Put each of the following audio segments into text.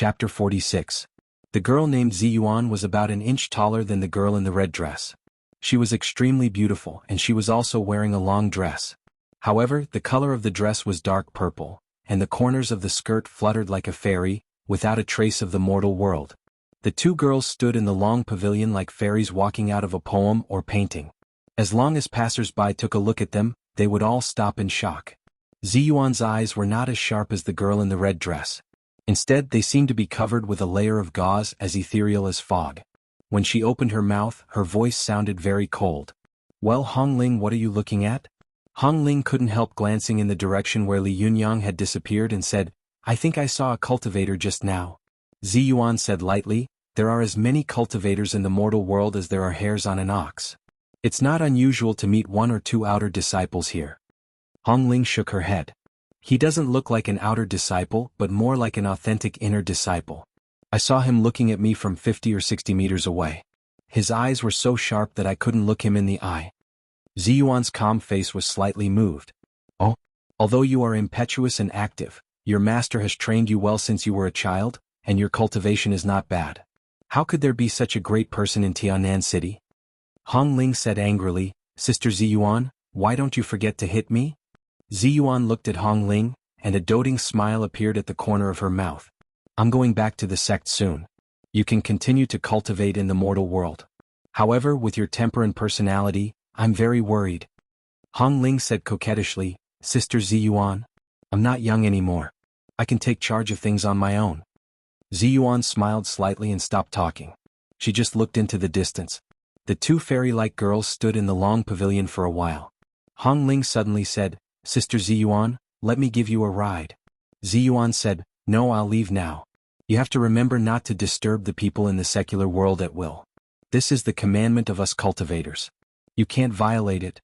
Chapter 46. The girl named Ziyuan was about an inch taller than the girl in the red dress. She was extremely beautiful and she was also wearing a long dress. However, the color of the dress was dark purple, and the corners of the skirt fluttered like a fairy, without a trace of the mortal world. The two girls stood in the long pavilion like fairies walking out of a poem or painting. As long as passers-by took a look at them, they would all stop in shock. Ziyuan's eyes were not as sharp as the girl in the red dress. Instead, they seemed to be covered with a layer of gauze as ethereal as fog. When she opened her mouth, her voice sounded very cold. "Well, Hongling, what are you looking at?" Hongling couldn't help glancing in the direction where Li Yunyang had disappeared and said, "I think I saw a cultivator just now." Ziyuan said lightly, "There are as many cultivators in the mortal world as there are hairs on an ox. It's not unusual to meet one or two outer disciples here." Hongling shook her head. "He doesn't look like an outer disciple but more like an authentic inner disciple. I saw him looking at me from 50 or 60 meters away. His eyes were so sharp that I couldn't look him in the eye." Ziyuan's calm face was slightly moved. "Oh? Although you are impetuous and active, your master has trained you well since you were a child, and your cultivation is not bad. How could there be such a great person in Tianan City?" Hongling said angrily, "Sister Ziyuan, why don't you forget to hit me?" Ziyuan looked at Hongling, and a doting smile appeared at the corner of her mouth. "I'm going back to the sect soon. You can continue to cultivate in the mortal world. However, with your temper and personality, I'm very worried." Hongling said coquettishly, "Sister Ziyuan, I'm not young anymore. I can take charge of things on my own." Ziyuan smiled slightly and stopped talking. She just looked into the distance. The two fairy-like girls stood in the long pavilion for a while. Hongling suddenly said, "Sister Ziyuan, let me give you a ride." Ziyuan said, "No, I'll leave now. You have to remember not to disturb the people in the secular world at will. This is the commandment of us cultivators. You can't violate it."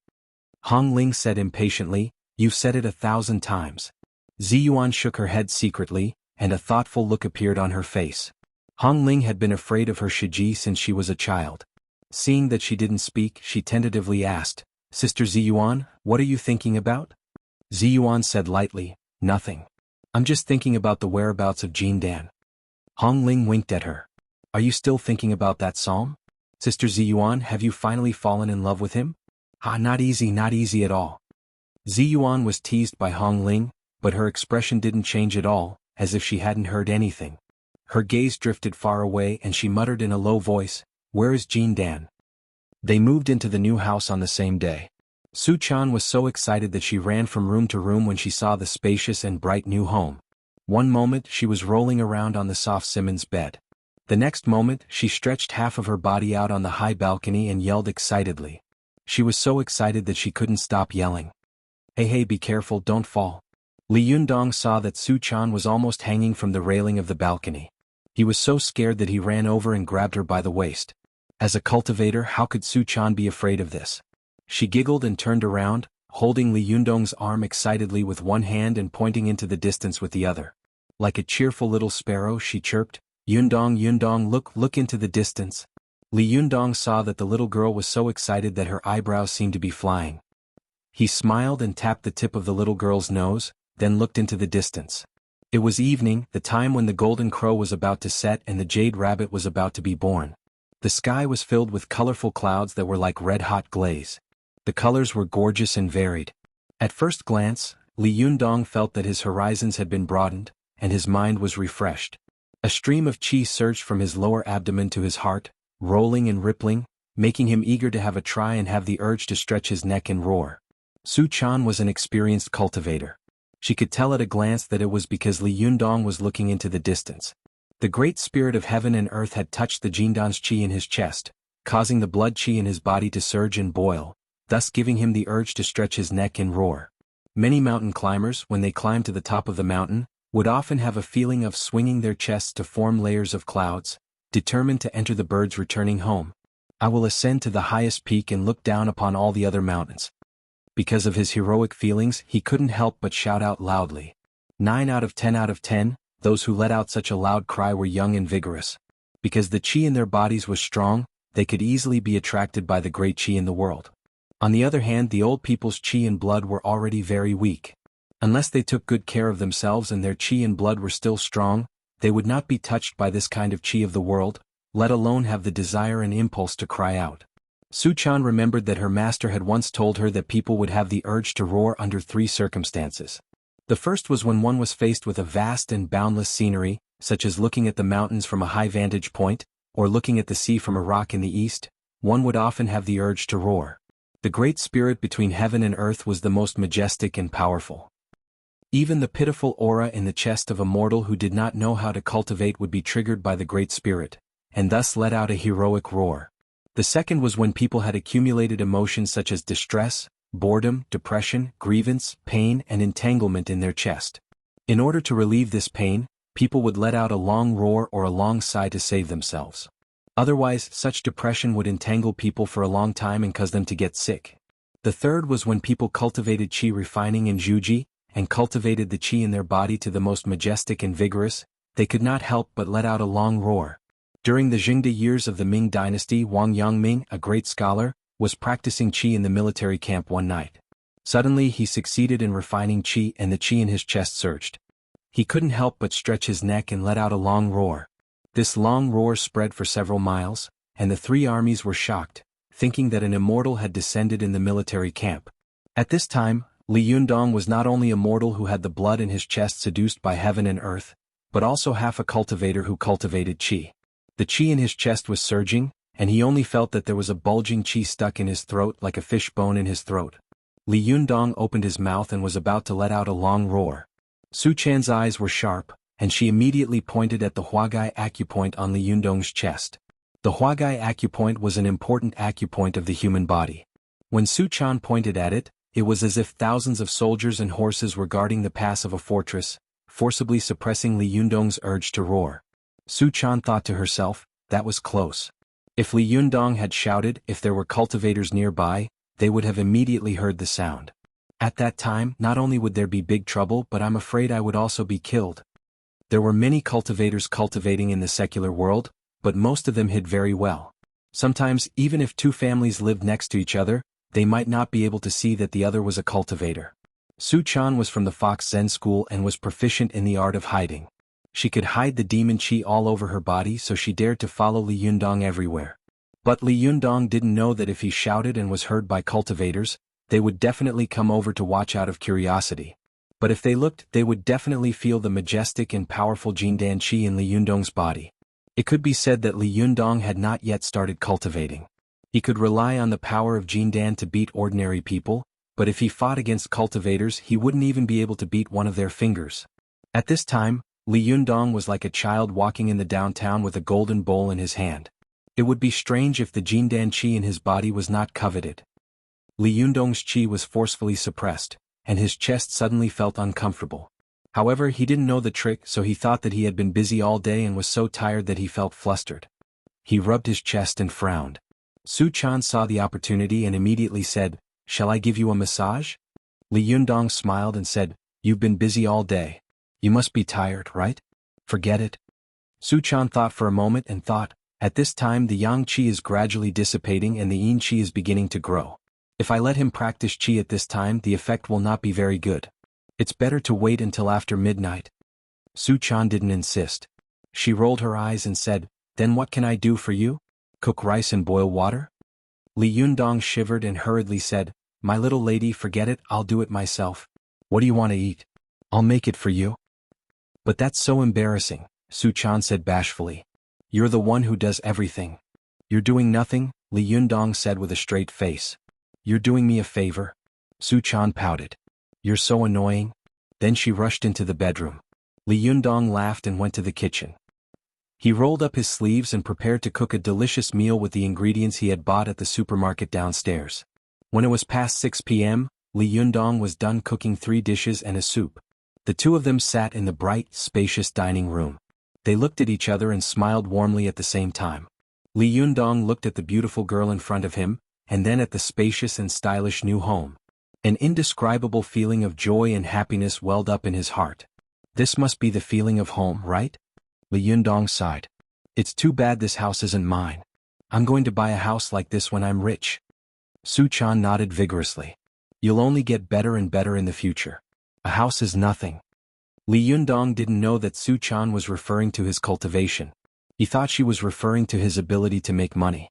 Hongling said impatiently, "You've said it 1,000 times." Ziyuan shook her head secretly, and a thoughtful look appeared on her face. Hongling had been afraid of her Shiji since she was a child. Seeing that she didn't speak, she tentatively asked, "Sister Ziyuan, what are you thinking about?" Ziyuan said lightly, "Nothing. I'm just thinking about the whereabouts of Jindan." Hongling winked at her. "Are you still thinking about that psalm? Sister Ziyuan, have you finally fallen in love with him?" Not easy at all." Ziyuan was teased by Hongling, but her expression didn't change at all, as if she hadn't heard anything. Her gaze drifted far away and she muttered in a low voice, "Where is Jindan?" They moved into the new house on the same day. Su Chan was so excited that she ran from room to room when she saw the spacious and bright new home. One moment she was rolling around on the soft Simmons bed. The next moment she stretched half of her body out on the high balcony and yelled excitedly. She was so excited that she couldn't stop yelling. Hey, be careful, don't fall." Li Yundong saw that Su Chan was almost hanging from the railing of the balcony. He was so scared that he ran over and grabbed her by the waist. As a cultivator, how could Su Chan be afraid of this? She giggled and turned around, holding Li Yundong's arm excitedly with one hand and pointing into the distance with the other. Like a cheerful little sparrow, she chirped, Yundong, look into the distance." Li Yundong saw that the little girl was so excited that her eyebrows seemed to be flying. He smiled and tapped the tip of the little girl's nose, then looked into the distance. It was evening, the time when the golden crow was about to set and the jade rabbit was about to be born. The sky was filled with colorful clouds that were like red-hot glaze. The colors were gorgeous and varied. At first glance, Li Yundong felt that his horizons had been broadened, and his mind was refreshed. A stream of qi surged from his lower abdomen to his heart, rolling and rippling, making him eager to have a try and have the urge to stretch his neck and roar. Su Chan was an experienced cultivator. She could tell at a glance that it was because Li Yundong was looking into the distance. The great spirit of heaven and earth had touched the Jindan's qi in his chest, causing the blood qi in his body to surge and boil, thus giving him the urge to stretch his neck and roar. Many mountain climbers, when they climbed to the top of the mountain, would often have a feeling of swinging their chests to form layers of clouds, determined to enter the birds returning home. "I will ascend to the highest peak and look down upon all the other mountains." Because of his heroic feelings, he couldn't help but shout out loudly. 9 out of 10, those who let out such a loud cry were young and vigorous. Because the qi in their bodies was strong, they could easily be attracted by the great qi in the world. On the other hand, the old people's qi and blood were already very weak. Unless they took good care of themselves and their qi and blood were still strong, they would not be touched by this kind of qi of the world, let alone have the desire and impulse to cry out. Su-chan remembered that her master had once told her that people would have the urge to roar under 3 circumstances. The first was when one was faced with a vast and boundless scenery, such as looking at the mountains from a high vantage point, or looking at the sea from a rock in the east, one would often have the urge to roar. The great spirit between heaven and earth was the most majestic and powerful. Even the pitiful aura in the chest of a mortal who did not know how to cultivate would be triggered by the great spirit, and thus let out a heroic roar. The second was when people had accumulated emotions such as distress, boredom, depression, grievance, pain, and entanglement in their chest. In order to relieve this pain, people would let out a long roar or a long sigh to save themselves. Otherwise, such depression would entangle people for a long time and cause them to get sick. The third was when people cultivated qi refining in juji, and cultivated the qi in their body to the most majestic and vigorous, they could not help but let out a long roar. During the Jingde years of the Ming dynasty, Wang Yangming, a great scholar, was practicing qi in the military camp one night. Suddenly he succeeded in refining qi and the qi in his chest surged. He couldn't help but stretch his neck and let out a long roar. This long roar spread for several miles, and the 3 armies were shocked, thinking that an immortal had descended in the military camp. At this time, Li Yundong was not only a mortal who had the blood in his chest seduced by heaven and earth, but also half a cultivator who cultivated qi. The qi in his chest was surging, and he only felt that there was a bulging qi stuck in his throat like a fish bone in his throat. Li Yundong opened his mouth and was about to let out a long roar. Su-chan's eyes were sharp, and she immediately pointed at the Huagai acupoint on Li Yundong's chest. The Huagai acupoint was an important acupoint of the human body. When Su-chan pointed at it, it was as if thousands of soldiers and horses were guarding the pass of a fortress, forcibly suppressing Li Yundong's urge to roar. Su-chan thought to herself, that was close. If Li Yundong had shouted, if there were cultivators nearby, they would have immediately heard the sound. At that time, not only would there be big trouble, but I'm afraid I would also be killed. There were many cultivators cultivating in the secular world, but most of them hid very well. Sometimes, even if 2 families lived next to each other, they might not be able to see that the other was a cultivator. Su-chan was from the Fox Zen school and was proficient in the art of hiding. She could hide the demon qi all over her body, so she dared to follow Li Yundong everywhere. But Li Yundong didn't know that if he shouted and was heard by cultivators, they would definitely come over to watch out of curiosity. But if they looked, they would definitely feel the majestic and powerful Jindan qi in Li Yundong's body. It could be said that Li Yundong had not yet started cultivating. He could rely on the power of Jindan to beat ordinary people, but if he fought against cultivators he wouldn't even be able to beat one of their fingers. At this time, Li Yundong was like a child walking in the downtown with a golden bowl in his hand. It would be strange if the Jindan qi in his body was not coveted. Li Yundong's qi was forcefully suppressed, and his chest suddenly felt uncomfortable. However, he didn't know the trick, so he thought that he had been busy all day and was so tired that he felt flustered. He rubbed his chest and frowned. Su-chan saw the opportunity and immediately said, "Shall I give you a massage?" Li Yundong smiled and said, "You've been busy all day. You must be tired, right? Forget it." Su-chan thought for a moment and thought, at this time the yang qi is gradually dissipating and the yin qi is beginning to grow. If I let him practice qi at this time, the effect will not be very good. It's better to wait until after midnight. Su-chan didn't insist. She rolled her eyes and said, "Then what can I do for you? Cook rice and boil water?" Li Yundong shivered and hurriedly said, "My little lady, forget it, I'll do it myself. What do you want to eat? I'll make it for you." "But that's so embarrassing," Su-chan said bashfully. "You're the one who does everything." "You're doing nothing," Li Yundong said with a straight face. "You're doing me a favor." Su-chan pouted. "You're so annoying." Then she rushed into the bedroom. Li Yundong laughed and went to the kitchen. He rolled up his sleeves and prepared to cook a delicious meal with the ingredients he had bought at the supermarket downstairs. When it was past 6 p.m., Li Yundong was done cooking 3 dishes and a soup. The 2 of them sat in the bright, spacious dining room. They looked at each other and smiled warmly at the same time. Li Yundong looked at the beautiful girl in front of him, and then at the spacious and stylish new home. An indescribable feeling of joy and happiness welled up in his heart. This must be the feeling of home, right? Li Yundong sighed. "It's too bad this house isn't mine. I'm going to buy a house like this when I'm rich." Su-chan nodded vigorously. "You'll only get better and better in the future. A house is nothing." Li Yundong didn't know that Su Chan was referring to his cultivation. He thought she was referring to his ability to make money.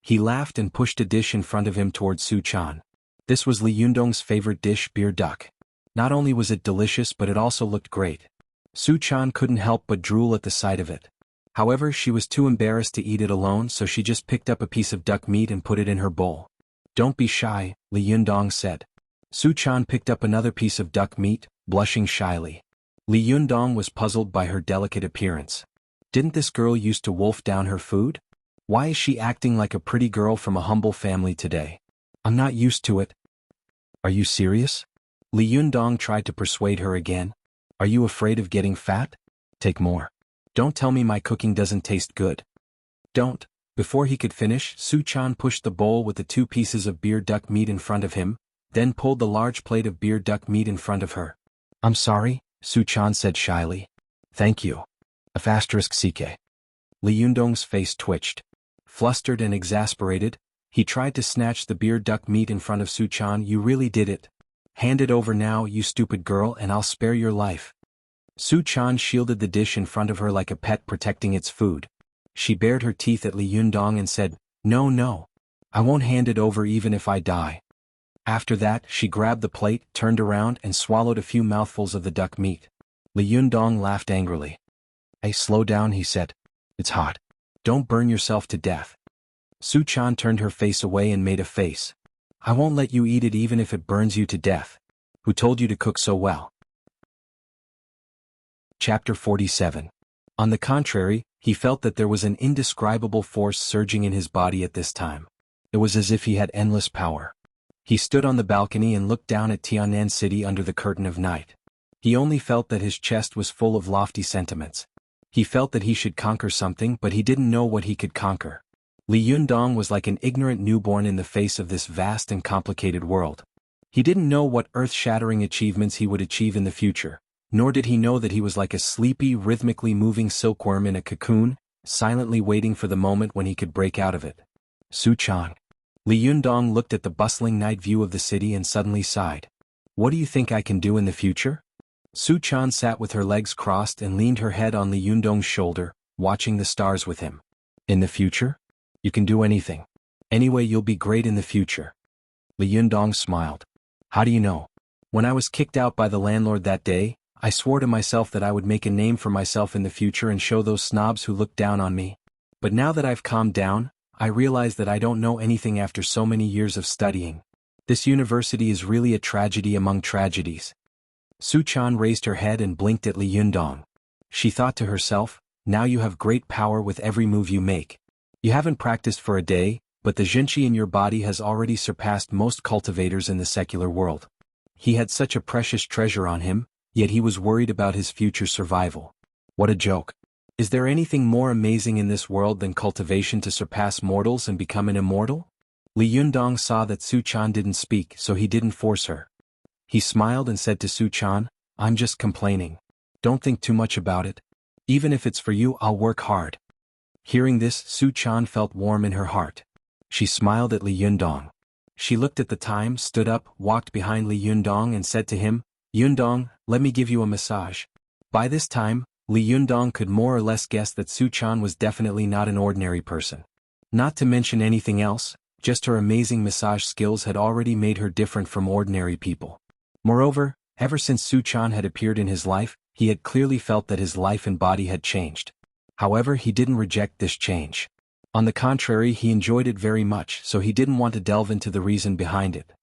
He laughed and pushed a dish in front of him towards Su Chan. This was Li Yundong's favorite dish, beer duck. Not only was it delicious but it also looked great. Su Chan couldn't help but drool at the sight of it. However, she was too embarrassed to eat it alone, so she just picked up a piece of duck meat and put it in her bowl. "Don't be shy," Li Yundong said. Su Chan picked up another piece of duck meat, blushing shyly. Li Yundong was puzzled by her delicate appearance. Didn't this girl used to wolf down her food? Why is she acting like a pretty girl from a humble family today? I'm not used to it. Are you serious? Li Yundong tried to persuade her again. Are you afraid of getting fat? Take more. Don't tell me my cooking doesn't taste good. Don't. Before he could finish, Su Chan pushed the bowl with the 2 pieces of beer duck meat in front of him, then pulled the large plate of beer duck meat in front of her. I'm sorry, Su Chan said shyly. Thank you. *CK. Li Yundong's face twitched. Flustered and exasperated, he tried to snatch the beer duck meat in front of Su Chan. You really did it. Hand it over now, you stupid girl, and I'll spare your life. Su Chan shielded the dish in front of her like a pet protecting its food. She bared her teeth at Li Yundong and said, No, no. I won't hand it over even if I die. After that, she grabbed the plate, turned around, and swallowed a few mouthfuls of the duck meat. Li Yundong laughed angrily. Hey, slow down, he said. It's hot. Don't burn yourself to death. Su Chan turned her face away and made a face. I won't let you eat it even if it burns you to death. Who told you to cook so well? Chapter 47. On the contrary, he felt that there was an indescribable force surging in his body at this time. It was as if he had endless power. He stood on the balcony and looked down at Tianan City under the curtain of night. He only felt that his chest was full of lofty sentiments. He felt that he should conquer something, but he didn't know what he could conquer. Li Yundong was like an ignorant newborn in the face of this vast and complicated world. He didn't know what earth-shattering achievements he would achieve in the future, nor did he know that he was like a sleepy, rhythmically moving silkworm in a cocoon, silently waiting for the moment when he could break out of it. Su Chan. Li Yundong looked at the bustling night view of the city and suddenly sighed. What do you think I can do in the future? Su Chan sat with her legs crossed and leaned her head on Li Yundong's shoulder, watching the stars with him. In the future? You can do anything. Anyway, you'll be great in the future. Li Yundong smiled. How do you know? When I was kicked out by the landlord that day, I swore to myself that I would make a name for myself in the future and show those snobs who looked down on me. But now that I've calmed down, I realize that I don't know anything after so many years of studying. This university is really a tragedy among tragedies. Su Chan raised her head and blinked at Li Yundong. She thought to herself, now you have great power with every move you make. You haven't practiced for a day, but the Jinchi in your body has already surpassed most cultivators in the secular world. He had such a precious treasure on him, yet he was worried about his future survival. What a joke. Is there anything more amazing in this world than cultivation to surpass mortals and become an immortal? Li Yundong saw that Su Chan didn't speak, so he didn't force her. He smiled and said to Su Chan, I'm just complaining. Don't think too much about it. Even if it's for you, I'll work hard. Hearing this, Su Chan felt warm in her heart. She smiled at Li Yundong. She looked at the time, stood up, walked behind Li Yundong and said to him, Yundong, let me give you a massage. By this time, Li Yundong could more or less guess that Su Chan was definitely not an ordinary person. Not to mention anything else, just her amazing massage skills had already made her different from ordinary people. Moreover, ever since Su Chan had appeared in his life, he had clearly felt that his life and body had changed. However, he didn't reject this change. On the contrary, he enjoyed it very much, so he didn't want to delve into the reason behind it.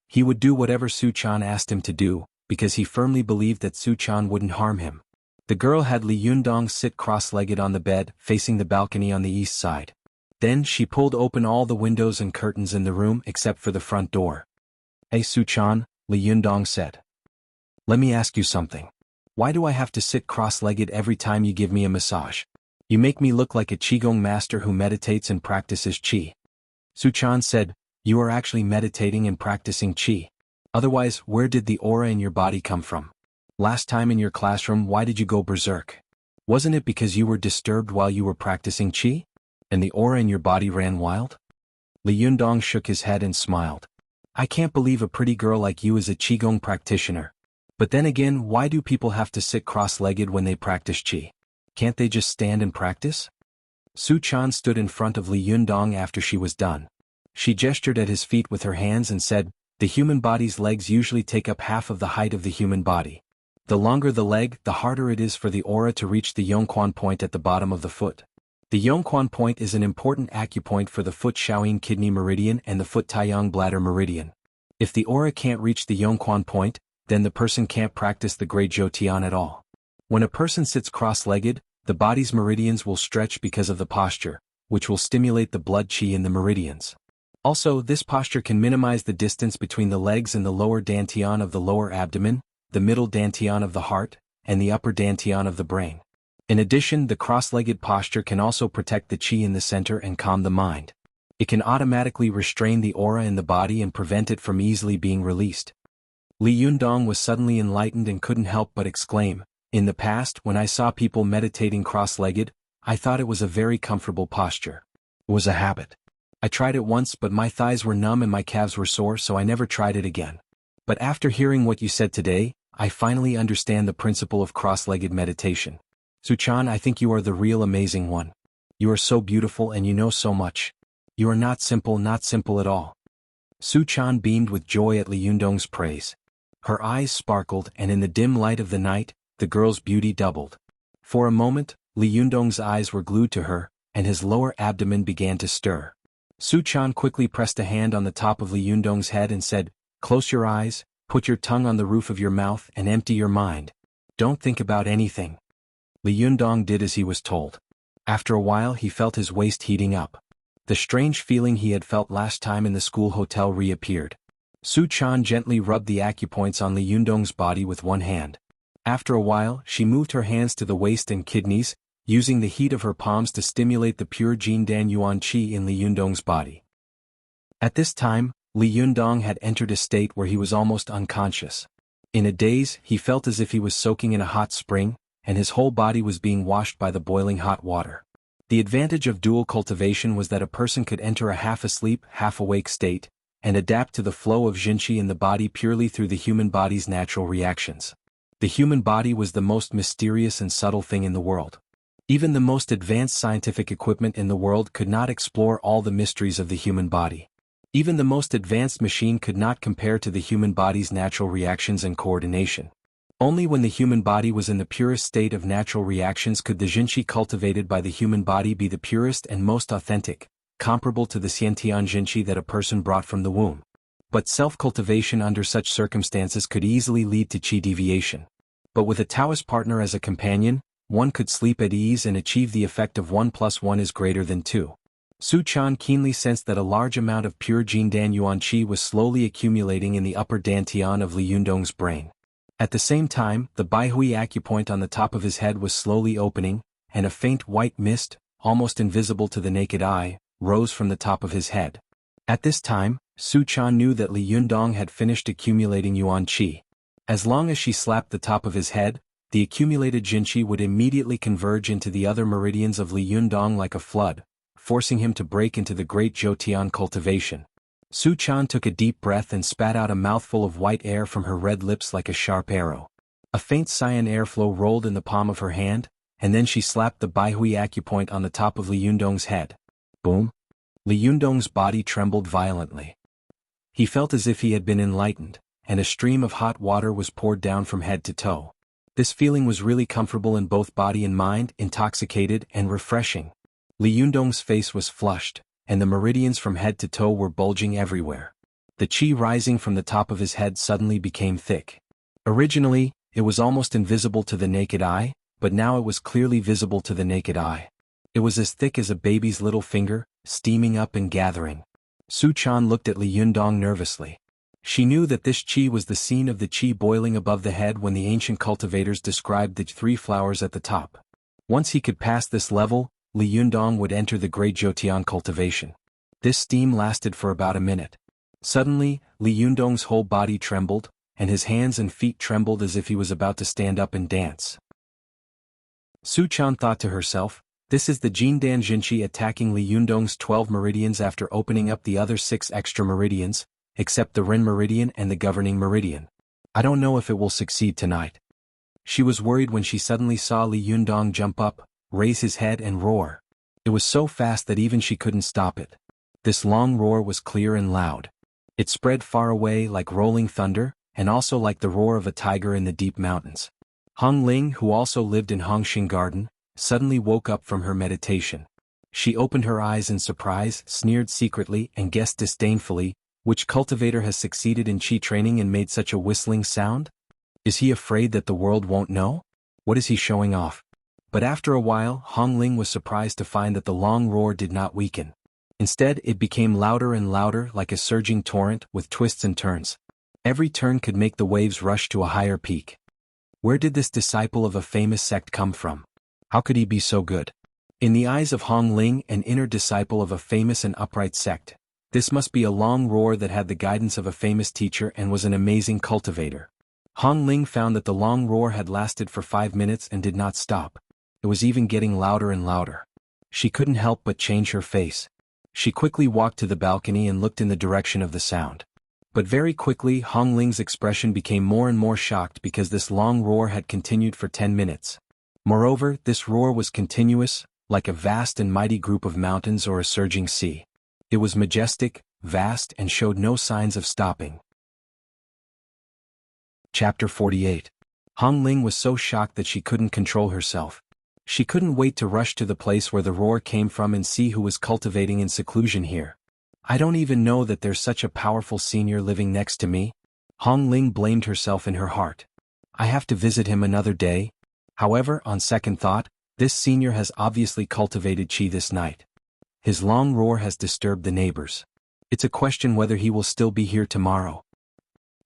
He would do whatever Su Chan asked him to do, because he firmly believed that Su Chan wouldn't harm him. The girl had Li Yundong sit cross-legged on the bed, facing the balcony on the east side. Then she pulled open all the windows and curtains in the room except for the front door. Hey Su Chan, Li Yundong said. Let me ask you something. Why do I have to sit cross-legged every time you give me a massage? You make me look like a Qigong master who meditates and practices Qi. Su Chan said, you are actually meditating and practicing Qi. Otherwise, where did the aura in your body come from? Last time in your classroom, why did you go berserk? Wasn't it because you were disturbed while you were practicing Qi? And the aura in your body ran wild? Li Yundong shook his head and smiled. I can't believe a pretty girl like you is a Qigong practitioner. But then again, why do people have to sit cross-legged when they practice qi? Can't they just stand and practice? Su Chan stood in front of Li Yundong after she was done. She gestured at his feet with her hands and said, "The human body's legs usually take up half of the height of the human body. The longer the leg, the harder it is for the aura to reach the Yongquan point at the bottom of the foot. The Yongquan point is an important acupoint for the foot Shaoyin kidney meridian and the foot Taiyang bladder meridian. If the aura can't reach the Yongquan point, then the person can't practice the Great Zhoutian at all. When a person sits cross-legged, the body's meridians will stretch because of the posture, which will stimulate the blood qi in the meridians. Also, this posture can minimize the distance between the legs and the lower dantian of the lower abdomen, the middle dantian of the heart, and the upper dantian of the brain. In addition, the cross-legged posture can also protect the qi in the center and calm the mind. It can automatically restrain the aura in the body and prevent it from easily being released. Li Yundong was suddenly enlightened and couldn't help but exclaim, "In the past, when I saw people meditating cross-legged, I thought it was a very comfortable posture. It was a habit. I tried it once but my thighs were numb and my calves were sore, so I never tried it again. But after hearing what you said today, I finally understand the principle of cross-legged meditation. Su Chan, I think you are the real amazing one. You are so beautiful and you know so much. You are not simple at all." Su Chan beamed with joy at Li Yundong's praise. Her eyes sparkled, and in the dim light of the night, the girl's beauty doubled. For a moment, Li Yundong's eyes were glued to her, and his lower abdomen began to stir. Su Chan quickly pressed a hand on the top of Li Yundong's head and said, "Close your eyes, put your tongue on the roof of your mouth and empty your mind. Don't think about anything." Li Yundong did as he was told. After a while he felt his waist heating up. The strange feeling he had felt last time in the school hotel reappeared. Su Chan gently rubbed the acupoints on Li Yundong's body with one hand. After a while, she moved her hands to the waist and kidneys, using the heat of her palms to stimulate the pure Jin Dan Yuan Qi in Li Yundong's body. At this time, Li Yundong had entered a state where he was almost unconscious. In a daze, he felt as if he was soaking in a hot spring, and his whole body was being washed by the boiling hot water. The advantage of dual cultivation was that a person could enter a half-asleep, half-awake state, and adapt to the flow of Jinqi in the body purely through the human body's natural reactions. The human body was the most mysterious and subtle thing in the world. Even the most advanced scientific equipment in the world could not explore all the mysteries of the human body. Even the most advanced machine could not compare to the human body's natural reactions and coordination. Only when the human body was in the purest state of natural reactions could the Jinqi cultivated by the human body be the purest and most authentic, comparable to the Xiantian Jinqi that a person brought from the womb. But self-cultivation under such circumstances could easily lead to qi deviation. But with a Taoist partner as a companion, one could sleep at ease and achieve the effect of 1 + 1 is greater than 2. Su Chan keenly sensed that a large amount of pure Jin Dan Yuan Qi was slowly accumulating in the upper dantian of Li Yundong's brain. At the same time, the Baihui acupoint on the top of his head was slowly opening, and a faint white mist, almost invisible to the naked eye, rose from the top of his head. At this time, Su Chan knew that Li Yundong had finished accumulating Yuan Qi. As long as she slapped the top of his head, the accumulated Jinqi would immediately converge into the other meridians of Li Yundong like a flood, forcing him to break into the Great Zhoutian cultivation. Su Chan took a deep breath and spat out a mouthful of white air from her red lips like a sharp arrow. A faint cyan airflow rolled in the palm of her hand, and then she slapped the Baihui acupoint on the top of Li Yundong's head. Boom! Li Yundong's body trembled violently. He felt as if he had been enlightened, and a stream of hot water was poured down from head to toe. This feeling was really comfortable in both body and mind, intoxicated and refreshing. Li Yundong's face was flushed, and the meridians from head to toe were bulging everywhere. The qi rising from the top of his head suddenly became thick. Originally, it was almost invisible to the naked eye, but now it was clearly visible to the naked eye. It was as thick as a baby's little finger, steaming up and gathering. Su Chan looked at Li Yundong nervously. She knew that this qi was the scene of the qi boiling above the head when the ancient cultivators described the 3 flowers at the top. Once he could pass this level, Li Yundong would enter the Great Zhoutian cultivation. This steam lasted for about a minute. Suddenly, Li Yundong's whole body trembled, and his hands and feet trembled as if he was about to stand up and dance. Su Chan thought to herself, this is the Jindan Jinqi attacking Li Yundong's 12 meridians after opening up the other 6 extra meridians, except the Ren meridian and the governing meridian. I don't know if it will succeed tonight. She was worried when she suddenly saw Li Yundong jump up, raise his head and roar. It was so fast that even she couldn't stop it. This long roar was clear and loud. It spread far away like rolling thunder, and also like the roar of a tiger in the deep mountains. Hong Ling, who also lived in Hongxing Garden, suddenly woke up from her meditation. She opened her eyes in surprise, sneered secretly, and guessed disdainfully, which cultivator has succeeded in qi training and made such a whistling sound? Is he afraid that the world won't know? What is he showing off? But after a while, Hong Ling was surprised to find that the long roar did not weaken. Instead, it became louder and louder like a surging torrent with twists and turns. Every turn could make the waves rush to a higher peak. Where did this disciple of a famous sect come from? How could he be so good? In the eyes of Hong Ling, an inner disciple of a famous and upright sect, this must be a long roar that had the guidance of a famous teacher and was an amazing cultivator. Hong Ling found that the long roar had lasted for 5 minutes and did not stop. It was even getting louder and louder. She couldn't help but change her face. She quickly walked to the balcony and looked in the direction of the sound. But very quickly Hong Ling's expression became more and more shocked because this long roar had continued for 10 minutes. Moreover, this roar was continuous, like a vast and mighty group of mountains or a surging sea. It was majestic, vast, and showed no signs of stopping. Chapter 48. Hong Ling was so shocked that she couldn't control herself. She couldn't wait to rush to the place where the roar came from and see who was cultivating in seclusion here. I don't even know that there's such a powerful senior living next to me. Hong Ling blamed herself in her heart. I have to visit him another day. However, on second thought, this senior has obviously cultivated qi this night. His long roar has disturbed the neighbors. It's a question whether he will still be here tomorrow.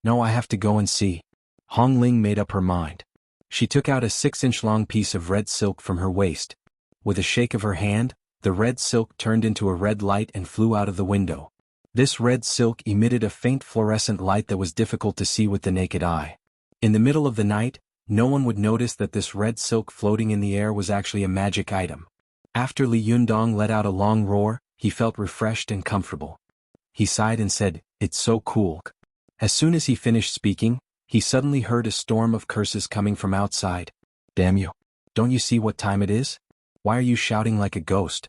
No, I have to go and see. Hong Ling made up her mind. She took out a 6-inch long piece of red silk from her waist. With a shake of her hand, the red silk turned into a red light and flew out of the window. This red silk emitted a faint fluorescent light that was difficult to see with the naked eye. In the middle of the night, no one would notice that this red silk floating in the air was actually a magic item. After Li Yundong let out a long roar, he felt refreshed and comfortable. He sighed and said, "It's so cool." As soon as he finished speaking, he suddenly heard a storm of curses coming from outside. "Damn you! Don't you see what time it is? Why are you shouting like a ghost?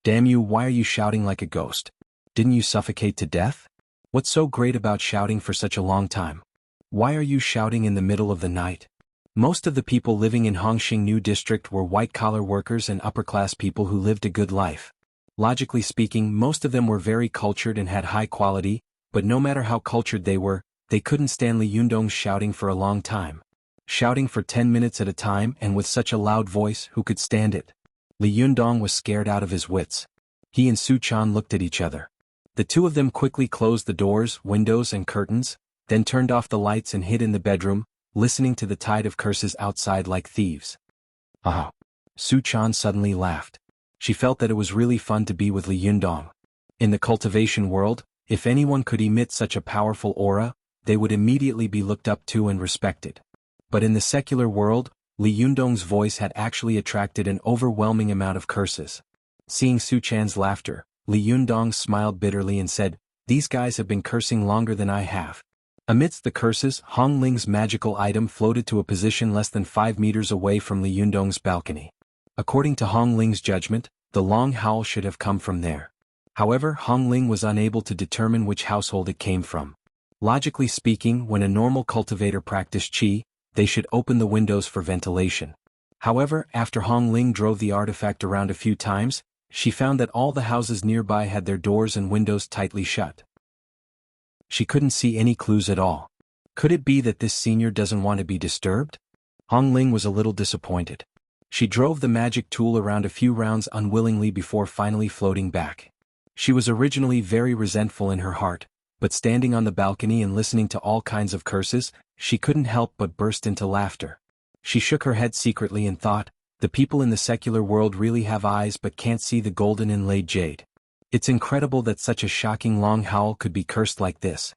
Damn you, why are you shouting like a ghost? Didn't you suffocate to death? What's so great about shouting for such a long time? Why are you shouting in the middle of the night?" Most of the people living in Hongxing New District were white-collar workers and upper-class people who lived a good life. Logically speaking, most of them were very cultured and had high quality, but no matter how cultured they were, they couldn't stand Li Yundong's shouting for a long time. Shouting for 10 minutes at a time and with such a loud voice, who could stand it? Li Yundong was scared out of his wits. He and Su Chan looked at each other. The two of them quickly closed the doors, windows and curtains, then turned off the lights and hid in the bedroom, listening to the tide of curses outside like thieves. Ah! Su Chan suddenly laughed. She felt that it was really fun to be with Li Yundong. In the cultivation world, if anyone could emit such a powerful aura, they would immediately be looked up to and respected. But in the secular world, Li Yundong's voice had actually attracted an overwhelming amount of curses. Seeing Su Chan's laughter, Li Yundong smiled bitterly and said, "These guys have been cursing longer than I have." Amidst the curses, Hong Ling's magical item floated to a position less than 5 meters away from Li Yundong's balcony. According to Hong Ling's judgment, the long howl should have come from there. However, Hong Ling was unable to determine which household it came from. Logically speaking, when a normal cultivator practiced qi, they should open the windows for ventilation. However, after Hong Ling drove the artifact around a few times, she found that all the houses nearby had their doors and windows tightly shut. She couldn't see any clues at all. Could it be that this senior doesn't want to be disturbed? Hong Ling was a little disappointed. She drove the magic tool around a few rounds unwillingly before finally floating back. She was originally very resentful in her heart, but standing on the balcony and listening to all kinds of curses, she couldn't help but burst into laughter. She shook her head secretly and thought, the people in the secular world really have eyes but can't see the golden inlaid jade. It's incredible that such a shocking long howl could be cursed like this.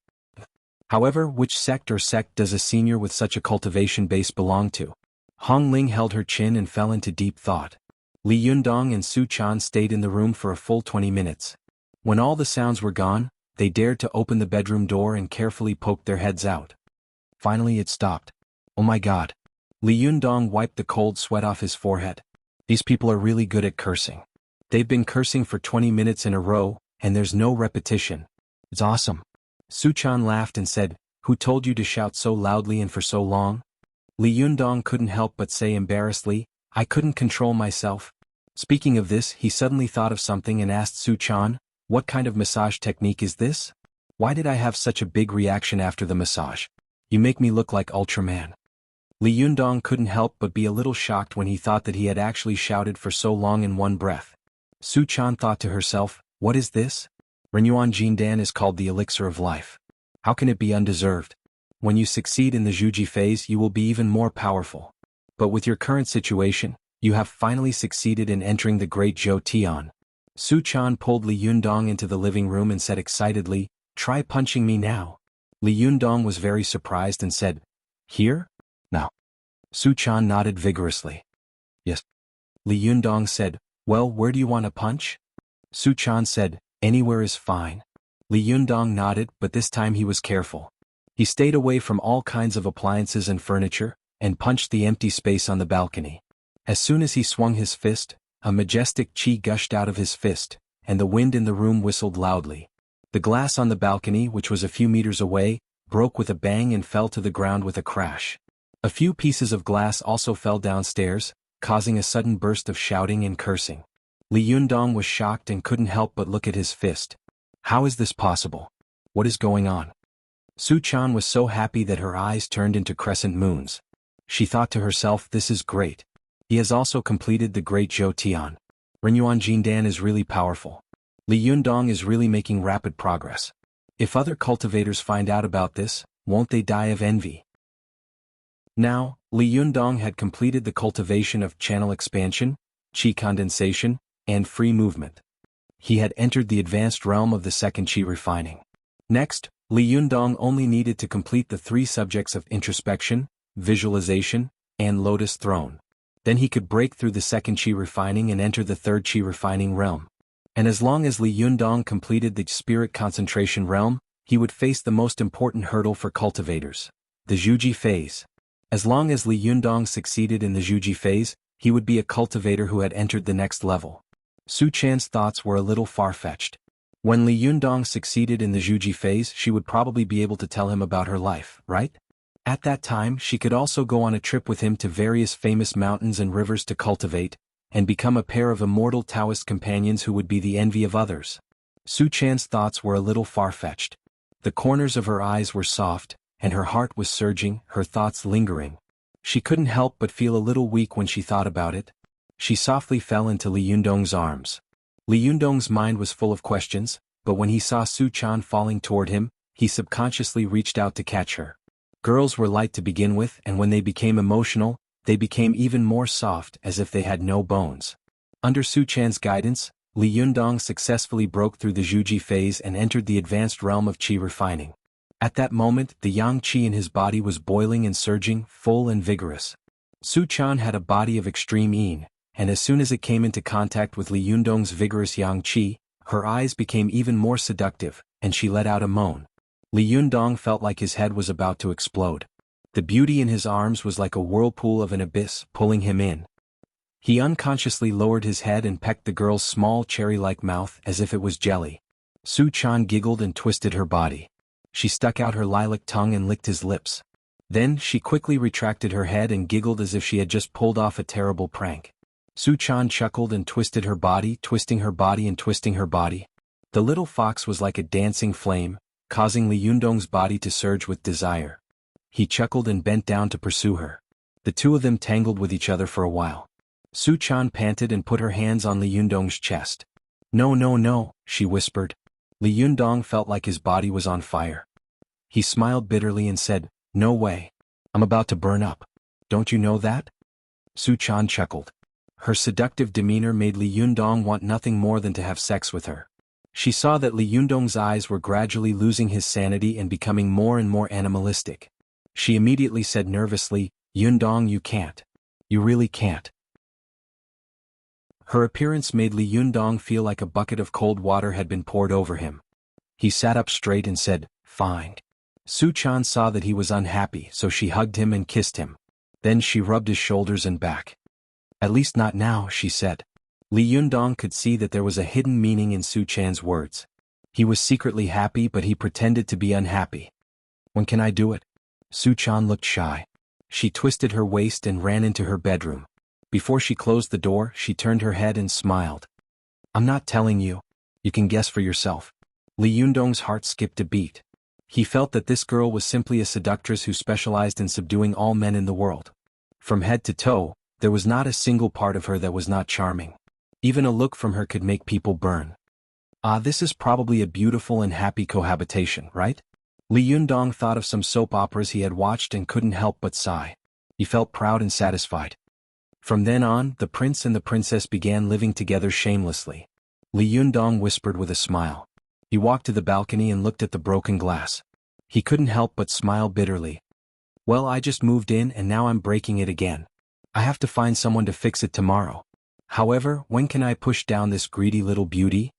However, which sect does a senior with such a cultivation base belong to? Hong Ling held her chin and fell into deep thought. Li Yundong and Su Chan stayed in the room for a full 20 minutes. When all the sounds were gone, they dared to open the bedroom door and carefully poked their heads out. Finally it stopped. Oh my god. Li Yundong wiped the cold sweat off his forehead. These people are really good at cursing. They've been cursing for 20 minutes in a row, and there's no repetition. It's awesome. Su Chan laughed and said, "Who told you to shout so loudly and for so long?" Li Yundong couldn't help but say embarrassedly, "I couldn't control myself." Speaking of this, he suddenly thought of something and asked Su Chan, "What kind of massage technique is this? Why did I have such a big reaction after the massage? You make me look like Ultraman." Li Yundong couldn't help but be a little shocked when he thought that he had actually shouted for so long in one breath. Su Chan thought to herself, "What is this? Renyuan Jindan is called the elixir of life. How can it be undeserved? When you succeed in the Zhuji phase you will be even more powerful. But with your current situation, you have finally succeeded in entering the Great Zhou Tian." Su Chan pulled Li Yundong into the living room and said excitedly, "Try punching me now." Li Yundong was very surprised and said, "Here? Now?" Su Chan nodded vigorously. "Yes." Li Yundong said, "Well, where do you want to punch?" Su Chan said, "Anywhere is fine." Li Yundong nodded, but this time he was careful. He stayed away from all kinds of appliances and furniture, and punched the empty space on the balcony. As soon as he swung his fist, a majestic qi gushed out of his fist, and the wind in the room whistled loudly. The glass on the balcony, which was a few meters away, broke with a bang and fell to the ground with a crash. A few pieces of glass also fell downstairs, causing a sudden burst of shouting and cursing. Li Yundong was shocked and couldn't help but look at his fist. How is this possible? What is going on? Su Chan was so happy that her eyes turned into crescent moons. She thought to herself, "This is great. He has also completed the Great Zhou Tian. Renyuan Jindan is really powerful. Li Yundong is really making rapid progress. If other cultivators find out about this, won't they die of envy?" Now, Li Yundong had completed the cultivation of channel expansion, qi condensation, and free movement. He had entered the advanced realm of the second qi refining. Next, Li Yundong only needed to complete the 3 subjects of introspection, visualization, and lotus throne. Then he could break through the second qi refining and enter the third qi refining realm. And as long as Li Yundong completed the spirit concentration realm, he would face the most important hurdle for cultivators, the Zhuji phase. As long as Li Yundong succeeded in the Zhuji phase, he would be a cultivator who had entered the next level. Su Chan's thoughts were a little far-fetched. When Li Yundong succeeded in the Zhuji phase, she would probably be able to tell him about her life, right? At that time, she could also go on a trip with him to various famous mountains and rivers to cultivate, and become a pair of immortal Taoist companions who would be the envy of others. Su Chan's thoughts were a little far-fetched. The corners of her eyes were soft, and her heart was surging, her thoughts lingering. She couldn't help but feel a little weak when she thought about it. She softly fell into Li Yundong's arms. Li Yundong's mind was full of questions, but when he saw Su Chan falling toward him, he subconsciously reached out to catch her. Girls were light to begin with, and when they became emotional, they became even more soft, as if they had no bones. Under Su Chan's guidance, Li Yundong successfully broke through the Zhuji phase and entered the advanced realm of qi refining. At that moment, the yang qi in his body was boiling and surging, full and vigorous. Su Chan had a body of extreme yin, and as soon as it came into contact with Li Yundong's vigorous yang qi, her eyes became even more seductive, and she let out a moan. Li Yundong felt like his head was about to explode. The beauty in his arms was like a whirlpool of an abyss, pulling him in. He unconsciously lowered his head and pecked the girl's small cherry-like mouth as if it was jelly. Su Chan giggled and twisted her body. She stuck out her lilac tongue and licked his lips. Then she quickly retracted her head and giggled as if she had just pulled off a terrible prank. Su Chan chuckled and twisted her body, twisting her body and twisting her body. The little fox was like a dancing flame, causing Li Yundong's body to surge with desire. He chuckled and bent down to pursue her. The two of them tangled with each other for a while. Su Chan panted and put her hands on Li Yundong's chest. "No, no, no," she whispered. Li Yundong felt like his body was on fire. He smiled bitterly and said, "No way. I'm about to burn up. Don't you know that?" Su Chan chuckled. Her seductive demeanor made Li Yundong want nothing more than to have sex with her. She saw that Li Yundong's eyes were gradually losing his sanity and becoming more and more animalistic. She immediately said nervously, "Yundong, you can't. You really can't." Her appearance made Li Yundong feel like a bucket of cold water had been poured over him. He sat up straight and said, "Fine." Su Chan saw that he was unhappy, so she hugged him and kissed him. Then she rubbed his shoulders and back. At least not now, she said. Li Yundong could see that there was a hidden meaning in Su Chan's words. He was secretly happy, but he pretended to be unhappy. When can I do it? Su Chan looked shy. She twisted her waist and ran into her bedroom. Before she closed the door, she turned her head and smiled. I'm not telling you. You can guess for yourself. Li Yundong's heart skipped a beat. He felt that this girl was simply a seductress who specialized in subduing all men in the world. From head to toe, there was not a single part of her that was not charming. Even a look from her could make people burn. This is probably a beautiful and happy cohabitation, right? Li Yundong thought of some soap operas he had watched and couldn't help but sigh. He felt proud and satisfied. From then on, the prince and the princess began living together shamelessly. Li Yundong whispered with a smile. He walked to the balcony and looked at the broken glass. He couldn't help but smile bitterly. Well, I just moved in and now I'm breaking it again. I have to find someone to fix it tomorrow. However, when can I push down this greedy little beauty?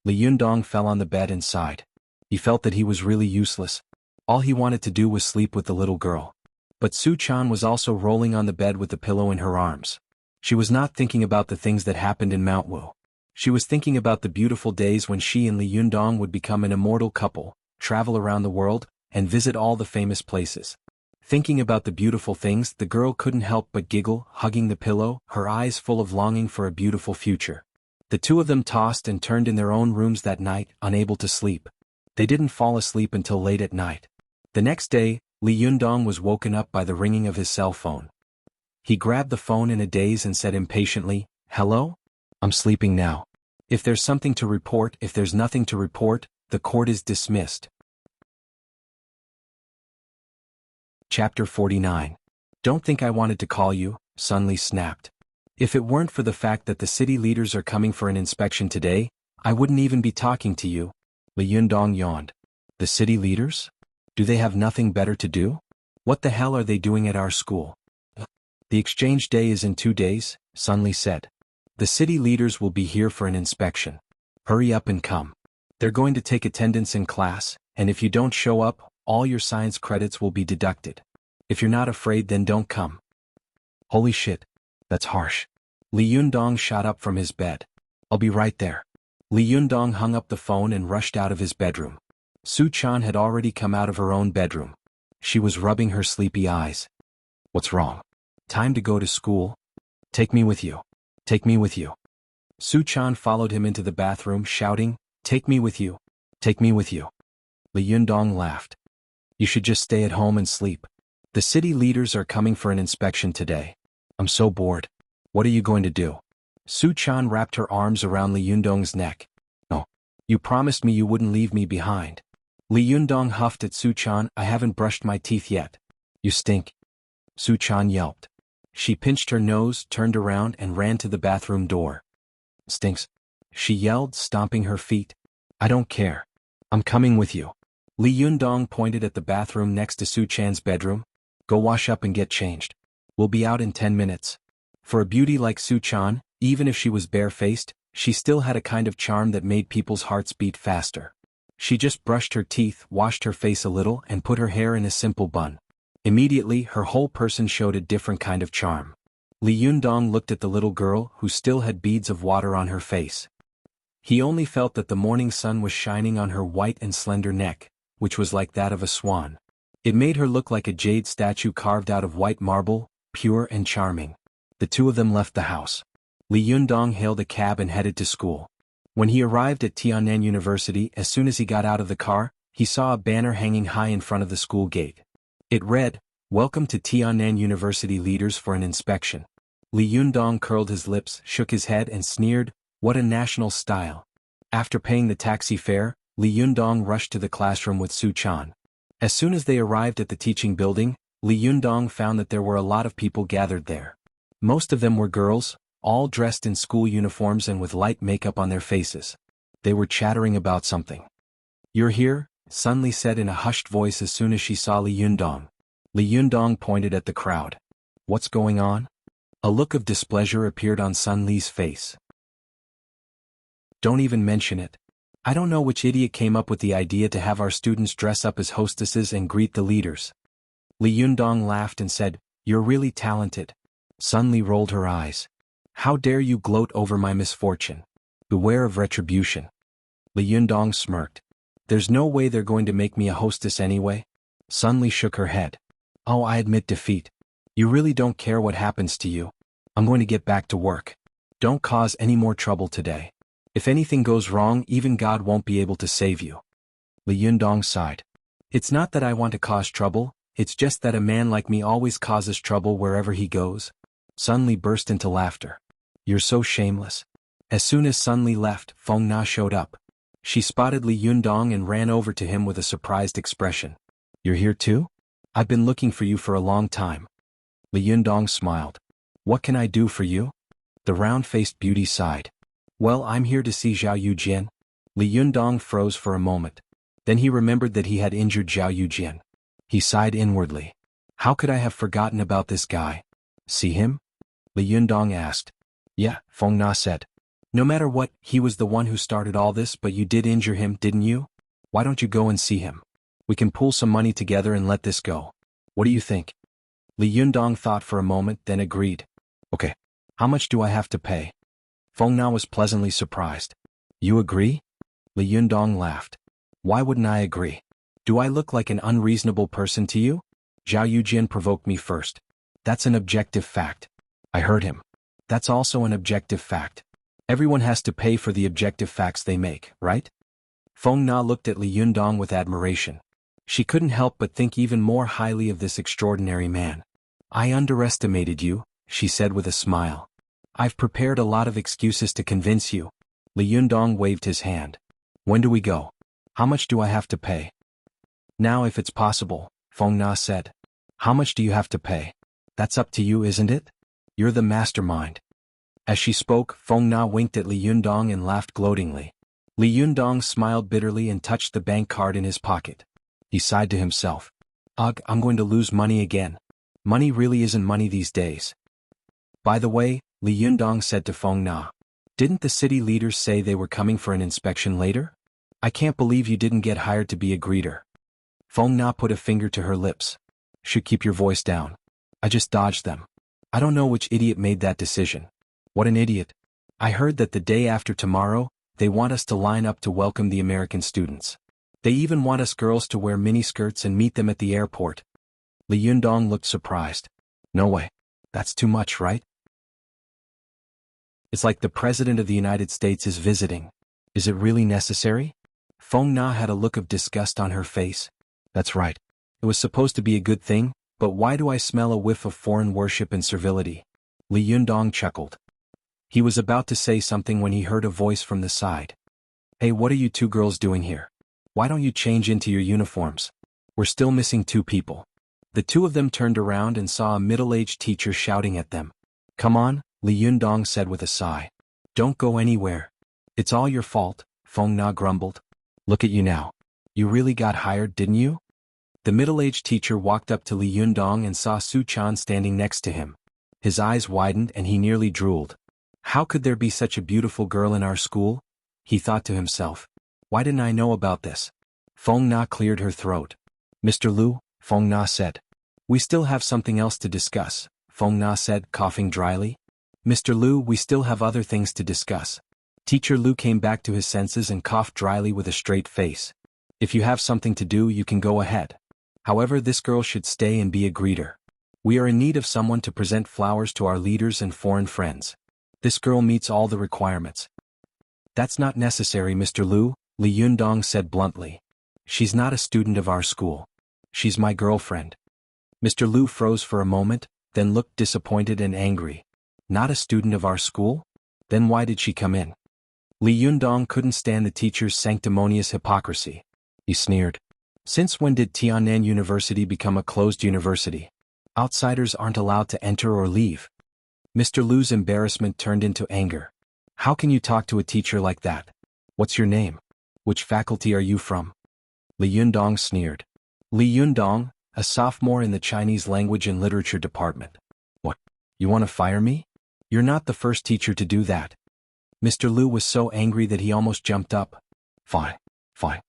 Li Yundong fell on the bed and sighed. He felt that he was really useless. All he wanted to do was sleep with the little girl. But Su Chan was also rolling on the bed with the pillow in her arms. She was not thinking about the things that happened in Mount Wu. She was thinking about the beautiful days when she and Li Yundong would become an immortal couple, travel around the world, and visit all the famous places. Thinking about the beautiful things, the girl couldn't help but giggle, hugging the pillow, her eyes full of longing for a beautiful future. The two of them tossed and turned in their own rooms that night, unable to sleep. They didn't fall asleep until late at night. The next day, Li Yundong was woken up by the ringing of his cell phone. He grabbed the phone in a daze and said impatiently, "Hello? I'm sleeping now. If there's something to report, if there's nothing to report, the court is dismissed." Chapter 49. Don't think I wanted to call you, Sun Li snapped. If it weren't for the fact that the city leaders are coming for an inspection today, I wouldn't even be talking to you. Li Yundong yawned. The city leaders? Do they have nothing better to do? What the hell are they doing at our school? The exchange day is in 2 days, Sun Li said. The city leaders will be here for an inspection. Hurry up and come. They're going to take attendance in class, and if you don't show up, all your science credits will be deducted. If you're not afraid, then don't come. Holy shit. That's harsh. Li Yundong shot up from his bed. I'll be right there. Li Yundong hung up the phone and rushed out of his bedroom. Su Chan had already come out of her own bedroom. She was rubbing her sleepy eyes. What's wrong? Time to go to school? Take me with you. Take me with you. Su Chan followed him into the bathroom, shouting, "Take me with you. Take me with you." Li Yundong laughed. You should just stay at home and sleep. The city leaders are coming for an inspection today. I'm so bored. What are you going to do? Su Chan wrapped her arms around Li Yundong's neck. No. You promised me you wouldn't leave me behind. Li Yundong huffed at Su Chan. I haven't brushed my teeth yet. You stink. Su Chan yelped. She pinched her nose, turned around, and ran to the bathroom door. Stinks. She yelled, stomping her feet. I don't care. I'm coming with you. Li Yundong pointed at the bathroom next to Su Chan's bedroom. Go wash up and get changed. We'll be out in 10 minutes. For a beauty like Su Chan, even if she was barefaced, she still had a kind of charm that made people's hearts beat faster. She just brushed her teeth, washed her face a little, and put her hair in a simple bun. Immediately, her whole person showed a different kind of charm. Li Yundong looked at the little girl, who still had beads of water on her face. He only felt that the morning sun was shining on her white and slender neck, which was like that of a swan. It made her look like a jade statue carved out of white marble, pure and charming. The two of them left the house. Li Yundong hailed a cab and headed to school. When he arrived at Tiannan University, as soon as he got out of the car, he saw a banner hanging high in front of the school gate. It read, "Welcome to Tiannan University leaders for an inspection." Li Yundong curled his lips, shook his head and sneered, "What a national style." After paying the taxi fare, Li Yundong rushed to the classroom with Su Chan. As soon as they arrived at the teaching building, Li Yundong found that there were a lot of people gathered there. Most of them were girls, all dressed in school uniforms and with light makeup on their faces. They were chattering about something. "You're here?" Sun Li said in a hushed voice as soon as she saw Li Yundong. Li Yundong pointed at the crowd. "What's going on?" A look of displeasure appeared on Sun Li's face. "Don't even mention it." I don't know which idiot came up with the idea to have our students dress up as hostesses and greet the leaders. Li Yundong laughed and said, "You're really talented." Sun Li rolled her eyes. "How dare you gloat over my misfortune? Beware of retribution." Li Yundong smirked. "There's no way they're going to make me a hostess anyway." Sun Li shook her head. "Oh, I admit defeat. You really don't care what happens to you. I'm going to get back to work. Don't cause any more trouble today. If anything goes wrong, even God won't be able to save you." Li Yundong sighed. "It's not that I want to cause trouble, it's just that a man like me always causes trouble wherever he goes." Sun Li burst into laughter. "You're so shameless." As soon as Sun Li left, Feng Na showed up. She spotted Li Yundong and ran over to him with a surprised expression. "You're here too? I've been looking for you for a long time." Li Yundong smiled. "What can I do for you?" The round-faced beauty sighed. "Well, I'm here to see Zhao Yujin." Li Yundong froze for a moment. Then he remembered that he had injured Zhao Yujin. He sighed inwardly. "How could I have forgotten about this guy?" "See him?" Li Yundong asked. "Yeah," Feng Na said. "No matter what, he was the one who started all this, but you did injure him, didn't you? Why don't you go and see him? We can pool some money together and let this go. What do you think?" Li Yundong thought for a moment, then agreed. "Okay. How much do I have to pay?" Feng Na was pleasantly surprised. "You agree?" Li Yundong laughed. "Why wouldn't I agree? Do I look like an unreasonable person to you? Zhao Yujin provoked me first. That's an objective fact. I hurt him. That's also an objective fact. Everyone has to pay for the objective facts they make, right?" Feng Na looked at Li Yundong with admiration. She couldn't help but think even more highly of this extraordinary man. "I underestimated you," she said with a smile. "I've prepared a lot of excuses to convince you." Li Yundong waved his hand. "When do we go? How much do I have to pay?" "Now if it's possible," Feng Na said. "How much do you have to pay?" "That's up to you, isn't it? You're the mastermind." As she spoke, Feng Na winked at Li Yundong and laughed gloatingly. Li Yundong smiled bitterly and touched the bank card in his pocket. He sighed to himself. "Ugh, I'm going to lose money again. Money really isn't money these days." "By the way," Li Yundong said to Feng Na, "didn't the city leaders say they were coming for an inspection later? I can't believe you didn't get hired to be a greeter." Feng Na put a finger to her lips. "Should keep your voice down. I just dodged them. I don't know which idiot made that decision." "What an idiot. I heard that the day after tomorrow, they want us to line up to welcome the American students. They even want us girls to wear miniskirts and meet them at the airport." Li Yundong looked surprised. "No way. That's too much, right? It's like the President of the United States is visiting. Is it really necessary?" Feng Na had a look of disgust on her face. "That's right. It was supposed to be a good thing, but why do I smell a whiff of foreign worship and servility?" Li Yundong chuckled. He was about to say something when he heard a voice from the side. "Hey, what are you two girls doing here? Why don't you change into your uniforms? We're still missing 2 people." The 2 of them turned around and saw a middle-aged teacher shouting at them. "Come on," Li Yundong said with a sigh. "Don't go anywhere. It's all your fault," Feng Na grumbled. "Look at you now. You really got hired, didn't you?" The middle-aged teacher walked up to Li Yundong and saw Su Chan standing next to him. His eyes widened and he nearly drooled. "How could there be such a beautiful girl in our school?" he thought to himself. "Why didn't I know about this?" Feng Na cleared her throat. "Mr. Lu," Feng Na said. "We still have something else to discuss," Feng Na said, coughing dryly. "Mr. Lu, we still have other things to discuss." Teacher Lu came back to his senses and coughed dryly with a straight face. "If you have something to do, you can go ahead. However, this girl should stay and be a greeter. We are in need of someone to present flowers to our leaders and foreign friends. This girl meets all the requirements." "That's not necessary, Mr. Lu," Li Yundong said bluntly. "She's not a student of our school. She's my girlfriend." Mr. Lu froze for a moment, then looked disappointed and angry. "Not a student of our school? Then why did she come in?" Li Yundong couldn't stand the teacher's sanctimonious hypocrisy. He sneered. "Since when did Tiannan University become a closed university? Outsiders aren't allowed to enter or leave." Mr. Lu's embarrassment turned into anger. "How can you talk to a teacher like that? What's your name? Which faculty are you from?" Li Yundong sneered. "Li Yundong, a sophomore in the Chinese Language and Literature department." "What? You want to fire me? You're not the first teacher to do that." Mr. Lu was so angry that he almost jumped up. Fine. Fine.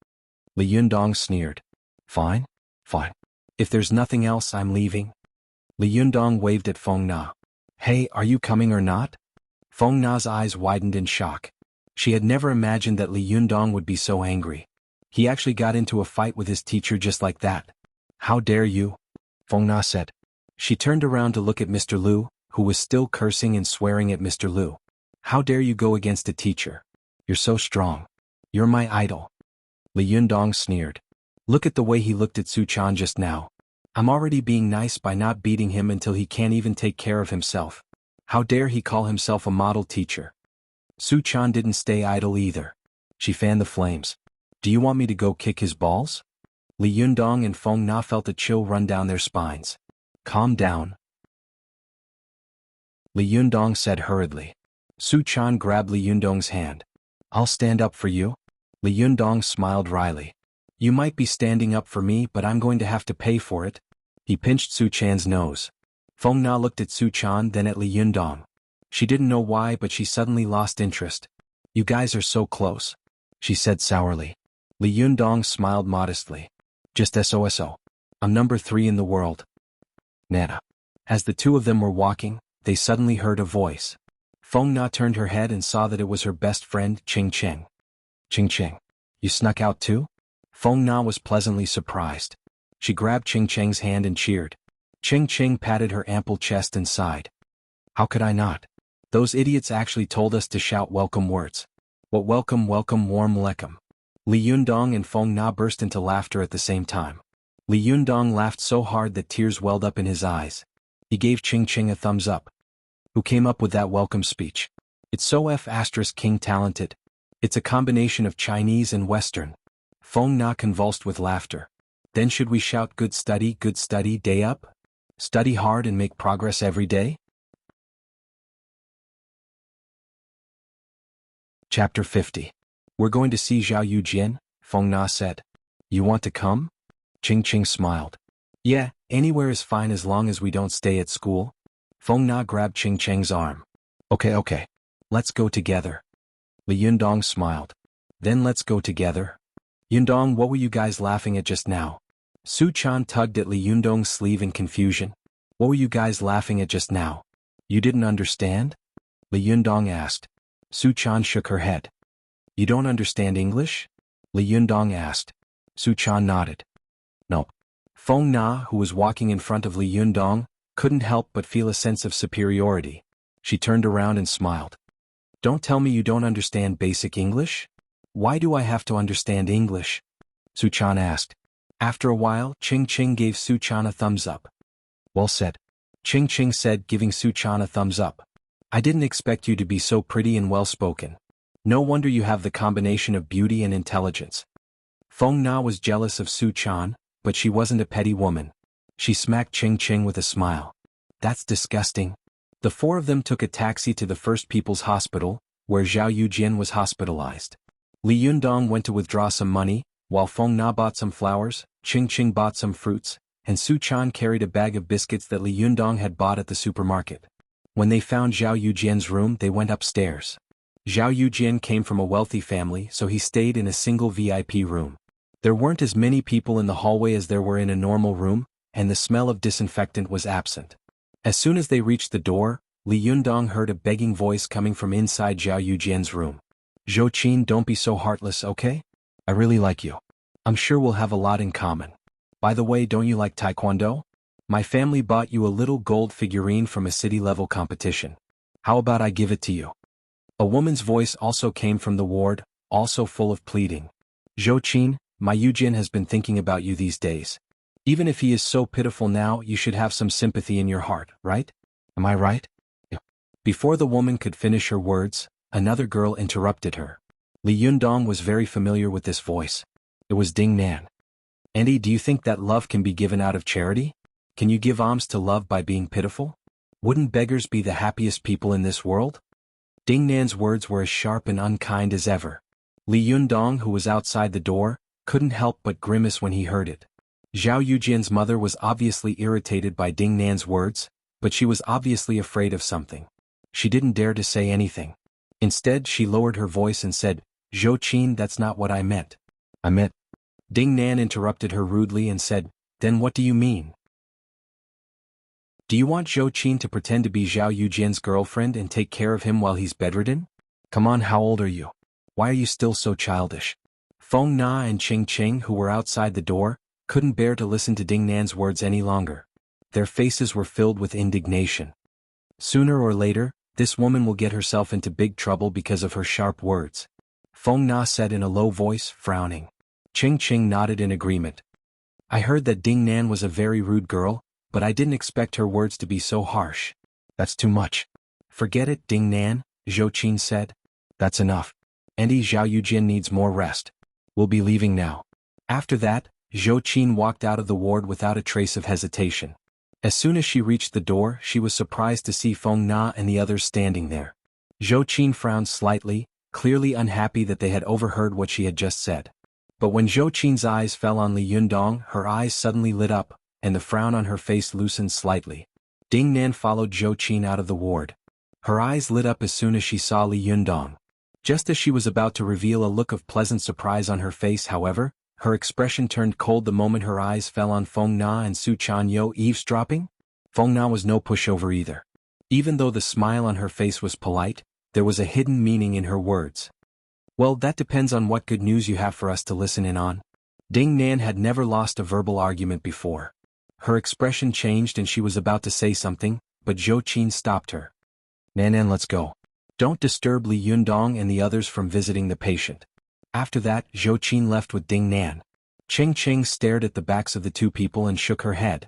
Li Yundong sneered. Fine. Fine. If there's nothing else, I'm leaving. Li Yundong waved at Feng Na. Hey, are you coming or not? Feng Na's eyes widened in shock. She had never imagined that Li Yundong would be so angry. He actually got into a fight with his teacher just like that. How dare you? Feng Na said. She turned around to look at Mr. Liu, who was still cursing and swearing at Mr. Liu. How dare you go against a teacher? You're so strong. You're my idol. Li Yundong sneered. Look at the way he looked at Su Chan just now. I'm already being nice by not beating him until he can't even take care of himself. How dare he call himself a model teacher? Su Chan didn't stay idle either. She fanned the flames. Do you want me to go kick his balls? Li Yundong and Feng Na felt a chill run down their spines. Calm down. Li Yundong said hurriedly. Su Chan grabbed Li Yundong's hand. I'll stand up for you. Li Yundong smiled wryly. You might be standing up for me, but I'm going to have to pay for it. He pinched Su Chan's nose. Feng Na looked at Su Chan, then at Li Yundong. She didn't know why, but she suddenly lost interest. You guys are so close, she said sourly. Li Yundong smiled modestly. Just SOSO. I'm number 3 in the world. Nana. As the two of them were walking, they suddenly heard a voice. Feng Na turned her head and saw that it was her best friend, Ching Cheng. Ching Cheng. You snuck out too? Feng Na was pleasantly surprised. She grabbed Ching Cheng's hand and cheered. Ching Cheng patted her ample chest and sighed. How could I not? Those idiots actually told us to shout welcome words. What welcome warm welcome. Li Yundong and Feng Na burst into laughter at the same time. Li Yundong laughed so hard that tears welled up in his eyes. He gave Ching Cheng a thumbs up. Who came up with that welcome speech? It's so King talented. It's a combination of Chinese and Western. Feng Na convulsed with laughter. Then should we shout good study, day up? Study hard and make progress every day? Chapter 50. We're going to see Zhao Yujian, Feng Na said. You want to come? Ching Ching smiled. Yeah, anywhere is fine as long as we don't stay at school. Feng Na grabbed Ching Cheng's arm. Okay. Let's go together. Li Yundong smiled. Then let's go together. Yundong, what were you guys laughing at just now? Su Chan tugged at Li Yundong's sleeve in confusion. What were you guys laughing at just now? You didn't understand? Li Yundong asked. Su Chan shook her head. You don't understand English? Li Yundong asked. Su Chan nodded. No. Feng Na, who was walking in front of Li Yundong, couldn't help but feel a sense of superiority. She turned around and smiled. Don't tell me you don't understand basic English? Why do I have to understand English? Su Chan asked. After a while, Ching Ching gave Su Chan a thumbs up. Well said. Ching Ching said, giving Su Chan a thumbs up. I didn't expect you to be so pretty and well-spoken. No wonder you have the combination of beauty and intelligence. Feng Na was jealous of Su Chan, but she wasn't a petty woman. She smacked Ching Ching with a smile. That's disgusting. The four of them took a taxi to the First People's Hospital, where Zhao Yujian was hospitalized. Li Yundong went to withdraw some money, while Feng Na bought some flowers, Ching Ching bought some fruits, and Su Chan carried a bag of biscuits that Li Yundong had bought at the supermarket. When they found Zhao Yujian's room, they went upstairs. Zhao Yujian came from a wealthy family, so he stayed in a single VIP room. There weren't as many people in the hallway as there were in a normal room, and the smell of disinfectant was absent. As soon as they reached the door, Li Yundong heard a begging voice coming from inside Zhao Yujian's room. Zhou Qin, don't be so heartless, okay? I really like you. I'm sure we'll have a lot in common. By the way, don't you like Taekwondo? My family bought you a little gold figurine from a city-level competition. How about I give it to you? A woman's voice also came from the ward, also full of pleading. Zhou Qin, my Yujin has been thinking about you these days. Even if he is so pitiful now, you should have some sympathy in your heart, right? Am I right? Before the woman could finish her words, another girl interrupted her. Li Yundong was very familiar with this voice. It was Ding Nan. Andy, do you think that love can be given out of charity? Can you give alms to love by being pitiful? Wouldn't beggars be the happiest people in this world? Ding Nan's words were as sharp and unkind as ever. Li Yundong, who was outside the door, couldn't help but grimace when he heard it. Zhao Yujian's mother was obviously irritated by Ding Nan's words, but she was obviously afraid of something. She didn't dare to say anything. Instead, she lowered her voice and said, Zhou Qin, that's not what I meant. I meant. Ding Nan interrupted her rudely and said, then what do you mean? Do you want Zhou Qin to pretend to be Zhao Yujian's girlfriend and take care of him while he's bedridden? Come on, how old are you? Why are you still so childish? Feng Na and Qing Qing, who were outside the door, couldn't bear to listen to Ding Nan's words any longer. Their faces were filled with indignation. Sooner or later, this woman will get herself into big trouble because of her sharp words. Feng Na said in a low voice, frowning. Qing Qing nodded in agreement. I heard that Ding Nan was a very rude girl, but I didn't expect her words to be so harsh. That's too much. Forget it, Ding Nan, Zhou Qin said. That's enough. Auntie Zhao Yujin needs more rest. We'll be leaving now. After that, Zhou Qin walked out of the ward without a trace of hesitation. As soon as she reached the door, she was surprised to see Feng Na and the others standing there. Zhou Qin frowned slightly, clearly unhappy that they had overheard what she had just said. But when Zhou Qin's eyes fell on Li Yundong, her eyes suddenly lit up, and the frown on her face loosened slightly. Ding Nan followed Zhou Qin out of the ward. Her eyes lit up as soon as she saw Li Yundong. Just as she was about to reveal a look of pleasant surprise on her face, however, her expression turned cold the moment her eyes fell on Feng Na and Su Chanyo eavesdropping. Feng Na was no pushover either. Even though the smile on her face was polite, there was a hidden meaning in her words. Well, that depends on what good news you have for us to listen in on. Ding Nan had never lost a verbal argument before. Her expression changed and she was about to say something, but Zhou Qin stopped her. Nan, let's go. Don't disturb Li Yundong and the others from visiting the patient. After that, Zhou Qin left with Ding Nan. Qing Qing stared at the backs of the two people and shook her head.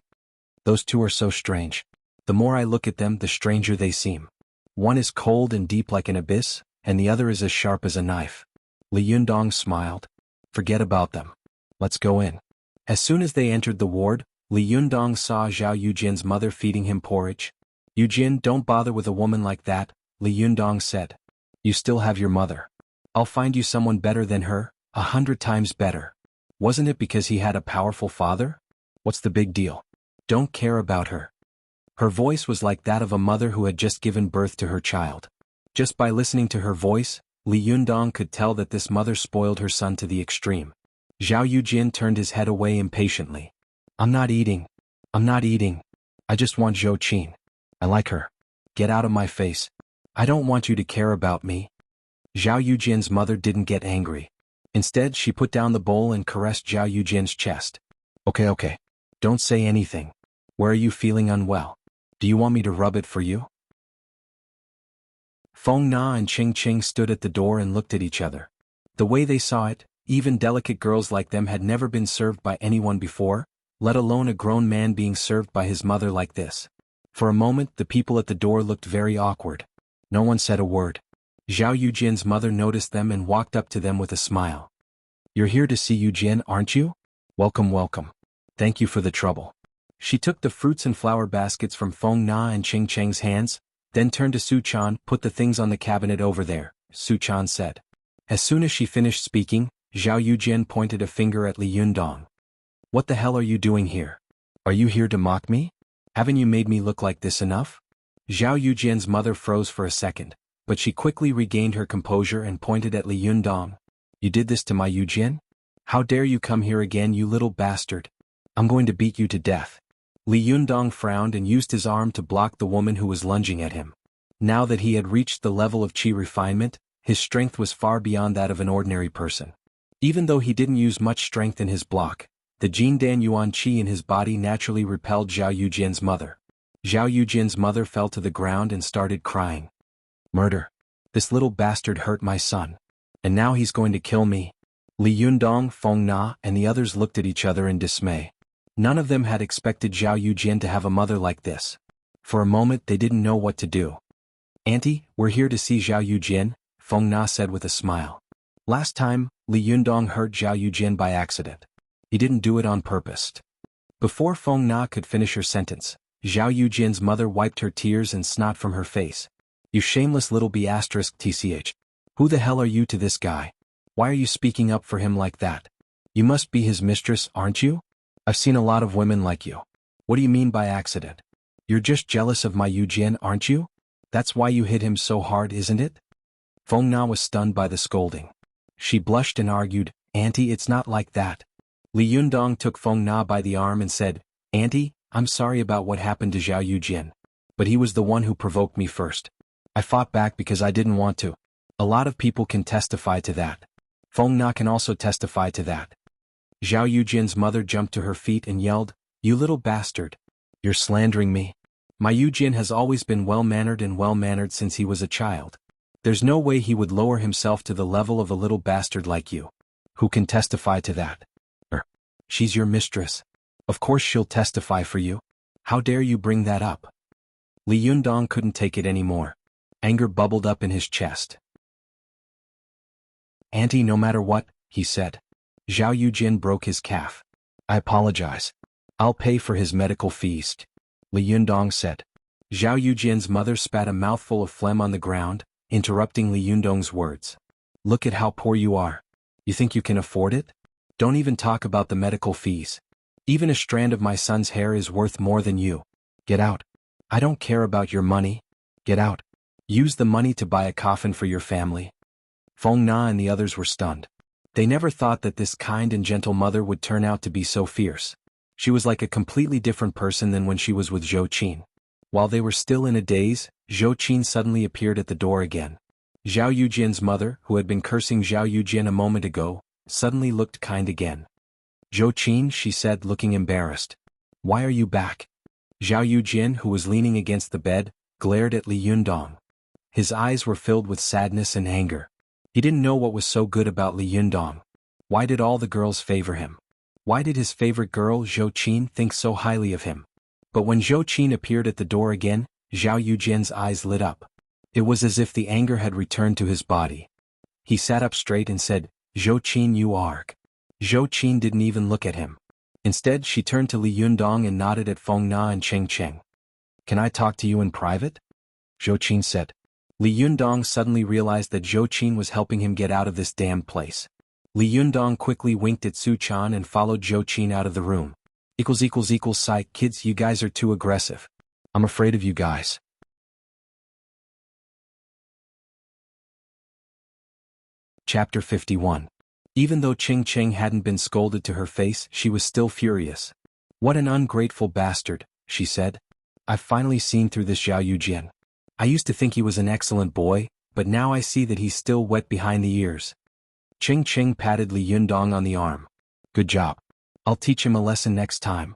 Those two are so strange. The more I look at them, the stranger they seem. One is cold and deep like an abyss, and the other is as sharp as a knife. Li Yundong smiled. Forget about them. Let's go in. As soon as they entered the ward, Li Yundong saw Zhao Yujin's mother feeding him porridge. Yujin, don't bother with a woman like that, Li Yundong said. You still have your mother. I'll find you someone better than her, 100 times better. Wasn't it because he had a powerful father? What's the big deal? Don't care about her. Her voice was like that of a mother who had just given birth to her child. Just by listening to her voice, Li Yundong could tell that this mother spoiled her son to the extreme. Zhao Yujin turned his head away impatiently. I'm not eating. I just want Zhou Qin. I like her. Get out of my face. I don't want you to care about me. Zhao Yujin's mother didn't get angry. Instead, she put down the bowl and caressed Zhao Yujin's chest. Okay. Don't say anything. Where are you feeling unwell? Do you want me to rub it for you? Feng Na and Qing Qing stood at the door and looked at each other. The way they saw it, even delicate girls like them had never been served by anyone before, let alone a grown man being served by his mother like this. For a moment, the people at the door looked very awkward. No one said a word. Zhao Yujin's mother noticed them and walked up to them with a smile. You're here to see Yujin, aren't you? Welcome. Thank you for the trouble. She took the fruits and flower baskets from Feng Na and Qing Qing's hands, then turned to Su Chan. Put the things on the cabinet over there, Su Chan said. As soon as she finished speaking, Zhao Yujin pointed a finger at Li Yundong. What the hell are you doing here? Are you here to mock me? Haven't you made me look like this enough? Zhao Yujin's mother froze for a second, but she quickly regained her composure and pointed at Li Yundong. You did this to my Yujin? How dare you come here again, you little bastard? I'm going to beat you to death. Li Yundong frowned and used his arm to block the woman who was lunging at him. Now that he had reached the level of qi refinement, his strength was far beyond that of an ordinary person. Even though he didn't use much strength in his block, the Jindan Yuan qi in his body naturally repelled Zhao Yujin's mother. Zhao Yujin's mother fell to the ground and started crying. Murder. This little bastard hurt my son. And now he's going to kill me. Li Yundong, Feng Na, and the others looked at each other in dismay. None of them had expected Zhao Yujin to have a mother like this. For a moment they didn't know what to do. Auntie, we're here to see Zhao Yujin, Feng Na said with a smile. Last time, Li Yundong hurt Zhao Yujin by accident. He didn't do it on purpose. Before Feng Na could finish her sentence, Zhao Yujin's mother wiped her tears and snot from her face. You shameless little b***tch. Who the hell are you to this guy? Why are you speaking up for him like that? You must be his mistress, aren't you? I've seen a lot of women like you. What do you mean by accident? You're just jealous of my Yujin, aren't you? That's why you hit him so hard, isn't it? Feng Na was stunned by the scolding. She blushed and argued, "Auntie, it's not like that." Li Yundong took Feng Na by the arm and said, "Auntie, I'm sorry about what happened to Zhao Yujin. But he was the one who provoked me first. I fought back because I didn't want to. A lot of people can testify to that. Feng Na can also testify to that." Zhao Yujin's mother jumped to her feet and yelled, "You little bastard. You're slandering me. My Yujin has always been well-mannered since he was a child. There's no way he would lower himself to the level of a little bastard like you. Who can testify to that? She's your mistress. Of course she'll testify for you. How dare you bring that up?" Li Yundong couldn't take it anymore. Anger bubbled up in his chest. "Auntie, no matter what," he said. "Zhao Yujin broke his calf. I apologize. I'll pay for his medical fees," Li Yundong said. Zhao Yujin's mother spat a mouthful of phlegm on the ground, interrupting Li Yundong's words. "Look at how poor you are. You think you can afford it? Don't even talk about the medical fees. Even a strand of my son's hair is worth more than you. Get out. I don't care about your money. Get out. Use the money to buy a coffin for your family." Feng Na and the others were stunned. They never thought that this kind and gentle mother would turn out to be so fierce. She was like a completely different person than when she was with Zhou Qin. While they were still in a daze, Zhou Qin suddenly appeared at the door again. Zhao Yujin's mother, who had been cursing Zhao Yujin a moment ago, suddenly looked kind again. "Zhou Qin," she said, looking embarrassed. "Why are you back?" Zhao Yujin, who was leaning against the bed, glared at Li Yundong. His eyes were filled with sadness and anger. He didn't know what was so good about Li Yundong. Why did all the girls favor him? Why did his favorite girl, Zhou Qin, think so highly of him? But when Zhou Qin appeared at the door again, Zhao Yujin's eyes lit up. It was as if the anger had returned to his body. He sat up straight and said, "Zhou Qin, you arg." Zhou Qin didn't even look at him. Instead, she turned to Li Yundong and nodded at Feng Na and Cheng Cheng. "Can I talk to you in private?" Zhou Qin said. Li Yundong suddenly realized that Zhou Qin was helping him get out of this damned place. Li Yundong quickly winked at Su Chan and followed Zhou Qin out of the room. Psych, kids, you guys are too aggressive. I'm afraid of you guys. Chapter 51. Even though Cheng Cheng hadn't been scolded to her face, she was still furious. "What an ungrateful bastard," she said. "I've finally seen through this Zhao Yujin. I used to think he was an excellent boy, but now I see that he's still wet behind the ears." Cheng Cheng patted Li Yundong on the arm. "Good job. I'll teach him a lesson next time."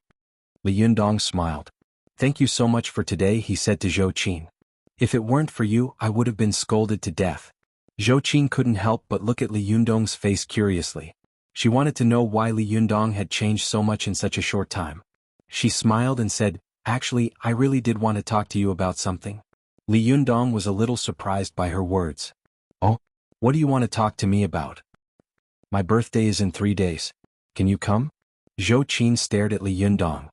Li Yundong smiled. "Thank you so much for today," he said to Zhou Qin. "If it weren't for you, I would have been scolded to death." Zhou Qin couldn't help but look at Li Yundong's face curiously. She wanted to know why Li Yundong had changed so much in such a short time. She smiled and said, "Actually, I really did want to talk to you about something." Li Yundong was a little surprised by her words. "Oh? What do you want to talk to me about?" "My birthday is in 3 days. Can you come?" Zhou Qin stared at Li Yundong.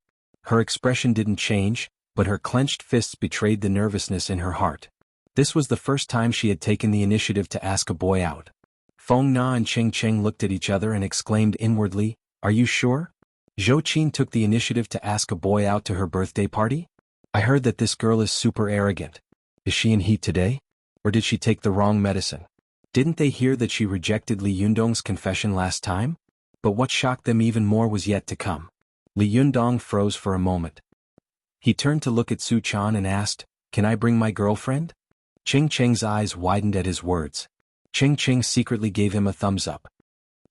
Her expression didn't change, but her clenched fists betrayed the nervousness in her heart. This was the first time she had taken the initiative to ask a boy out. Feng Na and Cheng Cheng looked at each other and exclaimed inwardly, "Are you sure? Zhou Qin took the initiative to ask a boy out to her birthday party? I heard that this girl is super arrogant. Is she in heat today? Or did she take the wrong medicine? Didn't they hear that she rejected Li Yundong's confession last time? But what shocked them even more was yet to come." Li Yundong froze for a moment. He turned to look at Su Chan and asked, "Can I bring my girlfriend?" Cheng Cheng's eyes widened at his words. Cheng Cheng secretly gave him a thumbs up.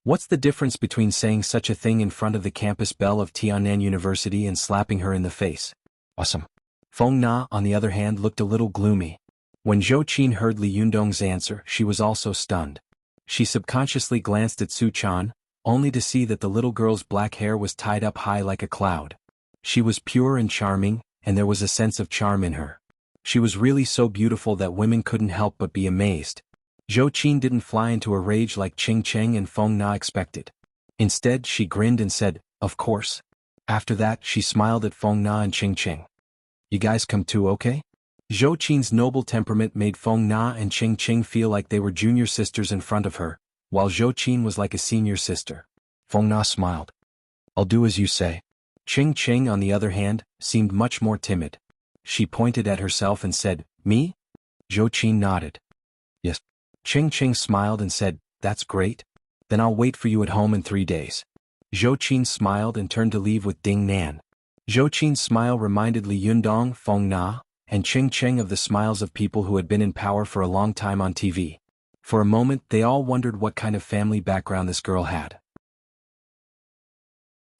What's the difference between saying such a thing in front of the campus bell of Tiannan University and slapping her in the face? Awesome. Feng Na, on the other hand, looked a little gloomy. When Zhou Qin heard Li Yundong's answer, she was also stunned. She subconsciously glanced at Su Chan, only to see that the little girl's black hair was tied up high like a cloud. She was pure and charming, and there was a sense of charm in her. She was really so beautiful that women couldn't help but be amazed. Zhou Qin didn't fly into a rage like Cheng Cheng and Feng Na expected. Instead, she grinned and said, "Of course." After that, she smiled at Feng Na and Cheng Cheng. "You guys come too, okay?" Zhou Qin's noble temperament made Feng Na and Cheng Cheng feel like they were junior sisters in front of her, while Zhou Qin was like a senior sister. Feng Na smiled. "I'll do as you say." Cheng Cheng, on the other hand, seemed much more timid. She pointed at herself and said, "Me?" Zhou Qin nodded. "Yes." Cheng Cheng smiled and said, "That's great. Then I'll wait for you at home in 3 days. Zhou Qin smiled and turned to leave with Ding Nan. Zhou Qin's smile reminded Li Yundong, Feng Na, and Ching Cheng of the smiles of people who had been in power for a long time on TV. For a moment they all wondered what kind of family background this girl had.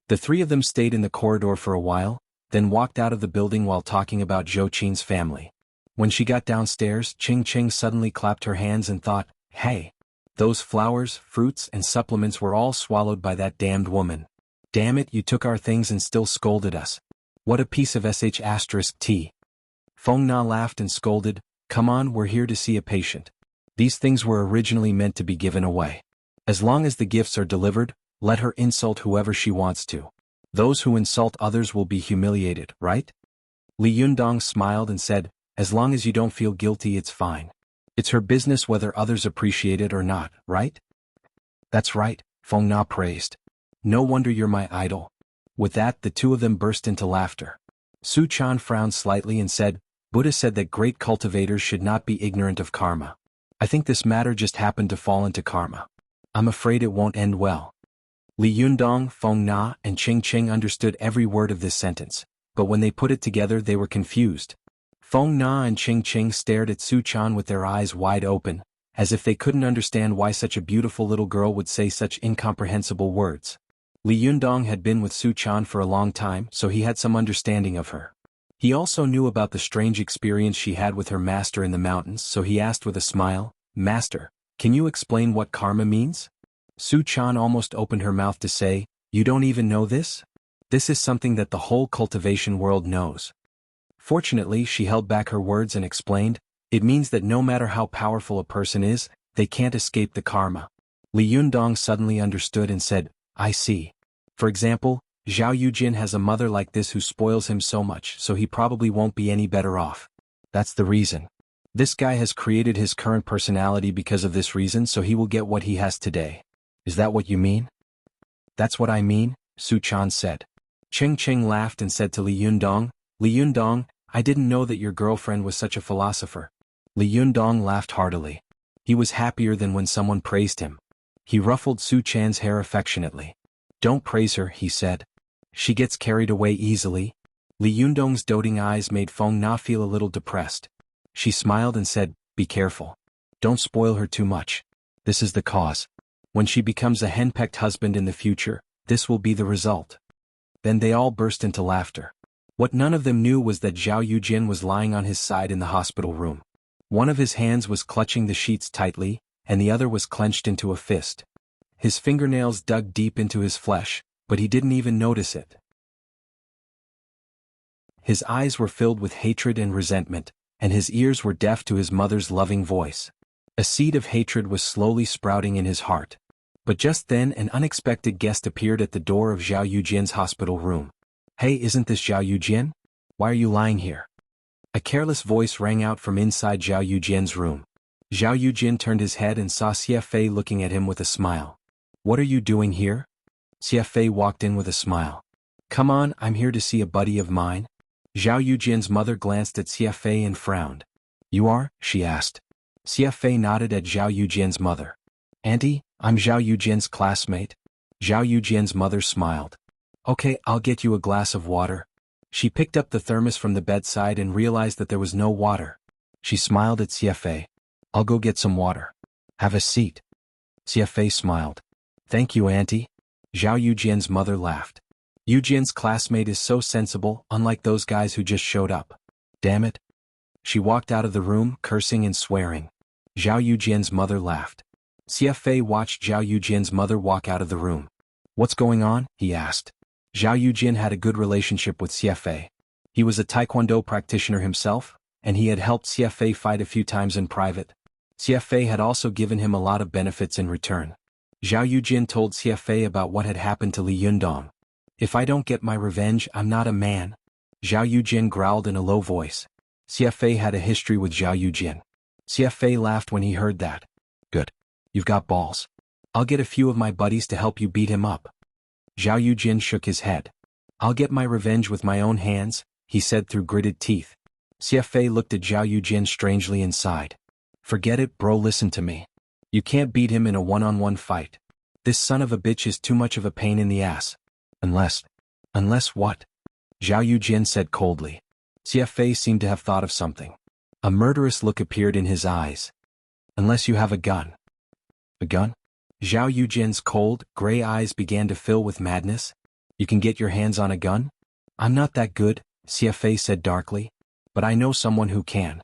The three of them stayed in the corridor for a while, then walked out of the building while talking about Zhou Qin's family. When she got downstairs, Ching Cheng suddenly clapped her hands and thought, hey, those flowers, fruits, and supplements were all swallowed by that damned woman. Damn it, you took our things and still scolded us. What a piece of sh*t. Feng Na laughed and scolded, come on, we're here to see a patient. These things were originally meant to be given away. As long as the gifts are delivered, let her insult whoever she wants to. Those who insult others will be humiliated, right? Li Yundong smiled and said, as long as you don't feel guilty it's fine. It's her business whether others appreciate it or not, right? That's right, Feng Na praised. No wonder you're my idol. With that the two of them burst into laughter. Su Chan frowned slightly and said, Buddha said that great cultivators should not be ignorant of karma. I think this matter just happened to fall into karma. I'm afraid it won't end well. Li Yundong, Feng Na, and Ching Cheng understood every word of this sentence, but when they put it together they were confused. Feng Na and Ching Cheng stared at Su Chan with their eyes wide open, as if they couldn't understand why such a beautiful little girl would say such incomprehensible words. Li Yundong had been with Su Chan for a long time, so he had some understanding of her. He also knew about the strange experience she had with her master in the mountains, so he asked with a smile, Master, can you explain what karma means? Su Chan almost opened her mouth to say, you don't even know this? This is something that the whole cultivation world knows. Fortunately, she held back her words and explained, it means that no matter how powerful a person is, they can't escape the karma. Li Yundong suddenly understood and said, I see. For example, Zhao Yujin has a mother like this who spoils him so much, so he probably won't be any better off. That's the reason. This guy has created his current personality because of this reason, so he will get what he has today. Is that what you mean? That's what I mean, Su Chan said. Ching Cheng laughed and said to Li Yundong, I didn't know that your girlfriend was such a philosopher. Li Yundong laughed heartily. He was happier than when someone praised him. He ruffled Su Chan's hair affectionately. Don't praise her, he said. She gets carried away easily. Li Yundong's doting eyes made Feng Na feel a little depressed. She smiled and said, be careful. Don't spoil her too much. This is the cause. When she becomes a henpecked husband in the future, this will be the result. Then they all burst into laughter. What none of them knew was that Zhao Yujin was lying on his side in the hospital room. One of his hands was clutching the sheets tightly, and the other was clenched into a fist. His fingernails dug deep into his flesh, but he didn't even notice it. His eyes were filled with hatred and resentment, and his ears were deaf to his mother's loving voice. A seed of hatred was slowly sprouting in his heart. But just then an unexpected guest appeared at the door of Zhao Yujin's hospital room. Hey, isn't this Zhao Yujin? Why are you lying here? A careless voice rang out from inside Zhao Yujin's room. Zhao Yujin turned his head and saw Xie Fei looking at him with a smile. What are you doing here? Xie Fei walked in with a smile. Come on, I'm here to see a buddy of mine. Zhao Yujin's mother glanced at Xie Fei and frowned. You are? She asked. Xie Fei nodded at Zhao Yujin's mother. Auntie, I'm Zhao Yujin's classmate. Zhao Yujin's mother smiled. Okay, I'll get you a glass of water. She picked up the thermos from the bedside and realized that there was no water. She smiled at Xie Fei. I'll go get some water. Have a seat. Xie Fei smiled. Thank you, Auntie. Zhao Yujin's mother laughed. Yujin's classmate is so sensible, unlike those guys who just showed up. Damn it. She walked out of the room, cursing and swearing. Zhao Yujin's mother laughed. Xie Fei watched Zhao Yujin's mother walk out of the room. What's going on? He asked. Zhao Yujin had a good relationship with Xie Fei. He was a taekwondo practitioner himself, and he had helped Xie Fei fight a few times in private. Xie Fei had also given him a lot of benefits in return. Zhao Yujin told Xie Fei about what had happened to Li Yundong. If I don't get my revenge, I'm not a man. Zhao Yujin growled in a low voice. Xie Fei had a history with Zhao Yujin. Xie Fei laughed when he heard that. Good. You've got balls. I'll get a few of my buddies to help you beat him up. Zhao Yujin shook his head. I'll get my revenge with my own hands, he said through gritted teeth. Xie Fei looked at Zhao Yujin strangely and sighed. Forget it, bro, listen to me. You can't beat him in a one-on-one fight. This son of a bitch is too much of a pain in the ass. Unless what? Zhao Yujin said coldly. Xie Fei seemed to have thought of something. A murderous look appeared in his eyes. Unless you have a gun. A gun? Zhao Yujin's cold, gray eyes began to fill with madness. You can get your hands on a gun? I'm not that good, Xie Fei said darkly. But I know someone who can.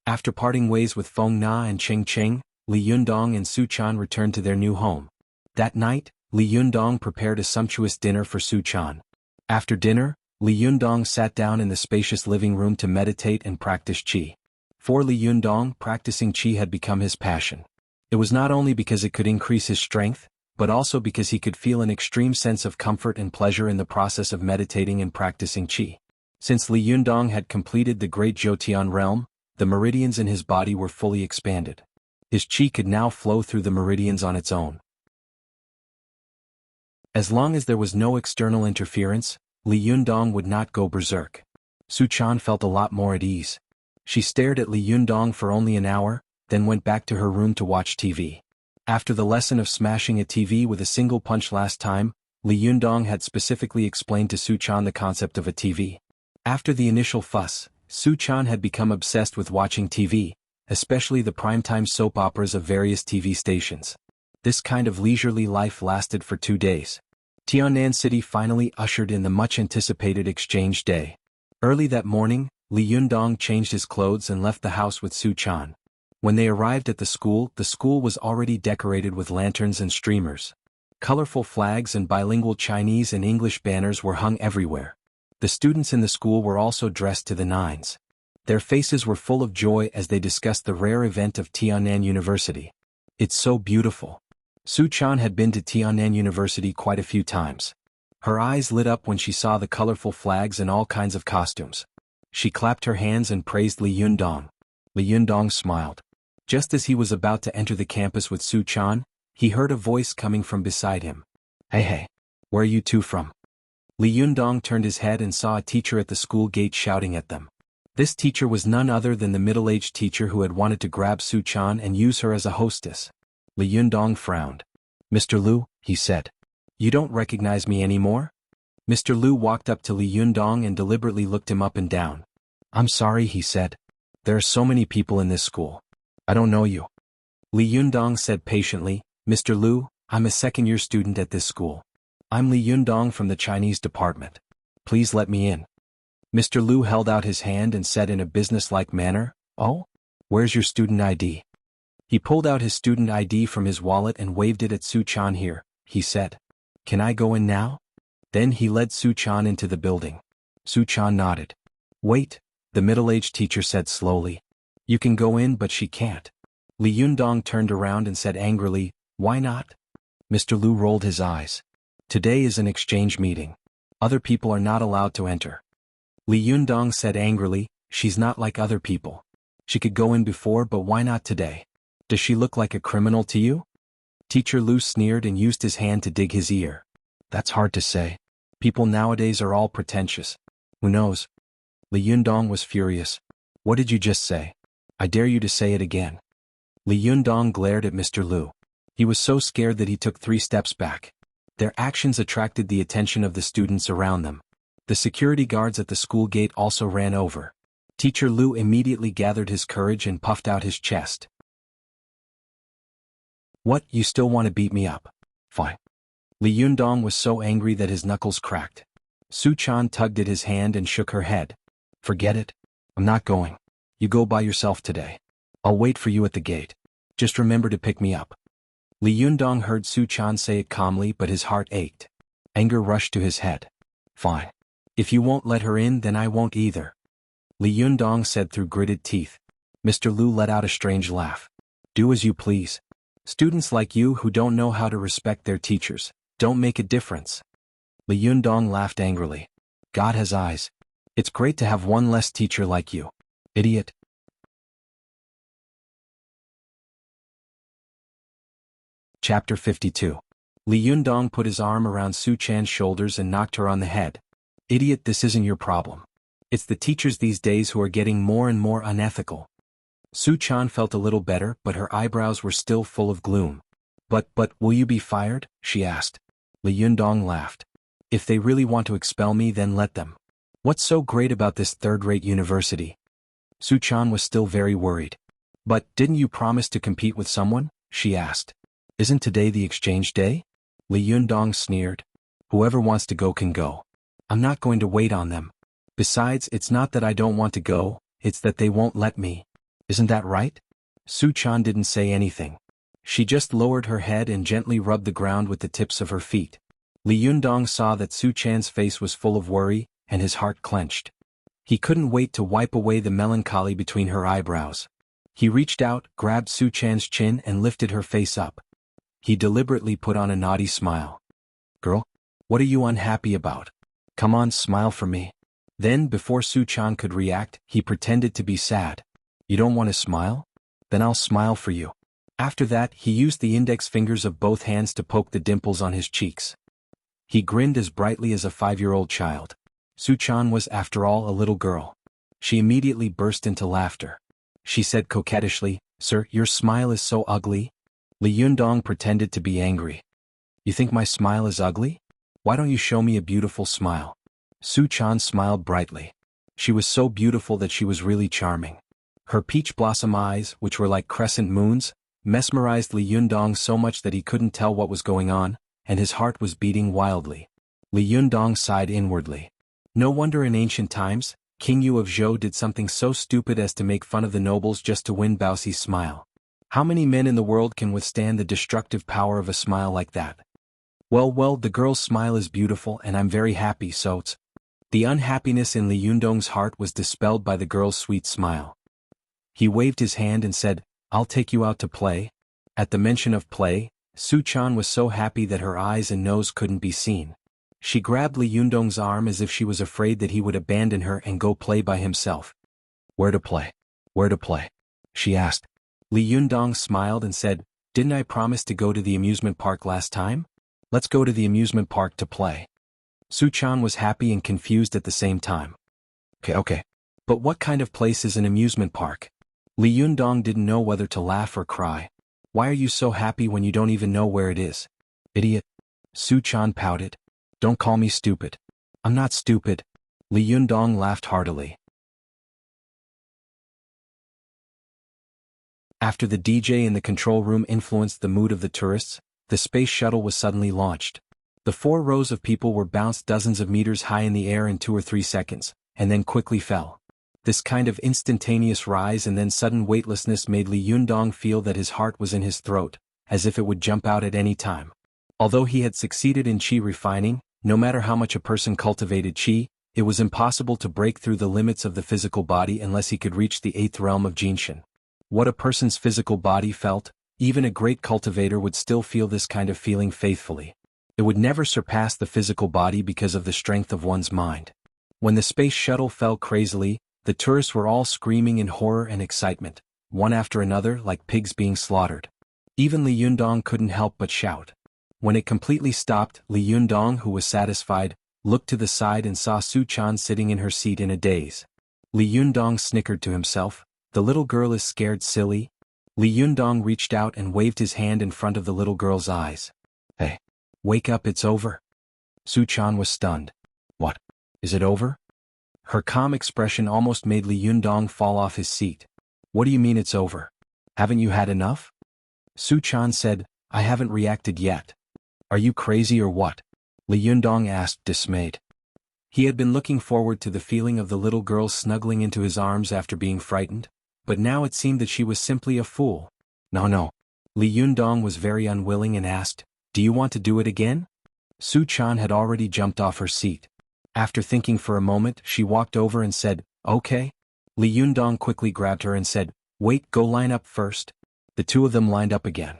After parting ways with Feng Na and Cheng Cheng, Li Yundong and Su Chan returned to their new home. That night, Li Yundong prepared a sumptuous dinner for Su Chan. After dinner, Li Yundong sat down in the spacious living room to meditate and practice qi. For Li Yundong, practicing qi had become his passion. It was not only because it could increase his strength, but also because he could feel an extreme sense of comfort and pleasure in the process of meditating and practicing qi. Since Li Yundong had completed the Great Jotian realm, the meridians in his body were fully expanded. His qi could now flow through the meridians on its own. As long as there was no external interference, Li Yundong would not go berserk. Su Chan felt a lot more at ease. She stared at Li Yundong for only an hour, then went back to her room to watch TV. After the lesson of smashing a TV with a single punch last time, Li Yundong had specifically explained to Su Chan the concept of a TV. After the initial fuss, Su Chan had become obsessed with watching TV, especially the primetime soap operas of various TV stations. This kind of leisurely life lasted for 2 days. Tianan City finally ushered in the much-anticipated exchange day. Early that morning, Li Yundong changed his clothes and left the house with Su Chan. When they arrived at the school was already decorated with lanterns and streamers. Colorful flags and bilingual Chinese and English banners were hung everywhere. The students in the school were also dressed to the nines. Their faces were full of joy as they discussed the rare event of Tianan University. It's so beautiful. Su Chan had been to Tianan University quite a few times. Her eyes lit up when she saw the colorful flags and all kinds of costumes. She clapped her hands and praised Li Yundong. Li Yundong smiled. Just as he was about to enter the campus with Su Chan, he heard a voice coming from beside him. Hey, where are you two from? Li Yundong turned his head and saw a teacher at the school gate shouting at them. This teacher was none other than the middle-aged teacher who had wanted to grab Su Chan and use her as a hostess. Li Yundong frowned. Mr. Liu, he said. You don't recognize me anymore? Mr. Liu walked up to Li Yundong and deliberately looked him up and down. I'm sorry, he said. There are so many people in this school. I don't know you. Li Yundong said patiently, Mr. Liu, I'm a second-year student at this school. I'm Li Yundong from the Chinese department. Please let me in. Mr. Liu held out his hand and said in a business-like manner, Oh? Where's your student ID? He pulled out his student ID from his wallet and waved it at Su Chan. Here, he said. Can I go in now? Then he led Su Chan into the building. Su Chan nodded. Wait, the middle-aged teacher said slowly. You can go in but she can't. Li Yundong turned around and said angrily, Why not? Mr. Liu rolled his eyes. Today is an exchange meeting. Other people are not allowed to enter. Li Yundong said angrily, She's not like other people. She could go in before but why not today? Does she look like a criminal to you? Teacher Liu sneered and used his hand to dig his ear. That's hard to say. People nowadays are all pretentious. Who knows? Li Yundong was furious. What did you just say? I dare you to say it again. Li Yundong glared at Mr. Liu. He was so scared that he took 3 steps back. Their actions attracted the attention of the students around them. The security guards at the school gate also ran over. Teacher Liu immediately gathered his courage and puffed out his chest. What, you still want to beat me up? Fine. Li Yundong was so angry that his knuckles cracked. Su Chan tugged at his hand and shook her head. Forget it. I'm not going. You go by yourself today. I'll wait for you at the gate. Just remember to pick me up. Li Yundong heard Su Chan say it calmly but his heart ached. Anger rushed to his head. Fine. If you won't let her in then I won't either. Li Yundong said through gritted teeth. Mr. Liu let out a strange laugh. Do as you please. Students like you who don't know how to respect their teachers, don't make a difference. Li Yundong laughed angrily. God has eyes. It's great to have one less teacher like you. Idiot. Chapter 52. Li Yundong put his arm around Su Chan's shoulders and knocked her on the head. Idiot, this isn't your problem. It's the teachers these days who are getting more and more unethical. Su Chan felt a little better but her eyebrows were still full of gloom. But will you be fired? She asked. Li Yundong laughed. If they really want to expel me, then let them. What's so great about this third-rate university? Su Chan was still very worried. But didn't you promise to compete with someone? She asked. Isn't today the exchange day? Li Yundong sneered. Whoever wants to go can go. I'm not going to wait on them. Besides, it's not that I don't want to go, it's that they won't let me. Isn't that right? Su Chan didn't say anything. She just lowered her head and gently rubbed the ground with the tips of her feet. Li Yundong saw that Su Chan's face was full of worry, and his heart clenched. He couldn't wait to wipe away the melancholy between her eyebrows. He reached out, grabbed Su Chan's chin and lifted her face up. He deliberately put on a naughty smile. Girl, what are you unhappy about? Come on, smile for me. Then, before Su Chan could react, he pretended to be sad. You don't want to smile? Then I'll smile for you. After that, he used the index fingers of both hands to poke the dimples on his cheeks. He grinned as brightly as a 5-year-old child. Su Chan was, after all, a little girl. She immediately burst into laughter. She said coquettishly, Sir, your smile is so ugly. Li Yundong pretended to be angry. You think my smile is ugly? Why don't you show me a beautiful smile? Su Chan smiled brightly. She was so beautiful that she was really charming. Her peach blossom eyes, which were like crescent moons, mesmerized Li Yundong so much that he couldn't tell what was going on, and his heart was beating wildly. Li Yundong sighed inwardly. No wonder in ancient times, King Yu of Zhou did something so stupid as to make fun of the nobles just to win Baoxi's smile. How many men in the world can withstand the destructive power of a smile like that? Well, the girl's smile is beautiful and I'm very happy, so it's... The unhappiness in Li Yundong's heart was dispelled by the girl's sweet smile. He waved his hand and said, I'll take you out to play. At the mention of play, Su Chan was so happy that her eyes and nose couldn't be seen. She grabbed Li Yundong's arm as if she was afraid that he would abandon her and go play by himself. Where to play? Where to play? She asked. Li Yundong smiled and said, Didn't I promise to go to the amusement park last time? Let's go to the amusement park to play. Su Chan was happy and confused at the same time. Okay. But what kind of place is an amusement park? Li Yundong didn't know whether to laugh or cry. Why are you so happy when you don't even know where it is? Idiot. Su Chan pouted. Don't call me stupid. I'm not stupid. Li Yundong laughed heartily. After the DJ in the control room influenced the mood of the tourists, the space shuttle was suddenly launched. The 4 rows of people were bounced dozens of meters high in the air in 2 or 3 seconds, and then quickly fell. This kind of instantaneous rise and then sudden weightlessness made Li Yundong feel that his heart was in his throat, as if it would jump out at any time. Although he had succeeded in qi refining, no matter how much a person cultivated qi, it was impossible to break through the limits of the physical body unless he could reach the 8th realm of Jinshin. What a person's physical body felt, even a great cultivator would still feel this kind of feeling faithfully. It would never surpass the physical body because of the strength of one's mind. When the space shuttle fell crazily, the tourists were all screaming in horror and excitement, one after another like pigs being slaughtered. Even Li Yundong couldn't help but shout. When it completely stopped, Li Yundong, who was satisfied, looked to the side and saw Su Chan sitting in her seat in a daze. Li Yundong snickered to himself, the little girl is scared silly. Li Yundong reached out and waved his hand in front of the little girl's eyes. Hey. Wake up, it's over. Su Chan was stunned. What? Is it over? Her calm expression almost made Li Yundong fall off his seat. What do you mean it's over? Haven't you had enough? Su Chan said, I haven't reacted yet. Are you crazy or what? Li Yundong asked, dismayed. He had been looking forward to the feeling of the little girl snuggling into his arms after being frightened, but now it seemed that she was simply a fool. No. Li Yundong was very unwilling and asked, Do you want to do it again? Su Chan had already jumped off her seat. After thinking for a moment, she walked over and said, Okay. Li Yundong quickly grabbed her and said, Wait, go line up first. The 2 of them lined up again.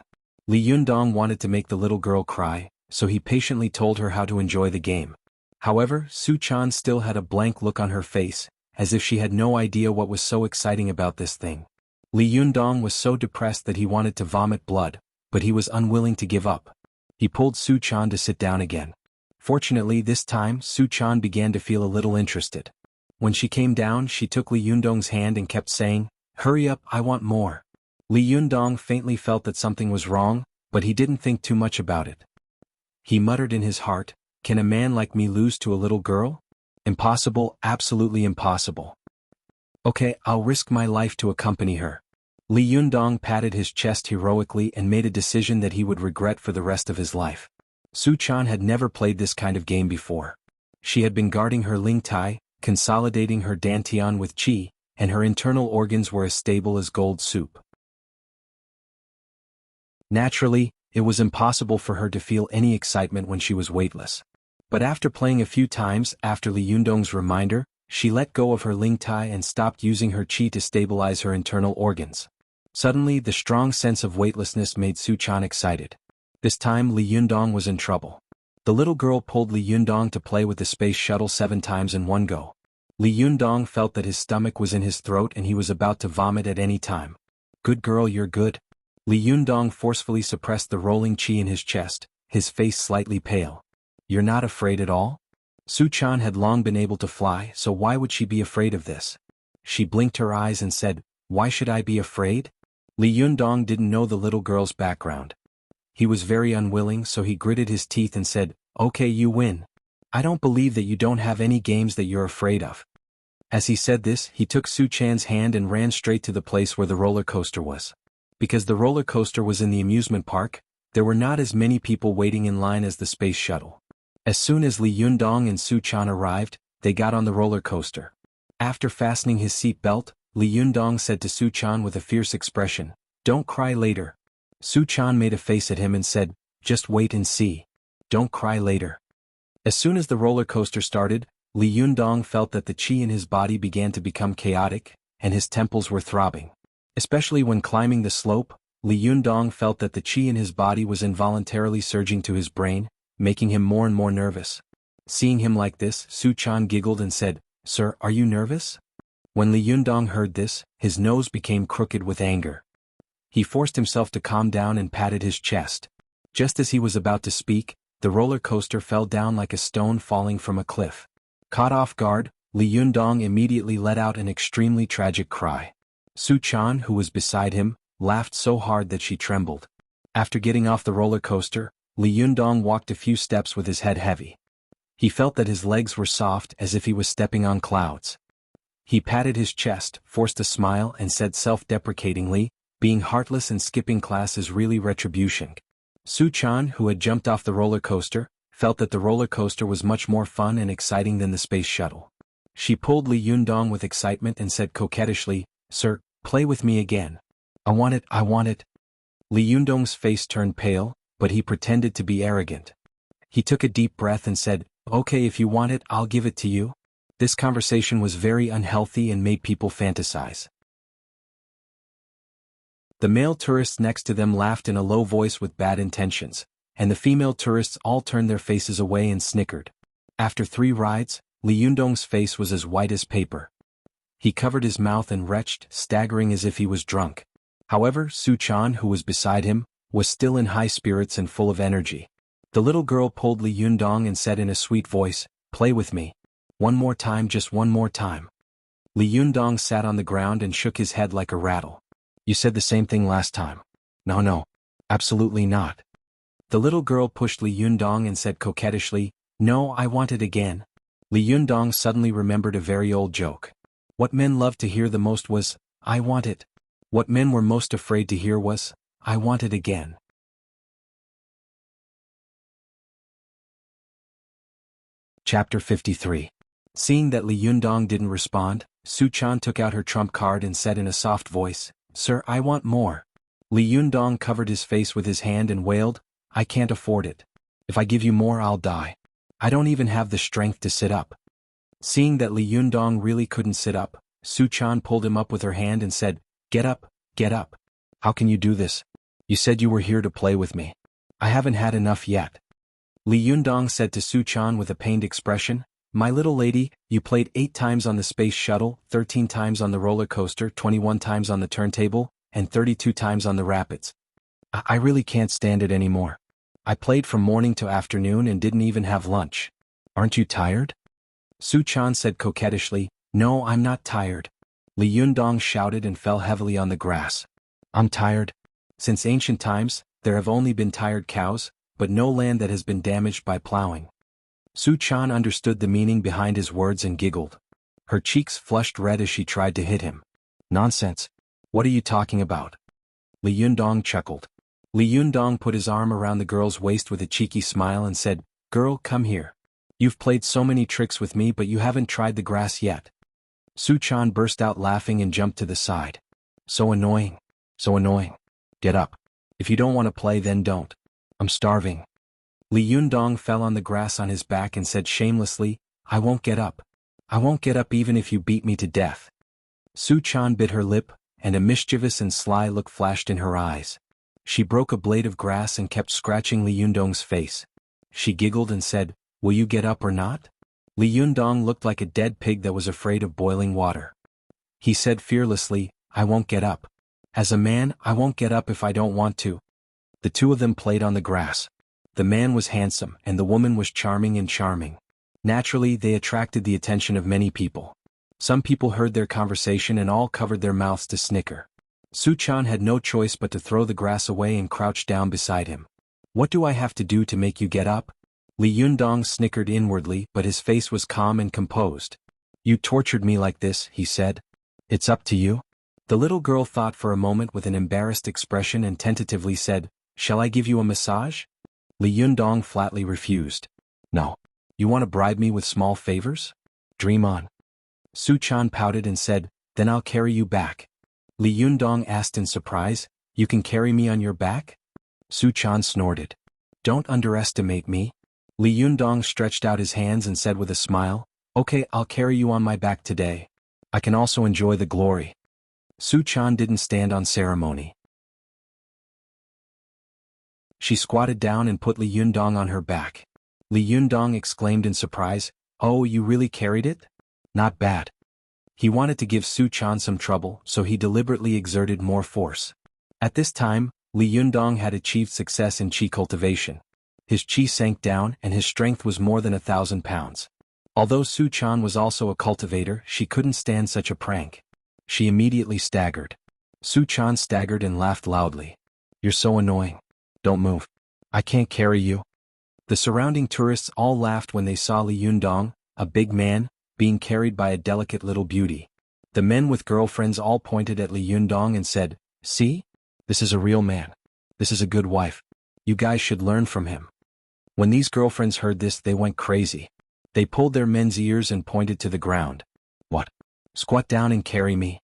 Li Yundong wanted to make the little girl cry, so he patiently told her how to enjoy the game. However, Su Chan still had a blank look on her face, as if she had no idea what was so exciting about this thing. Li Yundong was so depressed that he wanted to vomit blood, but he was unwilling to give up. He pulled Su Chan to sit down again. Fortunately, this time, Su Chan began to feel a little interested. When she came down, she took Li Yundong's hand and kept saying, Hurry up, I want more. Li Yundong faintly felt that something was wrong, but he didn't think too much about it. He muttered in his heart, "Can a man like me lose to a little girl? Impossible, absolutely impossible. Okay, I'll risk my life to accompany her." Li Yundong patted his chest heroically and made a decision that he would regret for the rest of his life. Su Chan had never played this kind of game before. She had been guarding her Ling Tai, consolidating her Dantian with qi, and her internal organs were as stable as gold soup. Naturally, it was impossible for her to feel any excitement when she was weightless. But after playing a few times after Li Yundong's reminder, she let go of her Ling Tai and stopped using her qi to stabilize her internal organs. Suddenly, the strong sense of weightlessness made Su Chan excited. This time Li Yundong was in trouble. The little girl pulled Li Yundong to play with the space shuttle 7 times in one go. Li Yundong felt that his stomach was in his throat and he was about to vomit at any time. "Good girl, you're good." Li Yundong forcefully suppressed the rolling qi in his chest, his face slightly pale. "You're not afraid at all?" Su Chan had long been able to fly, so why would she be afraid of this? She blinked her eyes and said, "Why should I be afraid?" Li Yundong didn't know the little girl's background. He was very unwilling, so he gritted his teeth and said, "Okay, you win. I don't believe that you don't have any games that you're afraid of." As he said this, he took Su Chan's hand and ran straight to the place where the roller coaster was. Because the roller coaster was in the amusement park, there were not as many people waiting in line as the space shuttle. As soon as Li Yundong and Su Chan arrived, they got on the roller coaster. After fastening his seat belt, Li Yundong said to Su Chan with a fierce expression, "Don't cry later." Su Chan made a face at him and said, "Just wait and see. Don't cry later." As soon as the roller coaster started, Li Yundong felt that the qi in his body began to become chaotic, and his temples were throbbing. Especially when climbing the slope, Li Yundong felt that the qi in his body was involuntarily surging to his brain, making him more and more nervous. Seeing him like this, Su Chan giggled and said, "Sir, are you nervous?" When Li Yundong heard this, his nose became crooked with anger. He forced himself to calm down and patted his chest. Just as he was about to speak, the roller coaster fell down like a stone falling from a cliff. Caught off guard, Li Yundong immediately let out an extremely tragic cry. Su Chan, who was beside him, laughed so hard that she trembled. After getting off the roller coaster, Li Yundong walked a few steps with his head heavy. He felt that his legs were soft as if he was stepping on clouds. He patted his chest, forced a smile and said self-deprecatingly, "Being heartless and skipping class is really retribution." Su Chan, who had jumped off the roller coaster, felt that the roller coaster was much more fun and exciting than the space shuttle. She pulled Li Yundong with excitement and said coquettishly, "Sir, play with me again. I want it, I want it." Li Yundong's face turned pale, but he pretended to be arrogant. He took a deep breath and said, "Okay, if you want it, I'll give it to you." This conversation was very unhealthy and made people fantasize. The male tourists next to them laughed in a low voice with bad intentions, and the female tourists all turned their faces away and snickered. After 3 rides, Li Yundong's face was as white as paper. He covered his mouth and retched, staggering as if he was drunk. However, Su Chan, who was beside him, was still in high spirits and full of energy. The little girl pulled Li Yundong and said in a sweet voice, "Play with me. One more time, just one more time." Li Yundong sat on the ground and shook his head like a rattle. "You said the same thing last time." No, absolutely not." The little girl pushed Li Yundong and said coquettishly, "No, I want it again." Li Yundong suddenly remembered a very old joke. What men loved to hear the most was, "I want it." What men were most afraid to hear was, "I want it again." Chapter 53. Seeing that Li Yundong didn't respond, Su Chan took out her trump card and said in a soft voice, "Sir, I want more." Li Yundong covered his face with his hand and wailed, "I can't afford it. If I give you more, I'll die. I don't even have the strength to sit up." Seeing that Li Yundong really couldn't sit up, Su Chan pulled him up with her hand and said, Get up, get up. How can you do this? You said you were here to play with me. I haven't had enough yet." Li Yundong said to Su Chan with a pained expression, "My little lady, you played 8 times on the space shuttle, 13 times on the roller coaster, 21 times on the turntable, and 32 times on the rapids. I really can't stand it anymore. I played from morning to afternoon and didn't even have lunch. Aren't you tired?" Su Chan said coquettishly, "No, I'm not tired." Li Yundong shouted and fell heavily on the grass. "I'm tired. Since ancient times, there have only been tired cows, but no land that has been damaged by plowing. Su Chan understood the meaning behind his words and giggled. Her cheeks flushed red as she tried to hit him. Nonsense. What are you talking about? Li Yundong chuckled. Li Yundong put his arm around the girl's waist with a cheeky smile and said, "Girl, come here. You've played so many tricks with me but you haven't tried the grass yet." Su Chan burst out laughing and jumped to the side. So annoying. So annoying. Get up. If you don't want to play then don't. I'm starving. Li Yundong fell on the grass on his back and said shamelessly, "I won't get up. I won't get up even if you beat me to death." Su Chan bit her lip, and a mischievous and sly look flashed in her eyes. She broke a blade of grass and kept scratching Li Yundong's face. She giggled and said, "Will you get up or not?" Li Yundong looked like a dead pig that was afraid of boiling water. He said fearlessly, "I won't get up. As a man, I won't get up if I don't want to." The two of them played on the grass. The man was handsome and the woman was charming and charming. Naturally, they attracted the attention of many people. Some people heard their conversation and all covered their mouths to snicker. Su Chan had no choice but to throw the grass away and crouch down beside him. "What do I have to do to make you get up?" Li Yundong snickered inwardly, but his face was calm and composed. "You tortured me like this," he said. "It's up to you." The little girl thought for a moment with an embarrassed expression and tentatively said, "Shall I give you a massage?" Li Yundong flatly refused. "No. You want to bribe me with small favors? Dream on." Su Chan pouted and said, "Then I'll carry you back." Li Yundong asked in surprise, "You can carry me on your back?" Su Chan snorted. "Don't underestimate me." Li Yundong stretched out his hands and said with a smile, "Okay, I'll carry you on my back today. I can also enjoy the glory." Su Chan didn't stand on ceremony. She squatted down and put Li Yundong on her back. Li Yundong exclaimed in surprise, "Oh, you really carried it? Not bad." He wanted to give Su Chan some trouble, so he deliberately exerted more force. At this time, Li Yundong had achieved success in qi cultivation. His qi sank down and his strength was more than 1,000 pounds. Although Su Chan was also a cultivator, she couldn't stand such a prank. She immediately staggered. Su Chan staggered and laughed loudly. "You're so annoying. Don't move. I can't carry you." The surrounding tourists all laughed when they saw Li Yundong, a big man, being carried by a delicate little beauty. The men with girlfriends all pointed at Li Yundong and said, "See? This is a real man. This is a good wife. You guys should learn from him." When these girlfriends heard this, they went crazy. They pulled their men's ears and pointed to the ground. "What? Squat down and carry me."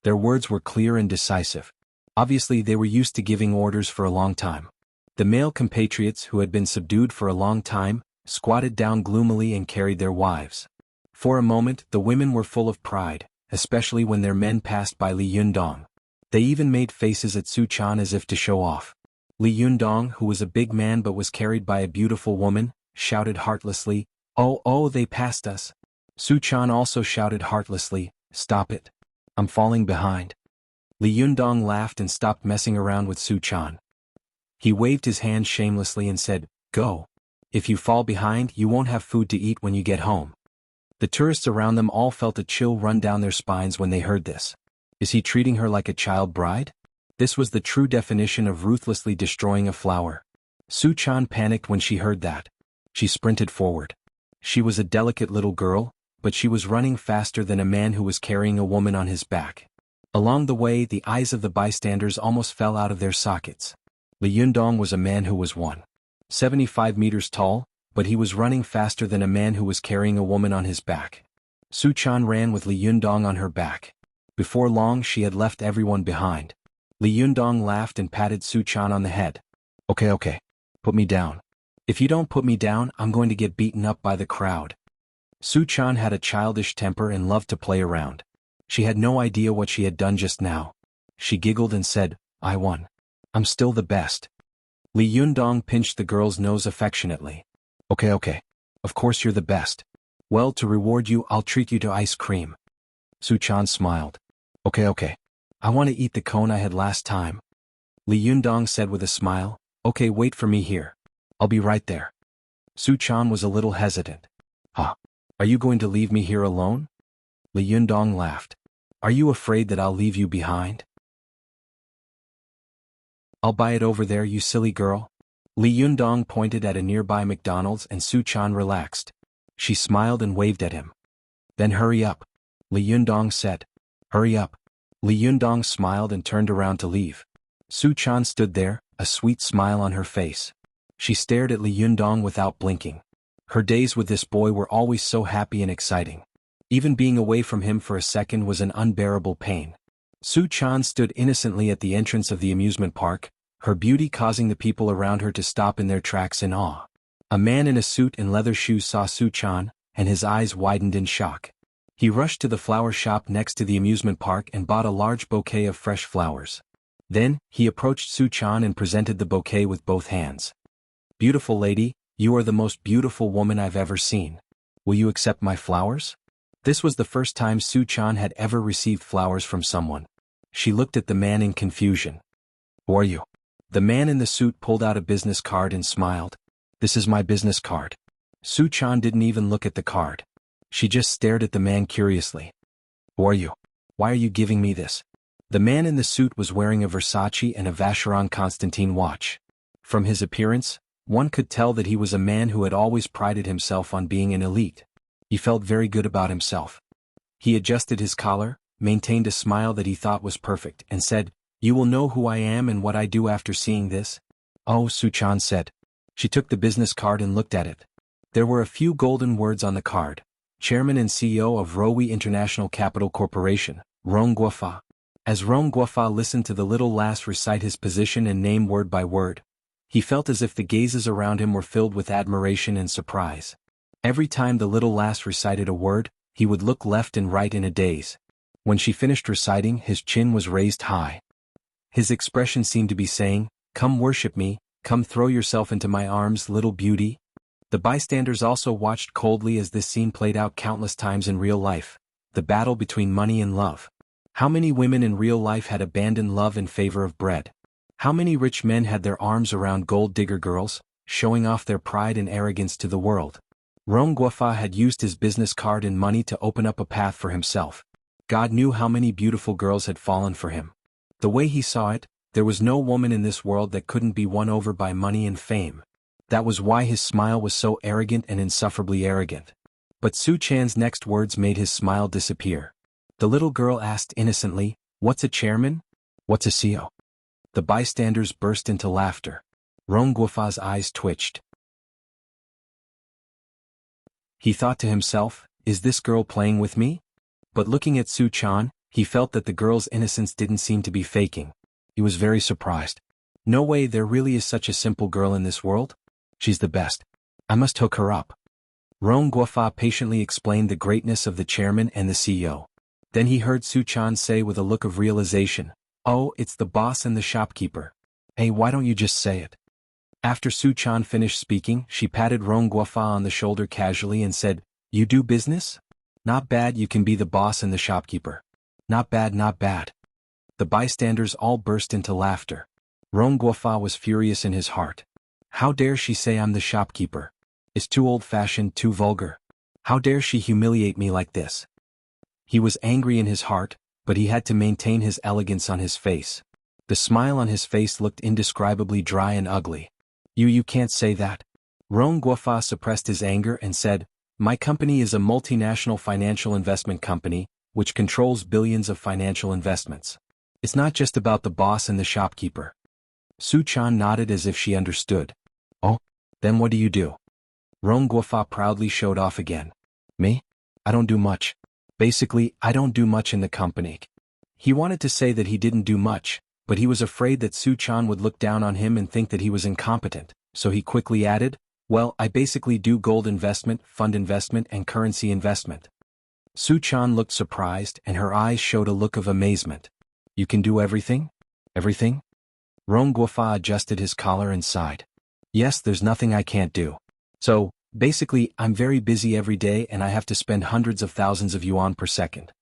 Their words were clear and decisive. Obviously, they were used to giving orders for a long time. The male compatriots who had been subdued for a long time, squatted down gloomily and carried their wives. For a moment, the women were full of pride, especially when their men passed by Li Yundong. They even made faces at Su Chan as if to show off. Li Yundong, who was a big man but was carried by a beautiful woman, shouted heartlessly, Oh, they passed us." Su Chan also shouted heartlessly, "Stop it. I'm falling behind." Li Yundong laughed and stopped messing around with Su Chan. He waved his hand shamelessly and said, "Go. If you fall behind, you won't have food to eat when you get home." The tourists around them all felt a chill run down their spines when they heard this. Is he treating her like a child bride? This was the true definition of ruthlessly destroying a flower. Su Chan panicked when she heard that. She sprinted forward. She was a delicate little girl, but she was running faster than a man who was carrying a woman on his back. Along the way, the eyes of the bystanders almost fell out of their sockets. Li Yundong was a man who was 175 meters tall, but he was running faster than a man who was carrying a woman on his back. Su Chan ran with Li Yundong on her back. Before long, she had left everyone behind. Li Yundong laughed and patted Su Chan on the head. Okay. Put me down. If you don't put me down, I'm going to get beaten up by the crowd." Su Chan had a childish temper and loved to play around. She had no idea what she had done just now. She giggled and said, "I won. I'm still the best." Li Yundong pinched the girl's nose affectionately. Okay. Of course you're the best. Well, to reward you, I'll treat you to ice cream." Su Chan smiled. Okay. I want to eat the cone I had last time." Li Yundong said with a smile, "Okay, wait for me here. I'll be right there." Su Chan was a little hesitant. "Huh? Are you going to leave me here alone?" Li Yundong laughed. "Are you afraid that I'll leave you behind?" I'll buy it over there, you silly girl. Li Yundong pointed at a nearby McDonald's and Su Chan relaxed. She smiled and waved at him. Then hurry up, Li Yundong said. Hurry up. Li Yundong smiled and turned around to leave. Su Chan stood there, a sweet smile on her face. She stared at Li Yundong without blinking. Her days with this boy were always so happy and exciting. Even being away from him for a second was an unbearable pain. Su Chan stood innocently at the entrance of the amusement park, her beauty causing the people around her to stop in their tracks in awe. A man in a suit and leather shoes saw Su Chan, and his eyes widened in shock. He rushed to the flower shop next to the amusement park and bought a large bouquet of fresh flowers. Then, he approached Su Chan and presented the bouquet with both hands. Beautiful lady, you are the most beautiful woman I've ever seen. Will you accept my flowers? This was the first time Su Chan had ever received flowers from someone. She looked at the man in confusion. Who are you? The man in the suit pulled out a business card and smiled. This is my business card. Su Chan didn't even look at the card. She just stared at the man curiously. Who are you? Why are you giving me this? The man in the suit was wearing a Versace and a Vacheron Constantin watch. From his appearance, one could tell that he was a man who had always prided himself on being an elite. He felt very good about himself. He adjusted his collar, maintained a smile that he thought was perfect, and said, You will know who I am and what I do after seeing this? Oh, Su Chan said. She took the business card and looked at it. There were a few golden words on the card. Chairman and CEO of Rowi International Capital Corporation, Rong Guofa. As Rong Guofa listened to the little lass recite his position and name word by word, he felt as if the gazes around him were filled with admiration and surprise. Every time the little lass recited a word, he would look left and right in a daze. When she finished reciting, his chin was raised high. His expression seemed to be saying, Come worship me, come throw yourself into my arms, little beauty. The bystanders also watched coldly as this scene played out countless times in real life, the battle between money and love. How many women in real life had abandoned love in favor of bread? How many rich men had their arms around gold-digger girls, showing off their pride and arrogance to the world? Rong Guofa had used his business card and money to open up a path for himself. God knew how many beautiful girls had fallen for him. The way he saw it, there was no woman in this world that couldn't be won over by money and fame. That was why his smile was so arrogant and insufferably arrogant. But Su Chan's next words made his smile disappear. The little girl asked innocently, What's a chairman? What's a CEO? The bystanders burst into laughter. Rong Guofa's eyes twitched. He thought to himself, Is this girl playing with me? But looking at Su Chan, he felt that the girl's innocence didn't seem to be faking. He was very surprised. No way, there really is such a simple girl in this world? She's the best. I must hook her up. Rong Guofa patiently explained the greatness of the chairman and the CEO. Then he heard Su Chan say with a look of realization, Oh, it's the boss and the shopkeeper. Hey, why don't you just say it? After Su Chan finished speaking, she patted Rong Guofa on the shoulder casually and said, You do business? Not bad, you can be the boss and the shopkeeper. Not bad, not bad. The bystanders all burst into laughter. Rong Guofa was furious in his heart. How dare she say I'm the shopkeeper? It's too old-fashioned, too vulgar. How dare she humiliate me like this? He was angry in his heart, but he had to maintain his elegance on his face. The smile on his face looked indescribably dry and ugly. You can't say that. Rong Guofa suppressed his anger and said, My company is a multinational financial investment company, which controls billions of financial investments. It's not just about the boss and the shopkeeper. Su Chan nodded as if she understood. Oh, then what do you do? Rong Guofa proudly showed off again. Me? I don't do much. Basically, I don't do much in the company. He wanted to say that he didn't do much, but he was afraid that Su Chan would look down on him and think that he was incompetent, so he quickly added, Well, I basically do gold investment, fund investment, and currency investment. Su Chan looked surprised and her eyes showed a look of amazement. You can do everything? Everything? Rong Guofa adjusted his collar and sighed. Yes, there's nothing I can't do. So, basically, I'm very busy every day and I have to spend hundreds of thousands of yuan per second.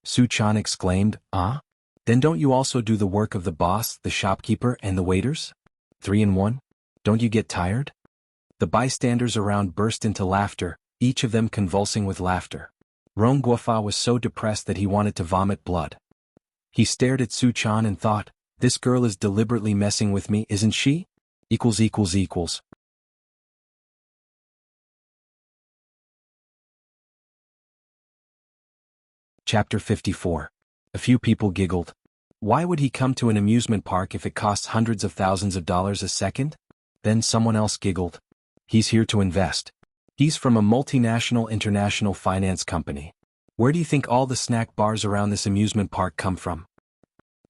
Su Chan exclaimed, Ah? Then don't you also do the work of the boss, the shopkeeper, and the waiters? 3 in 1? Don't you get tired? The bystanders around burst into laughter, each of them convulsing with laughter. Rong Guofa was so depressed that he wanted to vomit blood. He stared at Su Chan and thought, This girl is deliberately messing with me, isn't she? Equals equals equals. Chapter 54. A few people giggled. Why would he come to an amusement park if it costs hundreds of thousands of dollars a second? Then someone else giggled. He's here to invest. He's from a multinational international finance company. Where do you think all the snack bars around this amusement park come from?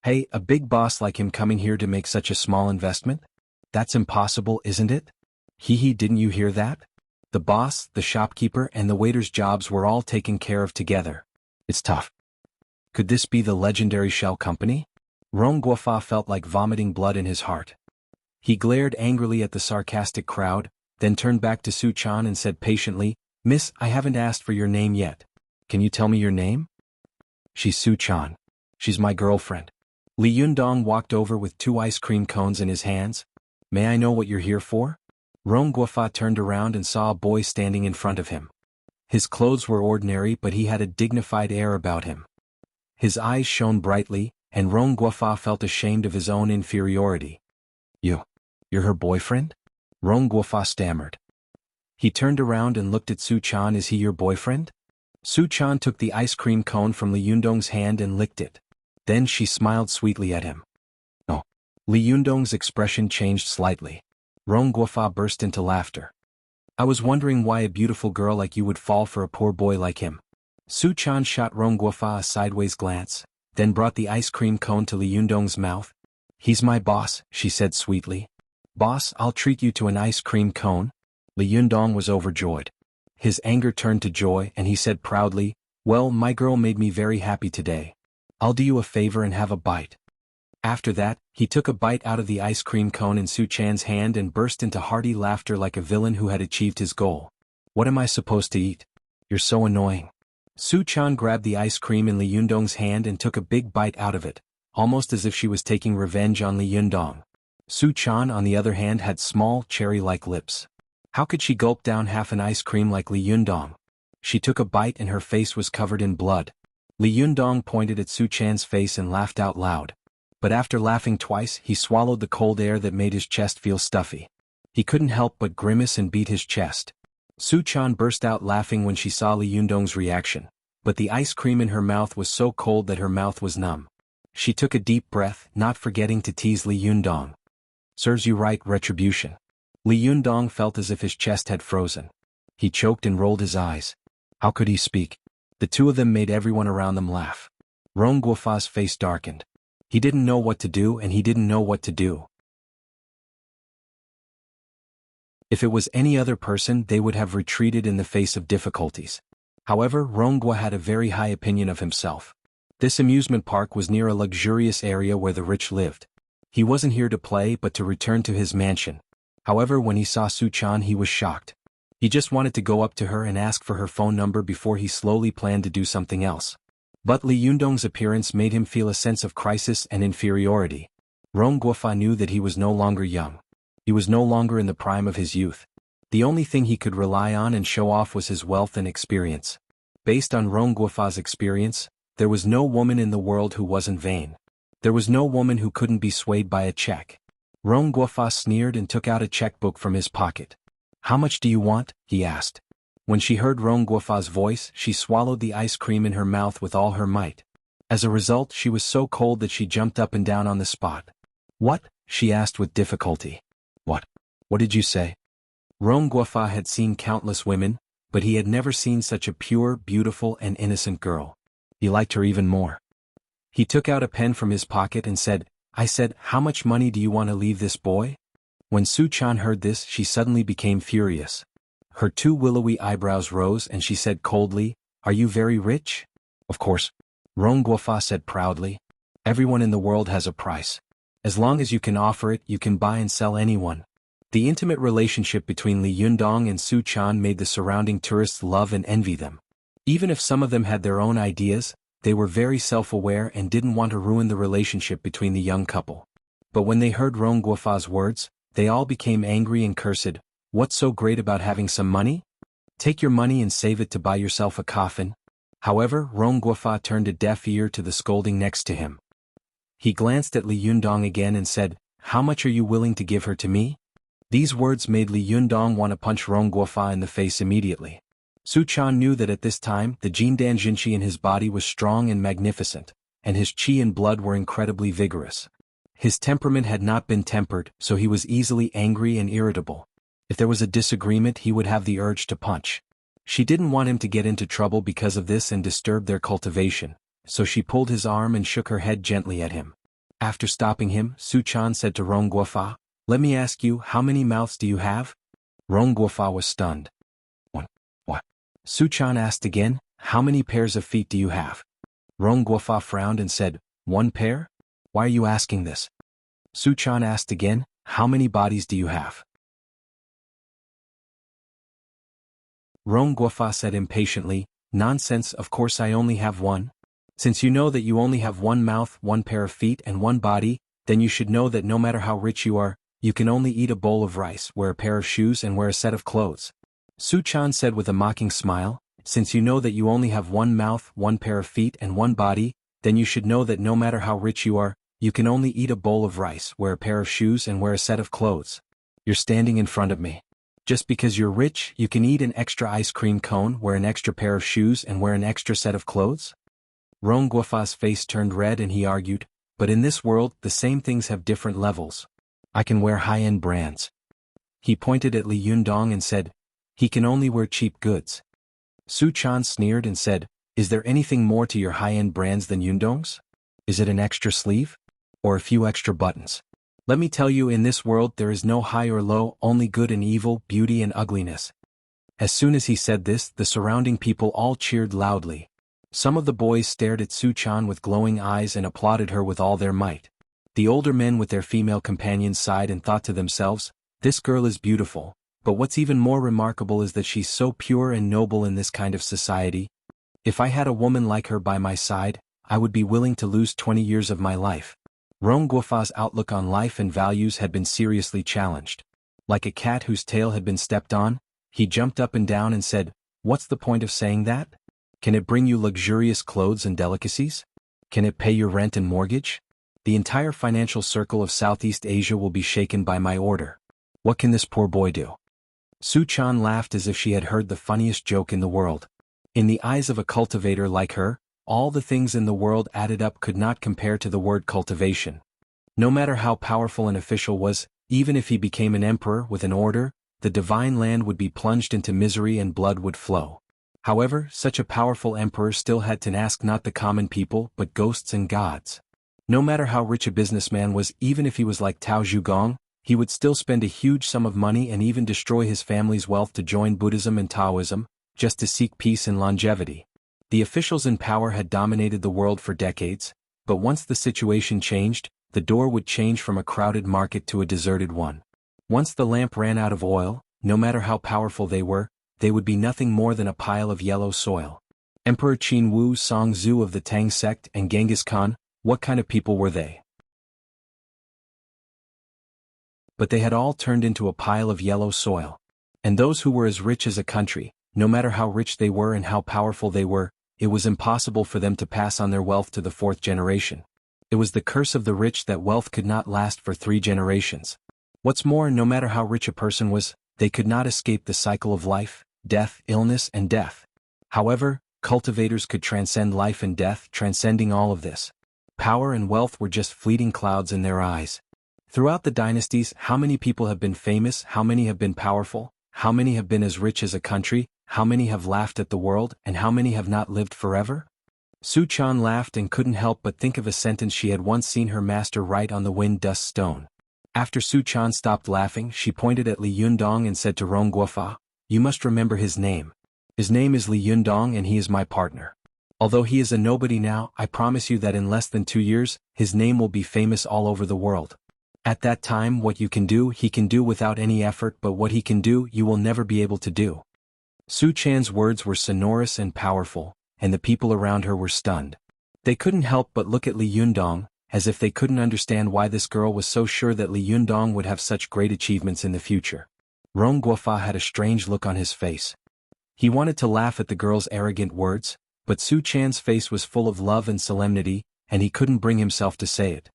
Hey, a big boss like him coming here to make such a small investment? That's impossible, isn't it? Hee, didn't you hear that? The boss, the shopkeeper, and the waiter's jobs were all taken care of together. It's tough. Could this be the legendary Shell Company? Rong Guofa felt like vomiting blood in his heart. He glared angrily at the sarcastic crowd, then turned back to Su Chan and said patiently, Miss, I haven't asked for your name yet. Can you tell me your name? She's Su Chan. She's my girlfriend. Li Yundong walked over with 2 ice cream cones in his hands. May I know what you're here for? Rong Guofa turned around and saw a boy standing in front of him. His clothes were ordinary, but he had a dignified air about him. His eyes shone brightly, and Rong Guofa felt ashamed of his own inferiority. You're her boyfriend? Rong Guofa stammered. He turned around and looked at Su Chan. Is he your boyfriend? Su Chan took the ice cream cone from Li Yundong's hand and licked it. Then she smiled sweetly at him. No. Li Yundong's expression changed slightly. Rong Guofa burst into laughter. I was wondering why a beautiful girl like you would fall for a poor boy like him. Su Chan shot Rong Guofa a sideways glance, then brought the ice cream cone to Li Yundong's mouth. He's my boss, she said sweetly. Boss, I'll treat you to an ice cream cone. Li Yundong was overjoyed. His anger turned to joy and he said proudly, well, my girl made me very happy today. I'll do you a favor and have a bite. After that, he took a bite out of the ice cream cone in Su Chan's hand and burst into hearty laughter like a villain who had achieved his goal. What am I supposed to eat? You're so annoying. Su Chan grabbed the ice cream in Li Yundong's hand and took a big bite out of it, almost as if she was taking revenge on Li Yundong. Su Chan, on the other hand, had small, cherry-like lips. How could she gulp down half an ice cream like Li Yundong? She took a bite and her face was covered in blood. Li Yundong pointed at Su Chan's face and laughed out loud. But after laughing twice, he swallowed the cold air that made his chest feel stuffy. He couldn't help but grimace and beat his chest. Su Chan burst out laughing when she saw Li Yundong's reaction, but the ice cream in her mouth was so cold that her mouth was numb. She took a deep breath, not forgetting to tease Li Yundong. Serves you right, retribution. Li Yundong felt as if his chest had frozen. He choked and rolled his eyes. How could he speak? The two of them made everyone around them laugh. Rong Guofa's face darkened. He didn't know what to do and he didn't know what to do. If it was any other person, they would have retreated in the face of difficulties. However, Rong Guo had a very high opinion of himself. This amusement park was near a luxurious area where the rich lived. He wasn't here to play but to return to his mansion. However, when he saw Su Chan, he was shocked. He just wanted to go up to her and ask for her phone number before he slowly planned to do something else. But Li Yundong's appearance made him feel a sense of crisis and inferiority. Rong Guofa knew that he was no longer young. He was no longer in the prime of his youth. The only thing he could rely on and show off was his wealth and experience. Based on Rong Guofa's experience, there was no woman in the world who wasn't vain. There was no woman who couldn't be swayed by a check. Rong Guofa sneered and took out a checkbook from his pocket. How much do you want? He asked. When she heard Rong Guofa's voice, she swallowed the ice cream in her mouth with all her might. As a result, she was so cold that she jumped up and down on the spot. What? She asked with difficulty. What? What did you say? Rong Guofa had seen countless women, but he had never seen such a pure, beautiful, and innocent girl. He liked her even more. He took out a pen from his pocket and said, I said, how much money do you want to leave this boy? When Su Chan heard this, she suddenly became furious. Her 2 willowy eyebrows rose and she said coldly, Are you very rich? Of course. Rong Guofa said proudly. Everyone in the world has a price. As long as you can offer it, you can buy and sell anyone. The intimate relationship between Li Yundong and Su Chan made the surrounding tourists love and envy them. Even if some of them had their own ideas, they were very self-aware and didn't want to ruin the relationship between the young couple. But when they heard Rong Guofa's words, they all became angry and cursed. What's so great about having some money? Take your money and save it to buy yourself a coffin. However, Rong Guofa turned a deaf ear to the scolding next to him. He glanced at Li Yundong again and said, "How much are you willing to give her to me?" These words made Li Yundong want to punch Rong Guofa in the face immediately. Su Chan knew that at this time the Jindan Jinqi in his body was strong and magnificent, and his qi and blood were incredibly vigorous. His temperament had not been tempered, so he was easily angry and irritable. If there was a disagreement, he would have the urge to punch. She didn't want him to get into trouble because of this and disturb their cultivation, so she pulled his arm and shook her head gently at him. After stopping him, Su Chan said to Rong Guofa, "Let me ask you, how many mouths do you have?" Rong Guofa was stunned. What? Su Chan asked again, "How many pairs of feet do you have?" Rong Guofa frowned and said, "1 pair? Why are you asking this?" Su Chan asked again, "How many bodies do you have?" Rong Guofa said impatiently, "Nonsense, of course I only have one. Since you know that you only have 1 mouth, 1 pair of feet and 1 body, then you should know that no matter how rich you are, you can only eat a bowl of rice, wear a pair of shoes and wear a set of clothes." Su Chan said with a mocking smile, "Since you know that you only have 1 mouth, 1 pair of feet and 1 body, then you should know that no matter how rich you are, you can only eat a bowl of rice, wear a pair of shoes and wear a set of clothes. You're standing in front of me. Just because you're rich, you can eat an extra ice cream cone, wear an extra pair of shoes and wear an extra set of clothes?" Rong Guofa's face turned red and he argued, "But in this world, the same things have different levels. I can wear high-end brands." He pointed at Li Yundong and said, "He can only wear cheap goods." Su Chan sneered and said, "Is there anything more to your high-end brands than Yundong's? Is it an extra sleeve? Or a few extra buttons? Let me tell you, in this world there is no high or low, only good and evil, beauty and ugliness." As soon as he said this, the surrounding people all cheered loudly. Some of the boys stared at Su Chan with glowing eyes and applauded her with all their might. The older men with their female companions sighed and thought to themselves, "This girl is beautiful, but what's even more remarkable is that she's so pure and noble in this kind of society. If I had a woman like her by my side, I would be willing to lose 20 years of my life." Rong Guofa's outlook on life and values had been seriously challenged. Like a cat whose tail had been stepped on, he jumped up and down and said, "What's the point of saying that? Can it bring you luxurious clothes and delicacies? Can it pay your rent and mortgage? The entire financial circle of Southeast Asia will be shaken by my order. What can this poor boy do?" Su Chan laughed as if she had heard the funniest joke in the world. In the eyes of a cultivator like her, all the things in the world added up could not compare to the word cultivation. No matter how powerful an official was, even if he became an emperor with an order, the divine land would be plunged into misery and blood would flow. However, such a powerful emperor still had to ask not the common people but ghosts and gods. No matter how rich a businessman was, even if he was like Tao Zhugong, he would still spend a huge sum of money and even destroy his family's wealth to join Buddhism and Taoism, just to seek peace and longevity. The officials in power had dominated the world for decades, but once the situation changed, the door would change from a crowded market to a deserted one. Once the lamp ran out of oil, no matter how powerful they would be nothing more than a pile of yellow soil. Emperor Qin Wu Songzhu of the Tang sect and Genghis Khan, what kind of people were they? But they had all turned into a pile of yellow soil. And those who were as rich as a country, no matter how rich they were and how powerful they were, it was impossible for them to pass on their wealth to the 4th generation. It was the curse of the rich that wealth could not last for 3 generations. What's more, no matter how rich a person was, they could not escape the cycle of life, death, illness and death. However, cultivators could transcend life and death, transcending all of this. Power and wealth were just fleeting clouds in their eyes. Throughout the dynasties, how many people have been famous, how many have been powerful, how many have been as rich as a country, how many have laughed at the world, and how many have not lived forever? Su Chan laughed and couldn't help but think of a sentence she had once seen her master write on the wind-dust stone. After Su Chan stopped laughing, she pointed at Li Yundong and said to Rong Guofa, "You must remember his name. His name is Li Yundong and he is my partner. Although he is a nobody now, I promise you that in less than 2 years, his name will be famous all over the world. At that time, what you can do, he can do without any effort, but what he can do, you will never be able to do." Su Chan's words were sonorous and powerful, and the people around her were stunned. They couldn't help but look at Li Yundong, as if they couldn't understand why this girl was so sure that Li Yundong would have such great achievements in the future. Rong Guofa had a strange look on his face. He wanted to laugh at the girl's arrogant words, but Su Chan's face was full of love and solemnity, and he couldn't bring himself to say it.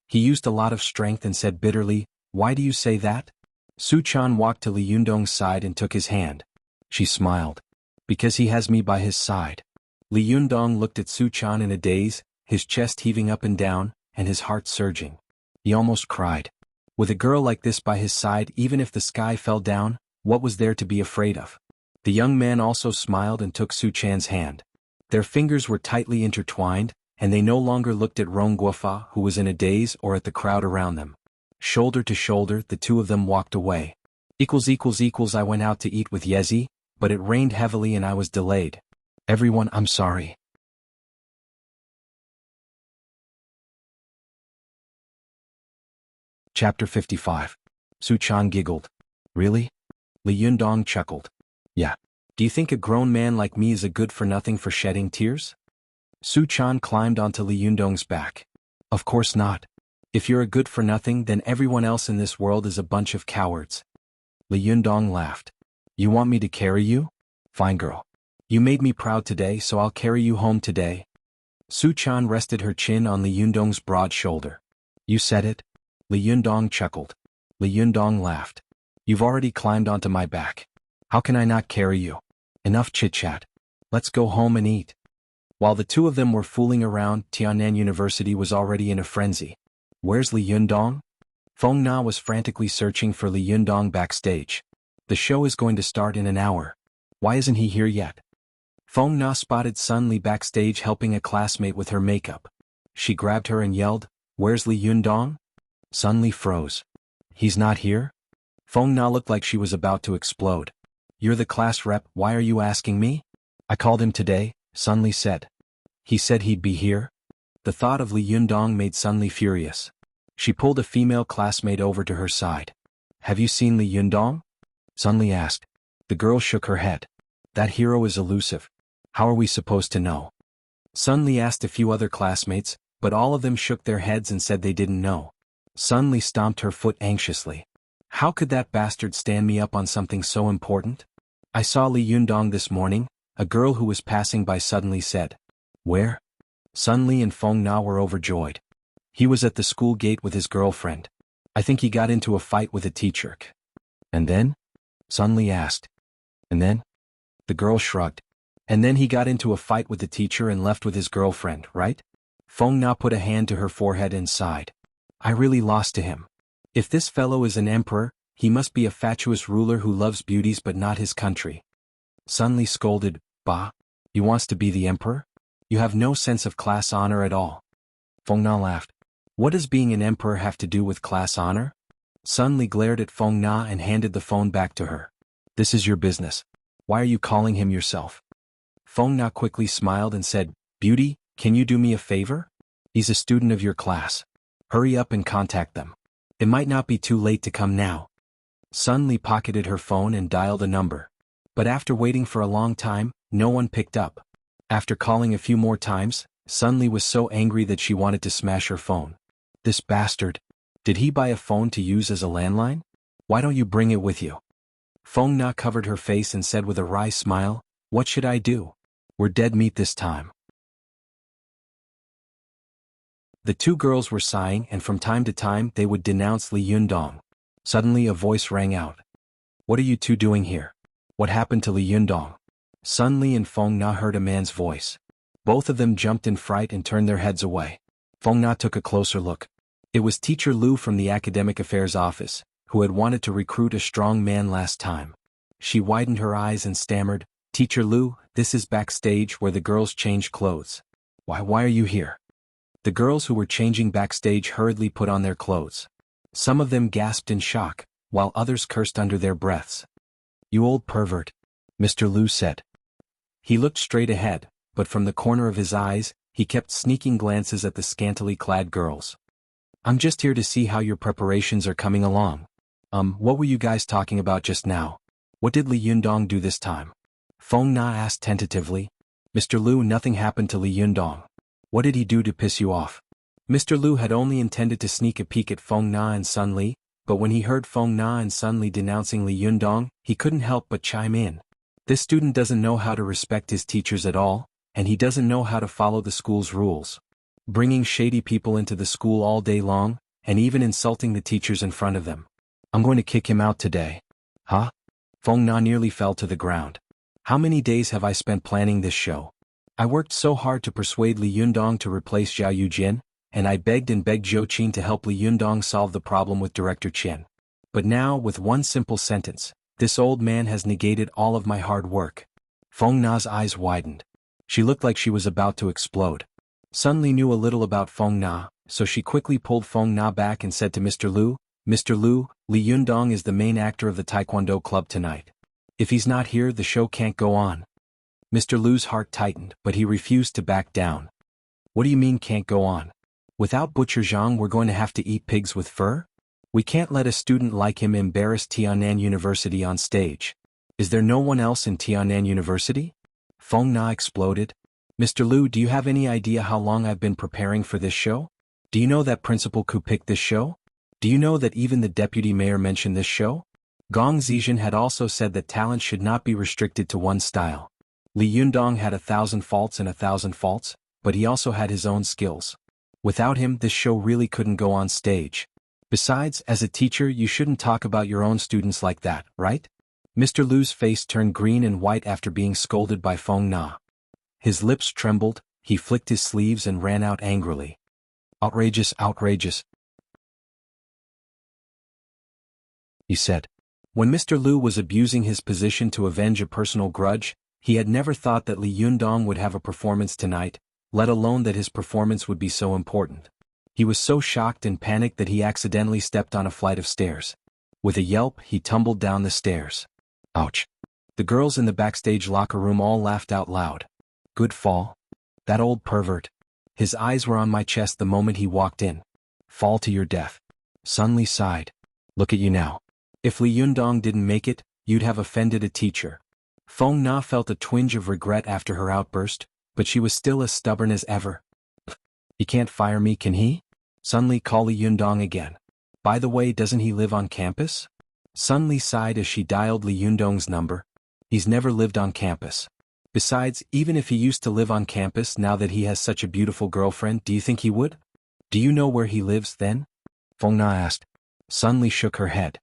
He used a lot of strength and said bitterly, "Why do you say that?" Su Chan walked to Li Yundong's side and took his hand. She smiled. "Because he has me by his side." Li Yundong looked at Su Chan in a daze, his chest heaving up and down, and his heart surging. He almost cried. With a girl like this by his side, even if the sky fell down, what was there to be afraid of? The young man also smiled and took Su Chan's hand. Their fingers were tightly intertwined, and they no longer looked at Rong Guofa, who was in a daze, or at the crowd around them. Shoulder to shoulder, the two of them walked away. I went out to eat with Yezi, but it rained heavily and I was delayed. Everyone, I'm sorry. Chapter 55. Su Chan giggled. Really? Li Yundong chuckled. Yeah. Do you think a grown man like me is a good-for-nothing for shedding tears? Su Chan climbed onto Li Yundong's back. Of course not. If you're a good-for-nothing, then everyone else in this world is a bunch of cowards. Li Yundong laughed. You want me to carry you? Fine girl. You made me proud today, so I'll carry you home today. Su Chan rested her chin on Li Yundong's broad shoulder. You said it? Li Yundong chuckled. Li Yundong laughed. You've already climbed onto my back. How can I not carry you? Enough chit-chat. Let's go home and eat. While the two of them were fooling around, Tiannan University was already in a frenzy. Where's Li Yundong? Feng Na was frantically searching for Li Yundong backstage. The show is going to start in an hour. Why isn't he here yet? Feng Na spotted Sun Li backstage helping a classmate with her makeup. She grabbed her and yelled, "Where's Li Yundong?" Sun Li froze. He's not here? Feng Na looked like she was about to explode. You're the class rep, why are you asking me? I called him today, Sun Li said. He said he'd be here? The thought of Li Yundong made Sun Li furious. She pulled a female classmate over to her side. Have you seen Li Yundong? Sun Li asked. The girl shook her head. That hero is elusive. How are we supposed to know? Sun Li asked a few other classmates, but all of them shook their heads and said they didn't know. Sun Li stomped her foot anxiously. How could that bastard stand me up on something so important? I saw Li Yundong this morning, a girl who was passing by suddenly said. Where? Sun Li and Feng Na were overjoyed. He was at the school gate with his girlfriend. I think he got into a fight with a teacher. And then? Sun Li asked. And then? The girl shrugged. And then he got into a fight with the teacher and left with his girlfriend, right? Feng Na put a hand to her forehead and sighed. I really lost to him. If this fellow is an emperor, he must be a fatuous ruler who loves beauties but not his country. Sun Li scolded, Bah, he wants to be the emperor? You have no sense of class honor at all. Feng Na laughed. What does being an emperor have to do with class honor? Sun Li glared at Feng Na and handed the phone back to her. This is your business. Why are you calling him yourself? Feng Na quickly smiled and said, Beauty, can you do me a favor? He's a student of your class. Hurry up and contact them. It might not be too late to come now. Sun Li pocketed her phone and dialed a number. But after waiting for a long time, no one picked up. After calling a few more times, Sun Li was so angry that she wanted to smash her phone. This bastard. Did he buy a phone to use as a landline? Why don't you bring it with you? Feng Na covered her face and said with a wry smile, What should I do? We're dead meat this time. The two girls were sighing and from time to time they would denounce Li Yundong. Suddenly a voice rang out. What are you two doing here? What happened to Li Yundong? Sun Li and Feng Na heard a man's voice. Both of them jumped in fright and turned their heads away. Feng Na took a closer look. It was Teacher Lu from the Academic Affairs Office, who had wanted to recruit a strong man last time. She widened her eyes and stammered, Teacher Lu, this is backstage where the girls change clothes. Why are you here? The girls who were changing backstage hurriedly put on their clothes. Some of them gasped in shock, while others cursed under their breaths. You old pervert, Mr. Lu said. He looked straight ahead, but from the corner of his eyes, he kept sneaking glances at the scantily clad girls. I'm just here to see how your preparations are coming along. What were you guys talking about just now? What did Li Yundong do this time? Feng Na asked tentatively. Mr. Lu, nothing happened to Li Yundong. What did he do to piss you off? Mr. Lu had only intended to sneak a peek at Feng Na and Sun Li, but when he heard Feng Na and Sun Li denouncing Li Yundong, he couldn't help but chime in. This student doesn't know how to respect his teachers at all, and he doesn't know how to follow the school's rules. bringing shady people into the school all day long, and even insulting the teachers in front of them. I'm going to kick him out today. Huh? Feng Na nearly fell to the ground. How many days have I spent planning this show? I worked so hard to persuade Li Yundong to replace Zhao Yujin, and I begged and begged Zhou Qin to help Li Yundong solve the problem with Director Qin. But now, with one simple sentence, this old man has negated all of my hard work. Feng Na's eyes widened. She looked like she was about to explode. Sun Li knew a little about Feng Na, so she quickly pulled Feng Na back and said to Mr. Lu, Mr. Lu, Li Yundong is the main actor of the Taekwondo club tonight. If he's not here, the show can't go on. Mr. Lu's heart tightened, but he refused to back down. What do you mean can't go on? Without Butcher Zhang, we're going to have to eat pigs with fur? We can't let a student like him embarrass Tiannan University on stage. Is there no one else in Tiannan University? Feng Na exploded. Mr. Lu, do you have any idea how long I've been preparing for this show? Do you know that Principal Ku picked this show? Do you know that even the deputy mayor mentioned this show? Gong Zizhen had also said that talent should not be restricted to one style. Li Yundong had 1,000 faults and 1,000 faults, but he also had his own skills. Without him, this show really couldn't go on stage. Besides, as a teacher, you shouldn't talk about your own students like that, right? Mr. Lu's face turned green and white after being scolded by Feng Na. His lips trembled, he flicked his sleeves and ran out angrily. Outrageous, outrageous, he said. When Mr. Lu was abusing his position to avenge a personal grudge, he had never thought that Li Yundong would have a performance tonight, let alone that his performance would be so important. He was so shocked and panicked that he accidentally stepped on a flight of stairs. With a yelp, he tumbled down the stairs. Ouch. The girls in the backstage locker room all laughed out loud. Good fall. That old pervert. His eyes were on my chest the moment he walked in. Fall to your death. Sun Li sighed. Look at you now. If Li Yundong didn't make it, you'd have offended a teacher. Feng Na felt a twinge of regret after her outburst, but she was still as stubborn as ever. He can't fire me, can he? Sun Li, call Li Yundong again. By the way, doesn't he live on campus? Sun Li sighed as she dialed Li Yundong's number. He's never lived on campus. Besides, even if he used to live on campus now that he has such a beautiful girlfriend, do you think he would? Do you know where he lives then? Feng Na asked. Sun Li shook her head.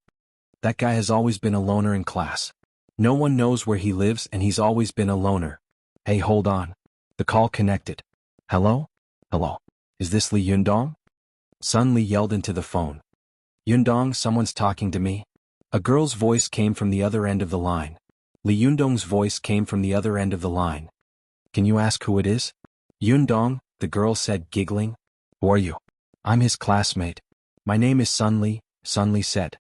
That guy has always been a loner in class. No one knows where he lives and he's always been a loner. Hey, hold on. The call connected. Hello? Hello. Is this Li Yundong? Sun Li yelled into the phone. Yundong, someone's talking to me. A girl's voice came from the other end of the line. Li Yundong's voice came from the other end of the line. Can you ask who it is? Yundong, the girl said, giggling. Who are you? I'm his classmate. My name is Sun Li, Sun Li said.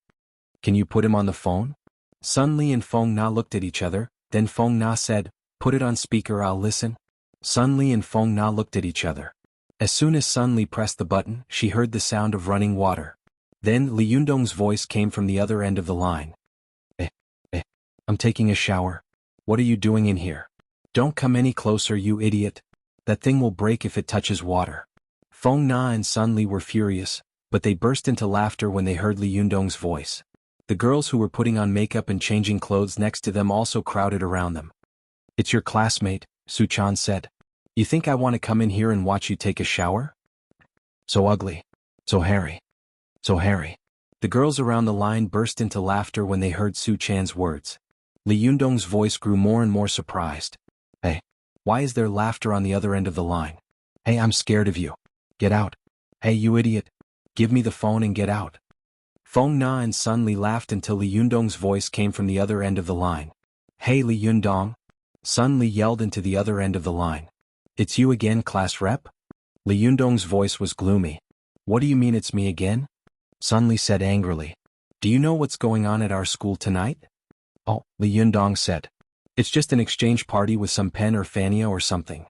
Can you put him on the phone? Sun Li and Feng Na looked at each other, then Feng Na said, put it on speaker, I'll listen. Sun Li and Feng Na looked at each other. As soon as Sun Li pressed the button, she heard the sound of running water. Then Li Yundong's voice came from the other end of the line. I'm taking a shower. What are you doing in here? Don't come any closer, you idiot. That thing will break if it touches water. Feng Na and Sun Li were furious, but they burst into laughter when they heard Li Yundong's voice. The girls who were putting on makeup and changing clothes next to them also crowded around them. It's your classmate, Su Chan said. You think I want to come in here and watch you take a shower? So ugly. So hairy. So hairy. The girls around the line burst into laughter when they heard Su Chan's words. Li Yundong's voice grew more and more surprised. Hey, why is there laughter on the other end of the line? Hey, I'm scared of you. Get out. Hey, you idiot. Give me the phone and get out. Feng Na and Sun Li laughed until Li Yundong's voice came from the other end of the line. Hey, Li Yundong. Sun Li yelled into the other end of the line. It's you again, class rep? Li Yundong's voice was gloomy. What do you mean it's me again? Sun Li said angrily. Do you know what's going on at our school tonight? Oh, Li Yundong said. It's just an exchange party with some pen or fania or something.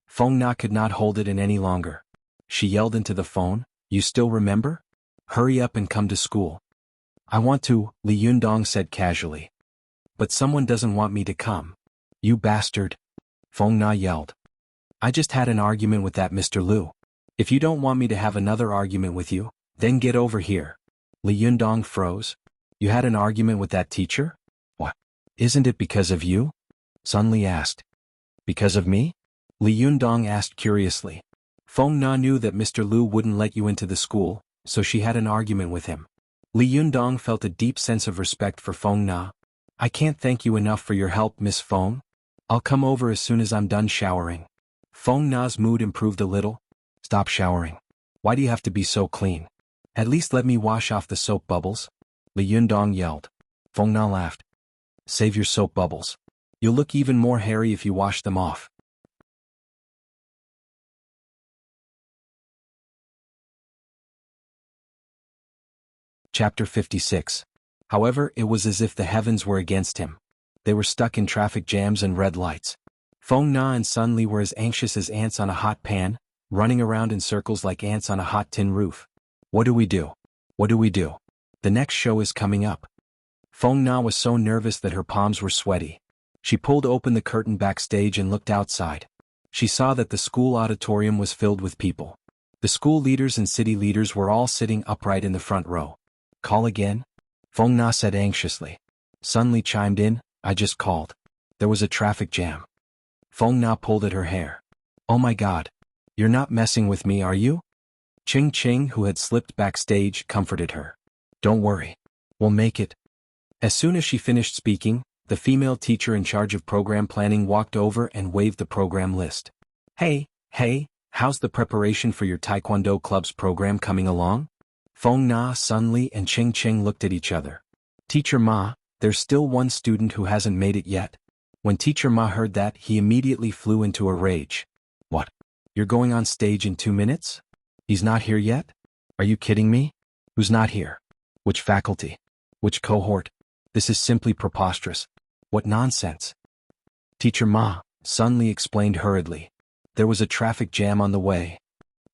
Feng Na could not hold it in any longer. She yelled into the phone, you still remember? Hurry up and come to school. I want to, Li Yundong said casually. But someone doesn't want me to come. You bastard. Feng Na yelled. I just had an argument with that Mr. Lu. If you don't want me to have another argument with you, then get over here. Li Yundong froze. You had an argument with that teacher? What? Isn't it because of you? Sun Li asked. Because of me? Li Yundong asked curiously. Feng Na knew that Mr. Lu wouldn't let you into the school, so she had an argument with him. Li Yundong felt a deep sense of respect for Feng Na. I can't thank you enough for your help, Miss Feng. I'll come over as soon as I'm done showering. Feng Na's mood improved a little. Stop showering. Why do you have to be so clean? At least let me wash off the soap bubbles. Li Yundong yelled. Feng Na laughed. Save your soap bubbles. You'll look even more hairy if you wash them off. Chapter 56. However, it was as if the heavens were against him. They were stuck in traffic jams and red lights. Feng Na and Sun Li were as anxious as ants on a hot pan, running around in circles like ants on a hot tin roof. What do we do? What do we do? The next show is coming up. Feng Na was so nervous that her palms were sweaty. She pulled open the curtain backstage and looked outside. She saw that the school auditorium was filled with people. The school leaders and city leaders were all sitting upright in the front row. Call again? Feng Na said anxiously. Sun Li chimed in, I just called. There was a traffic jam. Feng Na pulled at her hair. Oh my God. You're not messing with me, are you? Ching Ching, who had slipped backstage, comforted her. Don't worry. We'll make it. As soon as she finished speaking, the female teacher in charge of program planning walked over and waved the program list. Hey, how's the preparation for your Taekwondo club's program coming along? Feng Na, Sun Li, and Ching Ching looked at each other. Teacher Ma, there's still one student who hasn't made it yet. When Teacher Ma heard that, he immediately flew into a rage. What? You're going on stage in 2 minutes? He's not here yet? Are you kidding me? Who's not here? Which faculty? Which cohort? This is simply preposterous. What nonsense. Teacher Ma, Sun Li explained hurriedly. There was a traffic jam on the way.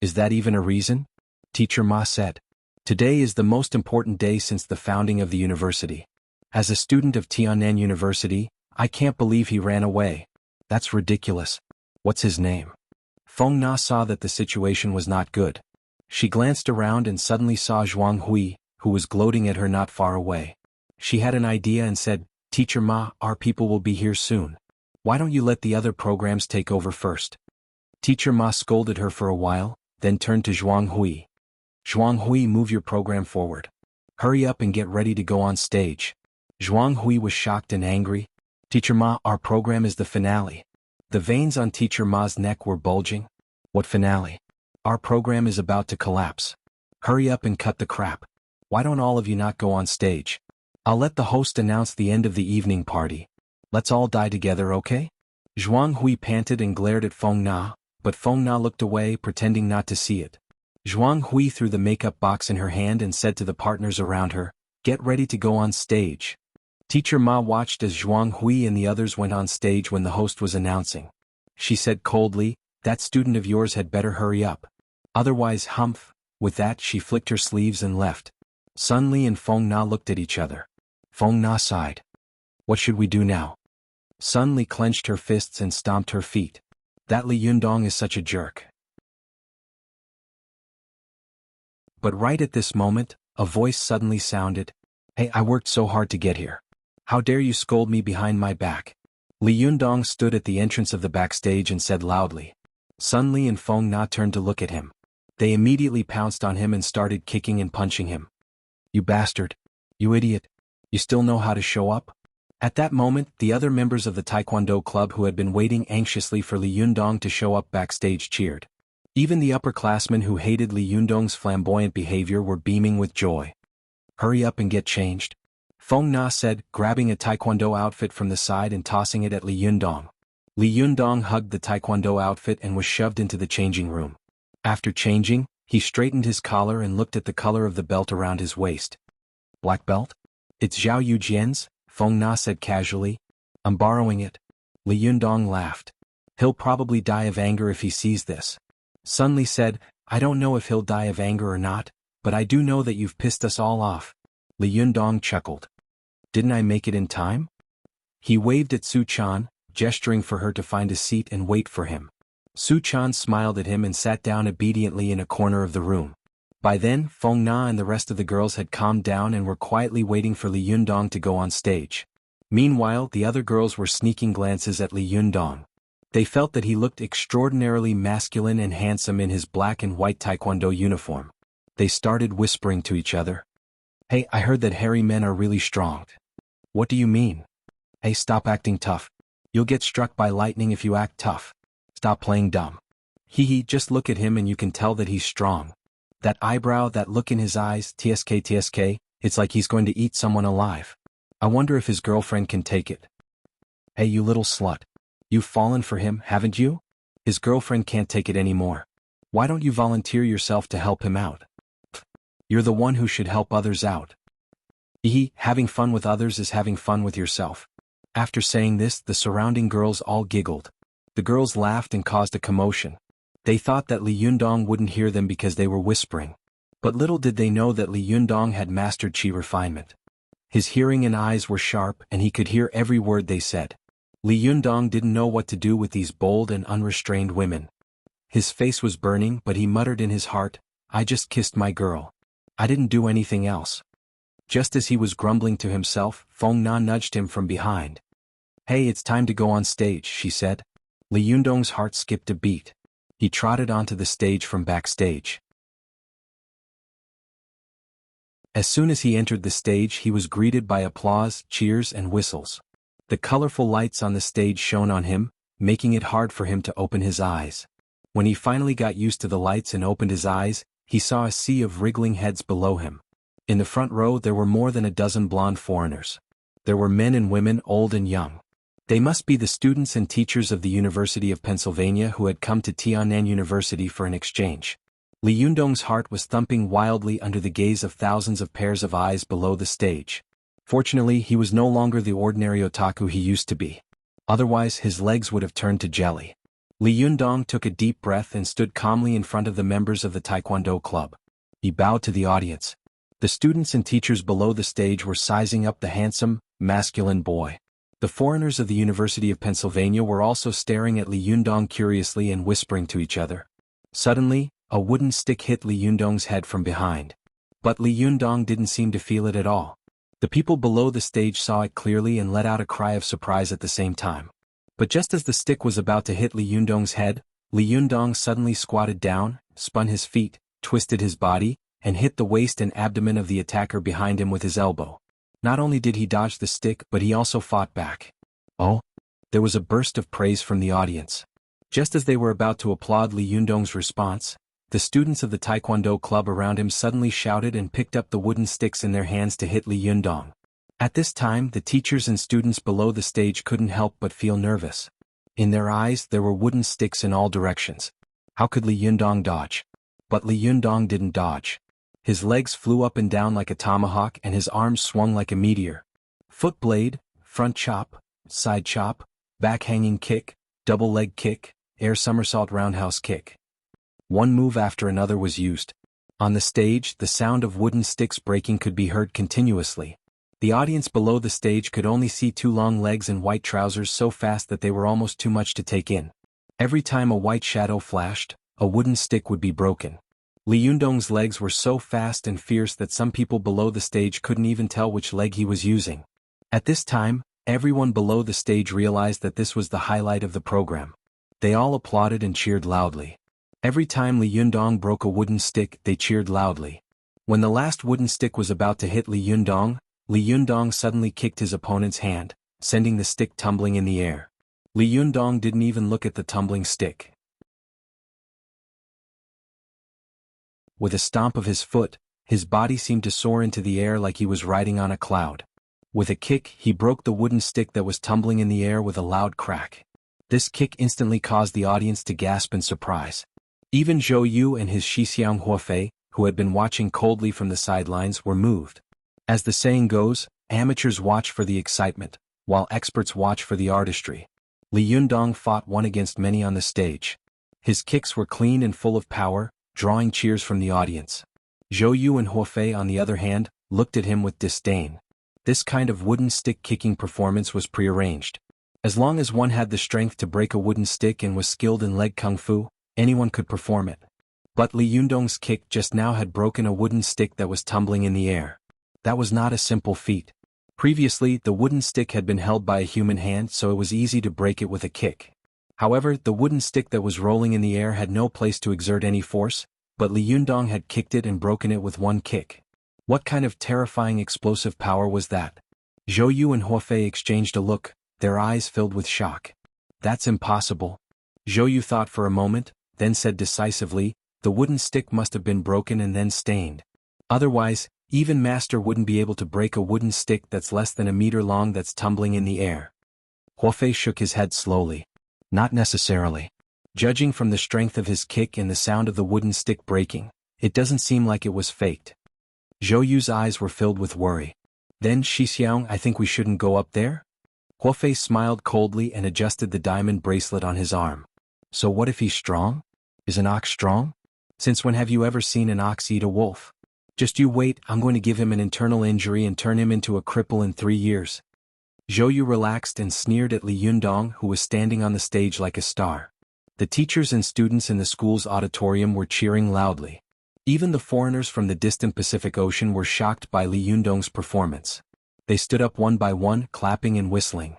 Is that even a reason? Teacher Ma said. Today is the most important day since the founding of the university. As a student of Tiannan University, I can't believe he ran away. That's ridiculous. What's his name? Feng Na saw that the situation was not good. She glanced around and suddenly saw Zhuang Hui, who was gloating at her not far away. She had an idea and said, Teacher Ma, our people will be here soon. Why don't you let the other programs take over first? Teacher Ma scolded her for a while, then turned to Zhuang Hui. Zhuang Hui, move your program forward. Hurry up and get ready to go on stage. Zhuang Hui was shocked and angry. Teacher Ma, our program is the finale. The veins on Teacher Ma's neck were bulging. What finale? Our program is about to collapse. Hurry up and cut the crap. Why don't all of you not go on stage? I'll let the host announce the end of the evening party. Let's all die together, okay? Zhuang Hui panted and glared at Feng Na, but Feng Na looked away, pretending not to see it. Zhuang Hui threw the makeup box in her hand and said to the partners around her, Get ready to go on stage. Teacher Ma watched as Zhuang Hui and the others went on stage when the host was announcing. She said coldly, That student of yours had better hurry up. Otherwise, humph. With that, she flicked her sleeves and left. Sun Li and Feng Na looked at each other. Feng Na sighed. What should we do now? Sun Li clenched her fists and stomped her feet. That Li Yundong is such a jerk. But right at this moment, a voice suddenly sounded. Hey, I worked so hard to get here. How dare you scold me behind my back? Li Yundong stood at the entrance of the backstage and said loudly. Sun Li and Feng Na turned to look at him. They immediately pounced on him and started kicking and punching him. You bastard. You idiot. You still know how to show up? At that moment, the other members of the Taekwondo club who had been waiting anxiously for Li Yundong to show up backstage cheered. Even the upperclassmen who hated Li Yundong's flamboyant behavior were beaming with joy. Hurry up and get changed. Feng Na said, grabbing a Taekwondo outfit from the side and tossing it at Li Yundong. Li Yundong hugged the Taekwondo outfit and was shoved into the changing room. After changing, he straightened his collar and looked at the color of the belt around his waist. Black belt? It's Zhao Yujian's, Feng Na said casually. I'm borrowing it. Li Yundong laughed. He'll probably die of anger if he sees this. Sun Li said, I don't know if he'll die of anger or not, but I do know that you've pissed us all off. Li Yundong chuckled. Didn't I make it in time? He waved at Su Chan, gesturing for her to find a seat and wait for him. Su Chan smiled at him and sat down obediently in a corner of the room. By then, Feng Na and the rest of the girls had calmed down and were quietly waiting for Li Yundong to go on stage. Meanwhile, the other girls were sneaking glances at Li Yundong. They felt that he looked extraordinarily masculine and handsome in his black and white taekwondo uniform. They started whispering to each other. "Hey, I heard that hairy men are really strong." "What do you mean?" "Hey, stop acting tough. You'll get struck by lightning if you act tough. Stop playing dumb." "Hee, just look at him and you can tell that he's strong. That eyebrow, that look in his eyes, tsk, it's like he's going to eat someone alive. I wonder if his girlfriend can take it." "Hey, you little slut. You've fallen for him, haven't you? His girlfriend can't take it anymore. Why don't you volunteer yourself to help him out? You're the one who should help others out. Having fun with others is having fun with yourself." After saying this, the surrounding girls all giggled. The girls laughed and caused a commotion. They thought that Li Yundong wouldn't hear them because they were whispering. But little did they know that Li Yundong had mastered chi refinement. His hearing and eyes were sharp and he could hear every word they said. Li Yundong didn't know what to do with these bold and unrestrained women. His face was burning, but he muttered in his heart, "I just kissed my girl. I didn't do anything else." Just as he was grumbling to himself, Feng Na nudged him from behind. "Hey, it's time to go on stage," she said. Li Yundong's heart skipped a beat. He trotted onto the stage from backstage. As soon as he entered the stage, he was greeted by applause, cheers, and whistles. The colorful lights on the stage shone on him, making it hard for him to open his eyes. When he finally got used to the lights and opened his eyes, he saw a sea of wriggling heads below him. In the front row there were more than a dozen blonde foreigners. There were men and women, old and young. They must be the students and teachers of the University of Pennsylvania who had come to Tiannan University for an exchange. Li Yundong's heart was thumping wildly under the gaze of thousands of pairs of eyes below the stage. Fortunately, he was no longer the ordinary otaku he used to be. Otherwise, his legs would have turned to jelly. Li Yundong took a deep breath and stood calmly in front of the members of the Taekwondo club. He bowed to the audience. The students and teachers below the stage were sizing up the handsome, masculine boy. The foreigners of the University of Pennsylvania were also staring at Li Yundong curiously and whispering to each other. Suddenly, a wooden stick hit Li Yundong's head from behind. But Li Yundong didn't seem to feel it at all. The people below the stage saw it clearly and let out a cry of surprise at the same time. But just as the stick was about to hit Li Yundong's head, Li Yundong suddenly squatted down, spun his feet, twisted his body, and hit the waist and abdomen of the attacker behind him with his elbow. Not only did he dodge the stick, but he also fought back. "Oh!" There was a burst of praise from the audience. Just as they were about to applaud Li Yundong's response, the students of the Taekwondo club around him suddenly shouted and picked up the wooden sticks in their hands to hit Li Yundong. At this time, the teachers and students below the stage couldn't help but feel nervous. In their eyes, there were wooden sticks in all directions. How could Li Yundong dodge? But Li Yundong didn't dodge. His legs flew up and down like a tomahawk and his arms swung like a meteor. Foot blade, front chop, side chop, back hanging kick, double leg kick, air somersault roundhouse kick. One move after another was used. On the stage, the sound of wooden sticks breaking could be heard continuously. The audience below the stage could only see two long legs and white trousers so fast that they were almost too much to take in. Every time a white shadow flashed, a wooden stick would be broken. Li Yundong's legs were so fast and fierce that some people below the stage couldn't even tell which leg he was using. At this time, everyone below the stage realized that this was the highlight of the program. They all applauded and cheered loudly. Every time Li Yundong broke a wooden stick, they cheered loudly. When the last wooden stick was about to hit Li Yundong suddenly kicked his opponent's hand, sending the stick tumbling in the air. Li Yundong didn't even look at the tumbling stick. With a stomp of his foot, his body seemed to soar into the air like he was riding on a cloud. With a kick, he broke the wooden stick that was tumbling in the air with a loud crack. This kick instantly caused the audience to gasp in surprise. Even Zhou Yu and his Shixiang Huofei, who had been watching coldly from the sidelines, were moved. As the saying goes, amateurs watch for the excitement, while experts watch for the artistry. Li Yundong fought one against many on the stage. His kicks were clean and full of power, drawing cheers from the audience. Zhou Yu and Huofei, on the other hand, looked at him with disdain. This kind of wooden stick kicking performance was prearranged. As long as one had the strength to break a wooden stick and was skilled in leg kung fu, anyone could perform it. But Li Yundong's kick just now had broken a wooden stick that was tumbling in the air. That was not a simple feat. Previously, the wooden stick had been held by a human hand, so it was easy to break it with a kick. However, the wooden stick that was rolling in the air had no place to exert any force, but Li Yundong had kicked it and broken it with one kick. What kind of terrifying explosive power was that? Zhou Yu and Huo Fei exchanged a look, their eyes filled with shock. That's impossible. Zhou Yu thought for a moment, then said decisively, the wooden stick must have been broken and then stained. Otherwise, even Master wouldn't be able to break a wooden stick that's less than a meter long that's tumbling in the air. Huo Fei shook his head slowly. Not necessarily. Judging from the strength of his kick and the sound of the wooden stick breaking, it doesn't seem like it was faked. Zhou Yu's eyes were filled with worry. Then, Shixiang, I think we shouldn't go up there? Huo Fei smiled coldly and adjusted the diamond bracelet on his arm. So what if he's strong? Is an ox strong? Since when have you ever seen an ox eat a wolf? Just you wait, I'm going to give him an internal injury and turn him into a cripple in 3 years. Zhou Yu relaxed and sneered at Li Yundong, who was standing on the stage like a star. The teachers and students in the school's auditorium were cheering loudly. Even the foreigners from the distant Pacific Ocean were shocked by Li Yundong's performance. They stood up one by one, clapping and whistling.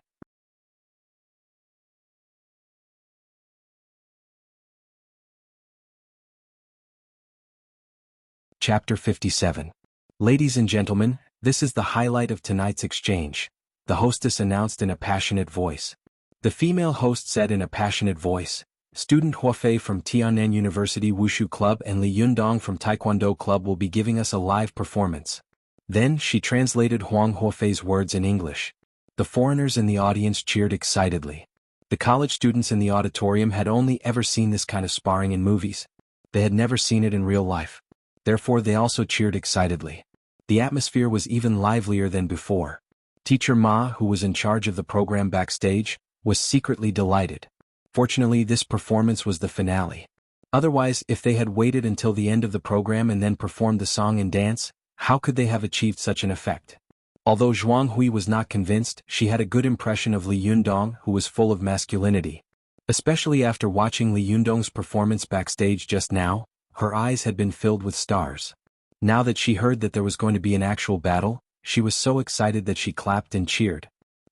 Chapter 57. Ladies and gentlemen, this is the highlight of tonight's exchange, the hostess announced in a passionate voice. The female host said in a passionate voice, Student Huo Fei from Tiannan University Wushu Club and Li Yundong from Taekwondo Club will be giving us a live performance. Then she translated Huang Huofei's words in English. The foreigners in the audience cheered excitedly. The college students in the auditorium had only ever seen this kind of sparring in movies. They had never seen it in real life. Therefore they also cheered excitedly. The atmosphere was even livelier than before. Teacher Ma, who was in charge of the program backstage, was secretly delighted. Fortunately, this performance was the finale. Otherwise, if they had waited until the end of the program and then performed the song and dance, how could they have achieved such an effect? Although Zhuang Hui was not convinced, she had a good impression of Li Yundong, who was full of masculinity. Especially after watching Li Yundong's performance backstage just now, her eyes had been filled with stars. Now that she heard that there was going to be an actual battle, she was so excited that she clapped and cheered.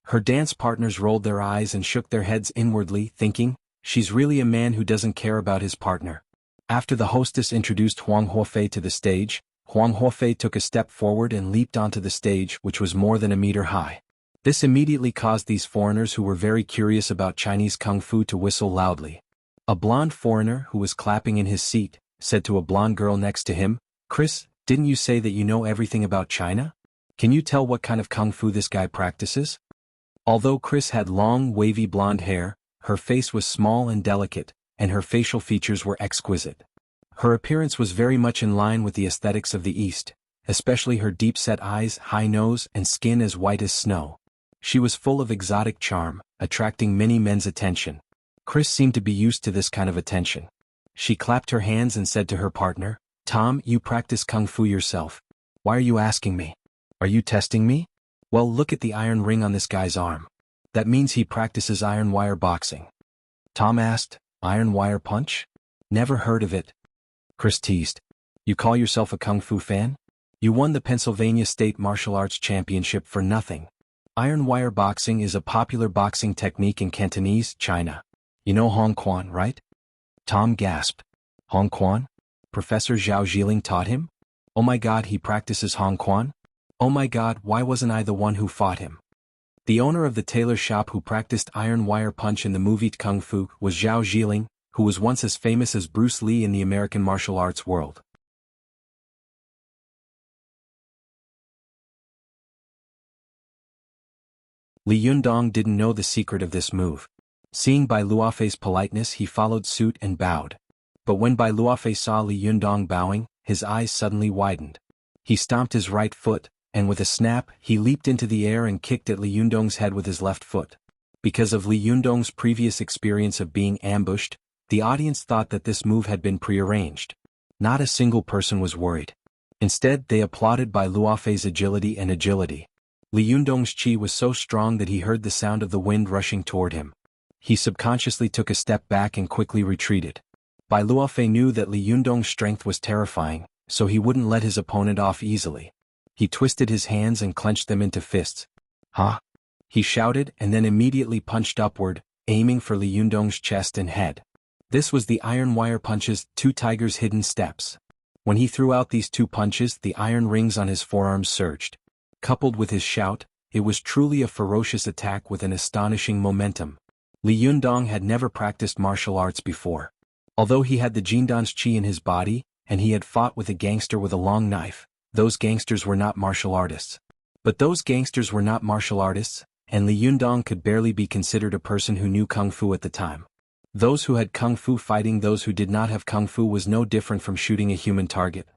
Her dance partners rolled their eyes and shook their heads inwardly, thinking, she's really a man who doesn't care about his partner. After the hostess introduced Huang Huofei to the stage, Huang Huofei took a step forward and leaped onto the stage, which was more than a meter high. This immediately caused these foreigners who were very curious about Chinese kung fu to whistle loudly. A blonde foreigner, who was clapping in his seat, said to a blonde girl next to him, Chris, didn't you say that you know everything about China? Can you tell what kind of kung fu this guy practices? Although Chris had long, wavy blonde hair, her face was small and delicate, and her facial features were exquisite. Her appearance was very much in line with the aesthetics of the East, especially her deep-set eyes, high nose, and skin as white as snow. She was full of exotic charm, attracting many men's attention. Chris seemed to be used to this kind of attention. She clapped her hands and said to her partner, Tom, you practice kung fu yourself. Why are you asking me? Are you testing me? Well, look at the iron ring on this guy's arm. That means he practices iron wire boxing. Tom asked, iron wire punch? Never heard of it. Chris teased. You call yourself a kung fu fan? You won the Pennsylvania State Martial Arts Championship for nothing. Iron wire boxing is a popular boxing technique in Cantonese, China. You know Hong Quan, right? Tom gasped. Hong Quan? Professor Zhao Jiling taught him? Oh my God, he practices Hong Quan? Oh my God, why wasn't I the one who fought him? The owner of the tailor shop who practiced iron wire punch in the movie Kung Fu was Zhao Jiling, who was once as famous as Bruce Lee in the American martial arts world. Li Yundong didn't know the secret of this move. Seeing Bai Luofei's politeness, he followed suit and bowed. But when Bai Luofei saw Li Yundong bowing, his eyes suddenly widened. He stomped his right foot, and with a snap, he leaped into the air and kicked at Li Yundong's head with his left foot. Because of Li Yundong's previous experience of being ambushed, the audience thought that this move had been prearranged. Not a single person was worried. Instead, they applauded Bai Luofei's agility and agility. Li Yundong's chi was so strong that he heard the sound of the wind rushing toward him. He subconsciously took a step back and quickly retreated. Bai Luofei knew that Li Yundong's strength was terrifying, so he wouldn't let his opponent off easily. He twisted his hands and clenched them into fists. "Ha!" he shouted and then immediately punched upward, aiming for Li Yundong's chest and head. This was the iron wire punches, two tigers' hidden steps. When he threw out these two punches, the iron rings on his forearms surged. Coupled with his shout, it was truly a ferocious attack with an astonishing momentum. Li Yundong had never practiced martial arts before. Although he had the Jindan's qi in his body, and he had fought with a gangster with a long knife, those gangsters were not martial artists. But those gangsters were not martial artists, and Li Yundong could barely be considered a person who knew kung fu at the time. Those who had kung fu fighting those who did not have kung fu was no different from shooting a human target.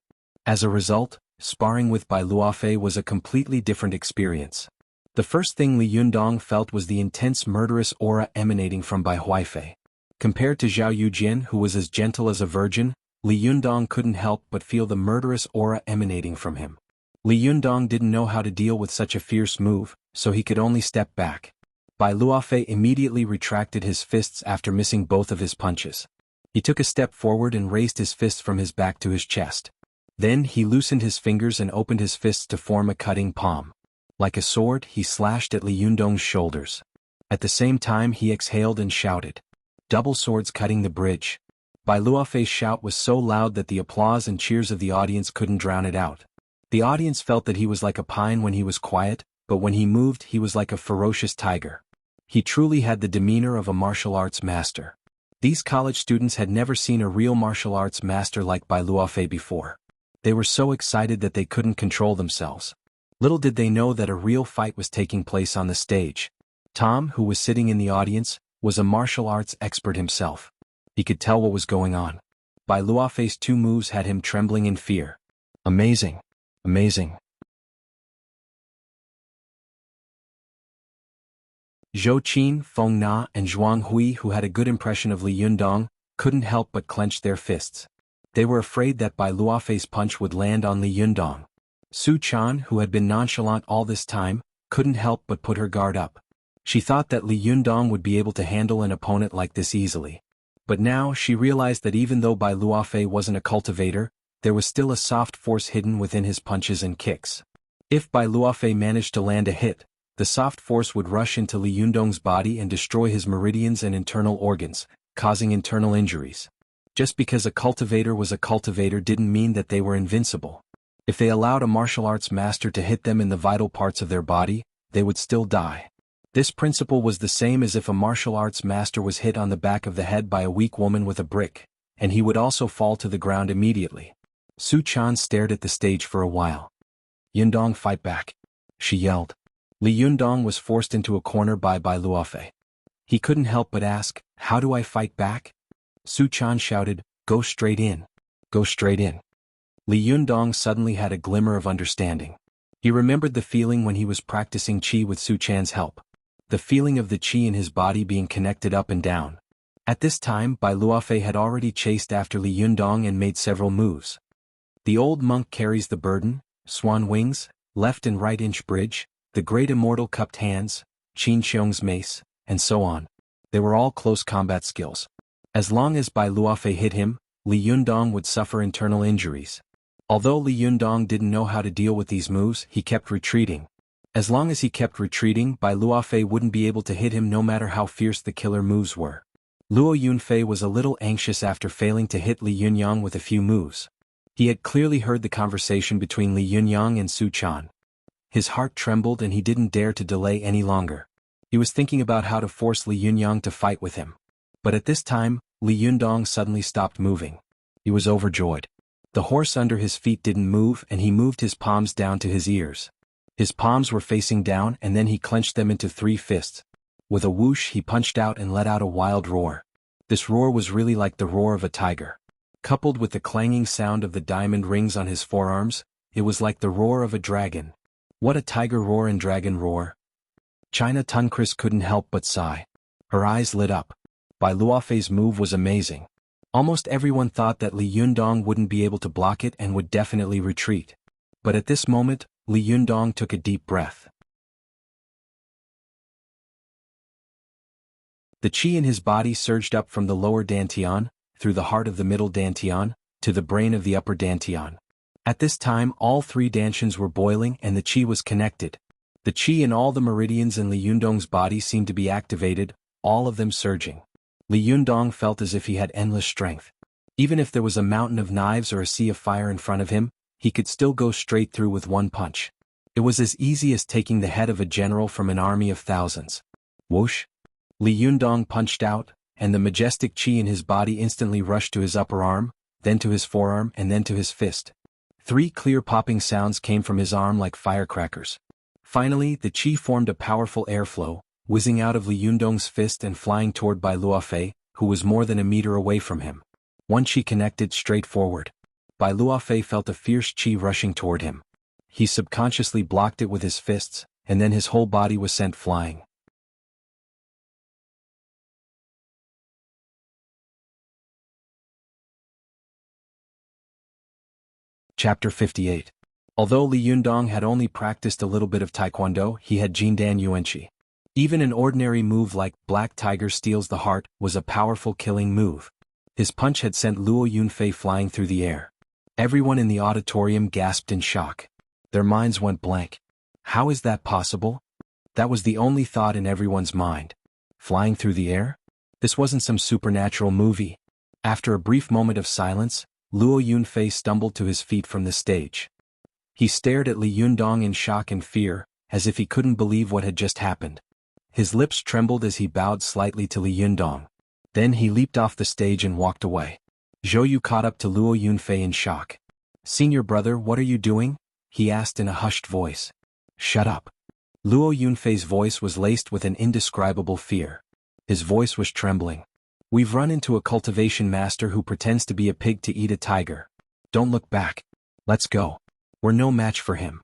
As a result, sparring with Bai Luofei was a completely different experience. The first thing Li Yundong felt was the intense murderous aura emanating from Bai Huifei. Compared to Zhao Yujin, who was as gentle as a virgin, Li Yundong couldn't help but feel the murderous aura emanating from him. Li Yundong didn't know how to deal with such a fierce move, so he could only step back. Bai Luofei immediately retracted his fists after missing both of his punches. He took a step forward and raised his fists from his back to his chest. Then he loosened his fingers and opened his fists to form a cutting palm. Like a sword, he slashed at Li Yundong's shoulders. At the same time he exhaled and shouted. Double swords cutting the bridge. Bai Luofei's shout was so loud that the applause and cheers of the audience couldn't drown it out. The audience felt that he was like a pine when he was quiet, but when he moved he was like a ferocious tiger. He truly had the demeanor of a martial arts master. These college students had never seen a real martial arts master like Bai Luofei before. They were so excited that they couldn't control themselves. Little did they know that a real fight was taking place on the stage. Tom, who was sitting in the audience, was a martial arts expert himself. He could tell what was going on. Bai Luofei's two moves had him trembling in fear. Amazing. Amazing. Zhou Qin, Feng Na, and Zhuang Hui, who had a good impression of Li Yundong, couldn't help but clench their fists. They were afraid that Bai Luofei's punch would land on Li Yundong. Su Chan, who had been nonchalant all this time, couldn't help but put her guard up. She thought that Li Yundong would be able to handle an opponent like this easily. But now she realized that even though Bai Luofei wasn't a cultivator, there was still a soft force hidden within his punches and kicks. If Bai Luofei managed to land a hit, the soft force would rush into Li Yundong's body and destroy his meridians and internal organs, causing internal injuries. Just because a cultivator was a cultivator didn't mean that they were invincible. If they allowed a martial arts master to hit them in the vital parts of their body, they would still die. This principle was the same as if a martial arts master was hit on the back of the head by a weak woman with a brick, and he would also fall to the ground immediately. Su Chan stared at the stage for a while. Yundong, fight back, she yelled. Li Yundong was forced into a corner by Bai Luofei. He couldn't help but ask, how do I fight back? Su Chan shouted, go straight in. Go straight in. Li Yundong suddenly had a glimmer of understanding. He remembered the feeling when he was practicing qi with Su Chan's help. The feeling of the qi in his body being connected up and down. At this time Bai Luofei had already chased after Li Yundong and made several moves. The old monk carries the burden, swan wings, left and right inch bridge, the great immortal cupped hands, Qin Xiong's mace, and so on. They were all close combat skills. As long as Bai Luofei hit him, Li Yundong would suffer internal injuries. Although Li Yundong didn't know how to deal with these moves, he kept retreating. As long as he kept retreating, Bai Luofei wouldn't be able to hit him no matter how fierce the killer moves were. Luo Yunfei was a little anxious after failing to hit Li Yunyang with a few moves. He had clearly heard the conversation between Li Yunyang and Su Chan. His heart trembled and he didn't dare to delay any longer. He was thinking about how to force Li Yunyang to fight with him. But at this time, Li Yundong suddenly stopped moving. He was overjoyed. The horse under his feet didn't move and he moved his palms down to his ears. His palms were facing down and then he clenched them into 3 fists. With a whoosh he punched out and let out a wild roar. This roar was really like the roar of a tiger. Coupled with the clanging sound of the diamond rings on his forearms, it was like the roar of a dragon. What a tiger roar and dragon roar. China Tunchris couldn't help but sigh. Her eyes lit up. Bai Luofei's move was amazing. Almost everyone thought that Li Yundong wouldn't be able to block it and would definitely retreat. But at this moment, Li Yundong took a deep breath. The qi in his body surged up from the lower dantian, through the heart of the middle dantian, to the brain of the upper dantian. At this time all 3 dantians were boiling and the qi was connected. The qi in all the meridians in Li Yundong's body seemed to be activated, all of them surging. Li Yundong felt as if he had endless strength. Even if there was a mountain of knives or a sea of fire in front of him, he could still go straight through with one punch. It was as easy as taking the head of a general from an army of thousands. Whoosh! Li Yundong punched out, and the majestic qi in his body instantly rushed to his upper arm, then to his forearm and then to his fist. 3 clear popping sounds came from his arm like firecrackers. Finally, the qi formed a powerful airflow, whizzing out of Li Yundong's fist and flying toward Bai Luofei, who was more than a meter away from him. One qi connected straight forward. Bai Luofei felt a fierce qi rushing toward him. He subconsciously blocked it with his fists, and then his whole body was sent flying. Chapter 58. Although Li Yundong had only practiced a little bit of taekwondo, he had Jindan Yuanqi. Even an ordinary move like Black Tiger Steals the Heart was a powerful killing move. His punch had sent Luo Yunfei flying through the air. Everyone in the auditorium gasped in shock. Their minds went blank. How is that possible? That was the only thought in everyone's mind. Flying through the air? This wasn't some supernatural movie. After a brief moment of silence, Luo Yunfei stumbled to his feet from the stage. He stared at Li Yundong in shock and fear, as if he couldn't believe what had just happened. His lips trembled as he bowed slightly to Li Yundong. Then he leaped off the stage and walked away. Zhou Yu caught up to Luo Yunfei in shock. "Senior brother, what are you doing?" he asked in a hushed voice. "Shut up." Luo Yunfei's voice was laced with an indescribable fear. His voice was trembling. "We've run into a cultivation master who pretends to be a pig to eat a tiger. Don't look back. Let's go. We're no match for him."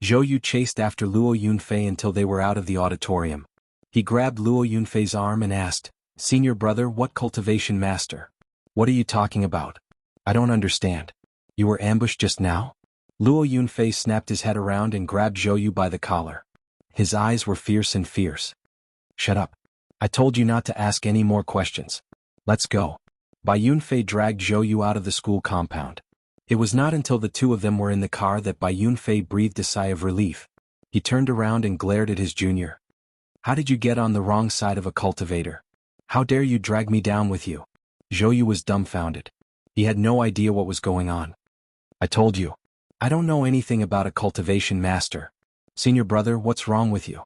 Zhou Yu chased after Luo Yunfei until they were out of the auditorium. He grabbed Luo Yunfei's arm and asked, "Senior brother, what cultivation master? What are you talking about? I don't understand. You were ambushed just now?" Luo Yunfei snapped his head around and grabbed Zhou Yu by the collar. His eyes were fierce and fierce. "Shut up. I told you not to ask any more questions. Let's go." Bai Yunfei dragged Zhou Yu out of the school compound. It was not until the two of them were in the car that Bai Yunfei breathed a sigh of relief. He turned around and glared at his junior. "How did you get on the wrong side of a cultivator? How dare you drag me down with you?" Zhou Yu was dumbfounded. He had no idea what was going on. "I told you. I don't know anything about a cultivation master. Senior brother, what's wrong with you?"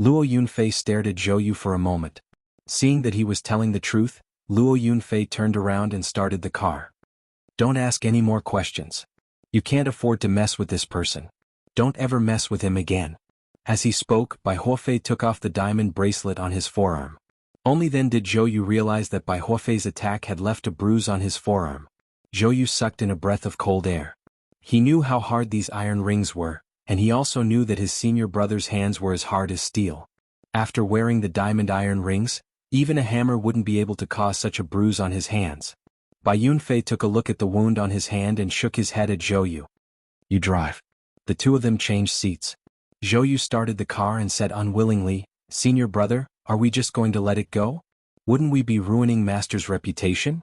Luo Yunfei stared at Zhou Yu for a moment. Seeing that he was telling the truth, Luo Yunfei turned around and started the car. "Don't ask any more questions. You can't afford to mess with this person. Don't ever mess with him again." As he spoke, Bai Huofei took off the diamond bracelet on his forearm. Only then did Zhou Yu realize that Bai Huofei's attack had left a bruise on his forearm. Zhou Yu sucked in a breath of cold air. He knew how hard these iron rings were, and he also knew that his senior brother's hands were as hard as steel. After wearing the diamond iron rings, even a hammer wouldn't be able to cause such a bruise on his hands. Bai Yunfei took a look at the wound on his hand and shook his head at Zhou Yu. "You drive." The two of them changed seats. Zhou Yu started the car and said unwillingly, "Senior brother, are we just going to let it go? Wouldn't we be ruining Master's reputation?"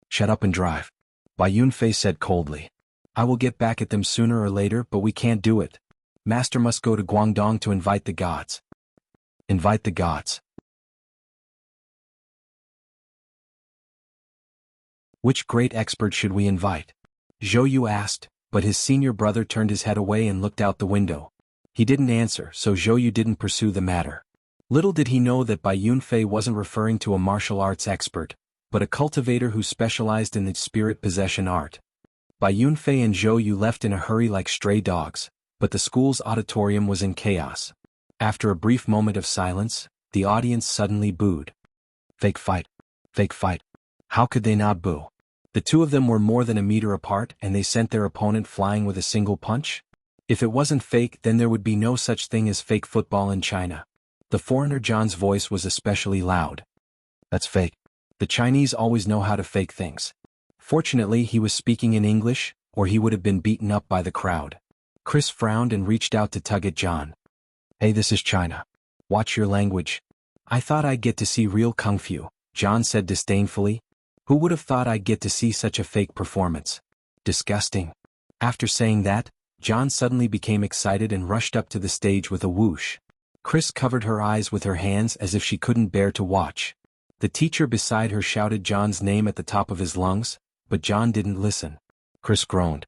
"Shut up and drive," Bai Yunfei said coldly. "I will get back at them sooner or later, but we can't do it. Master must go to Guangdong to invite the gods." "Invite the gods." "Which great expert should we invite?" Zhou Yu asked, but his senior brother turned his head away and looked out the window. He didn't answer, so Zhou Yu didn't pursue the matter. Little did he know that Bai Yunfei wasn't referring to a martial arts expert, but a cultivator who specialized in the spirit possession art. Bai Yunfei and Zhou Yu left in a hurry like stray dogs, but the school's auditorium was in chaos. After a brief moment of silence, the audience suddenly booed. "Fake fight. Fake fight." How could they not boo? The two of them were more than a meter apart and they sent their opponent flying with a single punch? If it wasn't fake, then there would be no such thing as fake football in China. The foreigner John's voice was especially loud. "That's fake. The Chinese always know how to fake things." Fortunately, he was speaking in English, or he would have been beaten up by the crowd. Chris frowned and reached out to tug at John. "Hey, this is China. Watch your language." "I thought I'd get to see real kung fu," John said disdainfully. "Who would have thought I'd get to see such a fake performance? Disgusting." After saying that, John suddenly became excited and rushed up to the stage with a whoosh. Chris covered her eyes with her hands as if she couldn't bear to watch. The teacher beside her shouted John's name at the top of his lungs, but John didn't listen. Chris groaned.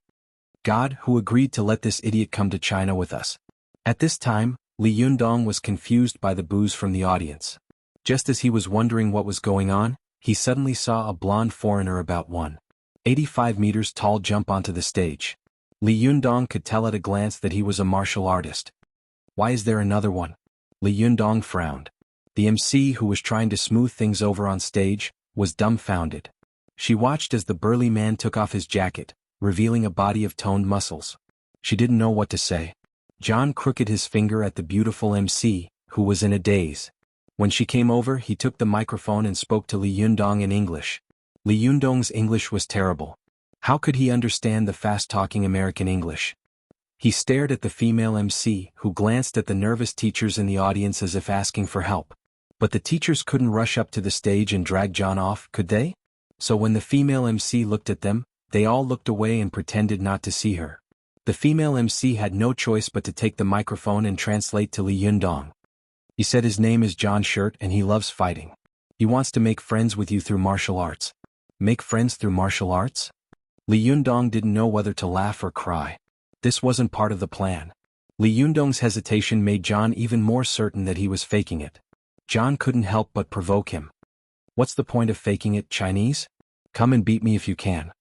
God, who agreed to let this idiot come to China with us? At this time, Li Yundong was confused by the boos from the audience. Just as he was wondering what was going on, he suddenly saw a blonde foreigner about 185 meters tall jump onto the stage. Li Yundong could tell at a glance that he was a martial artist. Why is there another one? Li Yundong frowned. The MC, who was trying to smooth things over on stage, was dumbfounded. She watched as the burly man took off his jacket, revealing a body of toned muscles. She didn't know what to say. John crooked his finger at the beautiful MC, who was in a daze. When she came over, he took the microphone and spoke to Li Yundong in English. Li Yundong's English was terrible. How could he understand the fast-talking American English? He stared at the female MC, who glanced at the nervous teachers in the audience as if asking for help. But the teachers couldn't rush up to the stage and drag John off, could they? So when the female MC looked at them, they all looked away and pretended not to see her. The female MC had no choice but to take the microphone and translate to Li Yundong. He said his name is John Shirt and he loves fighting. He wants to make friends with you through martial arts. Make friends through martial arts? Li Yundong didn't know whether to laugh or cry. This wasn't part of the plan. Li Yundong's hesitation made John even more certain that he was faking it. John couldn't help but provoke him. What's the point of faking it, Chinese? Come and beat me if you can.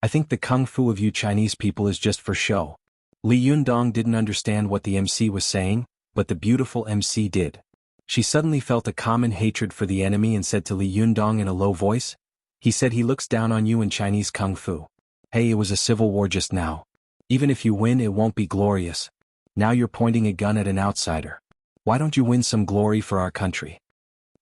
I think the kung fu of you Chinese people is just for show. Li Yundong didn't understand what the MC was saying, but the beautiful MC did. She suddenly felt a common hatred for the enemy and said to Li Yundong in a low voice, "He said he looks down on you in Chinese kung fu. Hey, it was a civil war just now. Even if you win, it won't be glorious. Now you're pointing a gun at an outsider. Why don't you win some glory for our country?"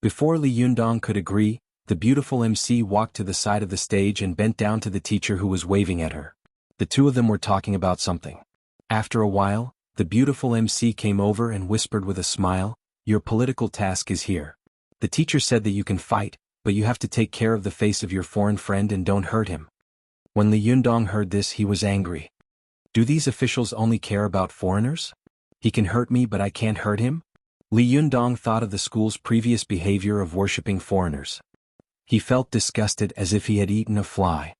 Before Li Yundong could agree, the beautiful MC walked to the side of the stage and bent down to the teacher who was waving at her. The two of them were talking about something. After a while, the beautiful MC came over and whispered with a smile, "Your political task is here. The teacher said that you can fight, but you have to take care of the face of your foreign friend and don't hurt him." When Li Yundong heard this, he was angry. Do these officials only care about foreigners? He can hurt me but I can't hurt him? Li Yundong thought of the school's previous behavior of worshipping foreigners. He felt disgusted as if he had eaten a fly.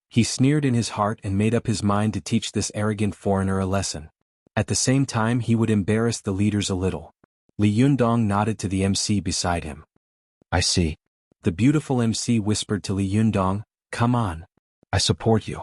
He sneered in his heart and made up his mind to teach this arrogant foreigner a lesson. At the same time he would embarrass the leaders a little. Li Yundong nodded to the MC beside him. "I see." The beautiful MC whispered to Li Yundong, "Come on. I support you."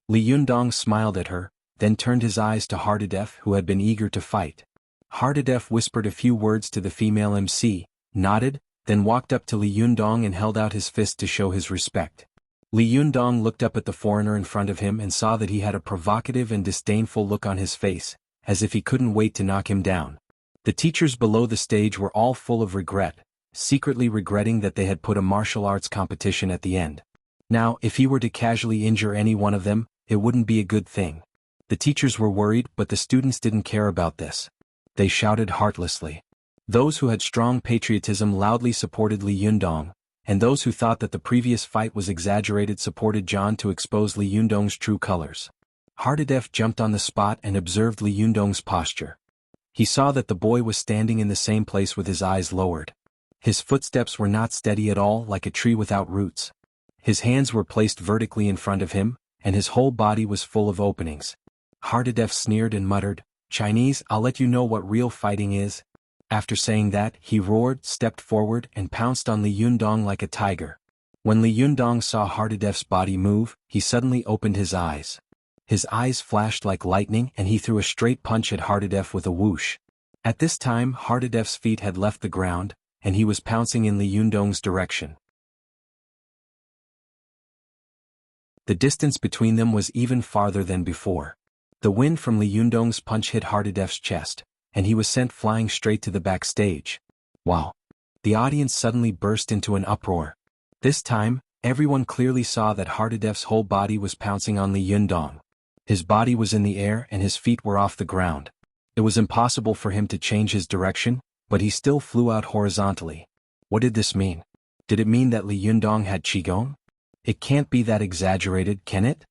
Li Yundong smiled at her, then turned his eyes to Hardadef, who had been eager to fight. Hardadef whispered a few words to the female MC, nodded, then walked up to Li Yundong and held out his fist to show his respect. Li Yundong looked up at the foreigner in front of him and saw that he had a provocative and disdainful look on his face, as if he couldn't wait to knock him down. The teachers below the stage were all full of regret, secretly regretting that they had put a martial arts competition at the end. Now, if he were to casually injure any one of them, it wouldn't be a good thing. The teachers were worried, but the students didn't care about this. They shouted heartlessly. Those who had strong patriotism loudly supported Li Yundong, and those who thought that the previous fight was exaggerated supported John to expose Li Yundong's true colors. Hardadef jumped on the spot and observed Li Yundong's posture. He saw that the boy was standing in the same place with his eyes lowered. His footsteps were not steady at all, like a tree without roots. His hands were placed vertically in front of him, and his whole body was full of openings. Hardadef sneered and muttered, "Chinese, I'll let you know what real fighting is." After saying that, he roared, stepped forward, and pounced on Li Yundong like a tiger. When Li Yundong saw Hardadef's body move, he suddenly opened his eyes. His eyes flashed like lightning and he threw a straight punch at Hardadef with a whoosh. At this time, Hardadef's feet had left the ground, and he was pouncing in Li Yundong's direction. The distance between them was even farther than before. The wind from Li Yundong's punch hit Hardadef's chest, and he was sent flying straight to the backstage. Wow! The audience suddenly burst into an uproar. This time, everyone clearly saw that Hardadef's whole body was pouncing on Li Yundong. His body was in the air and his feet were off the ground. It was impossible for him to change his direction, but he still flew out horizontally. What did this mean? Did it mean that Li Yundong had Qigong? It can't be that exaggerated, can it?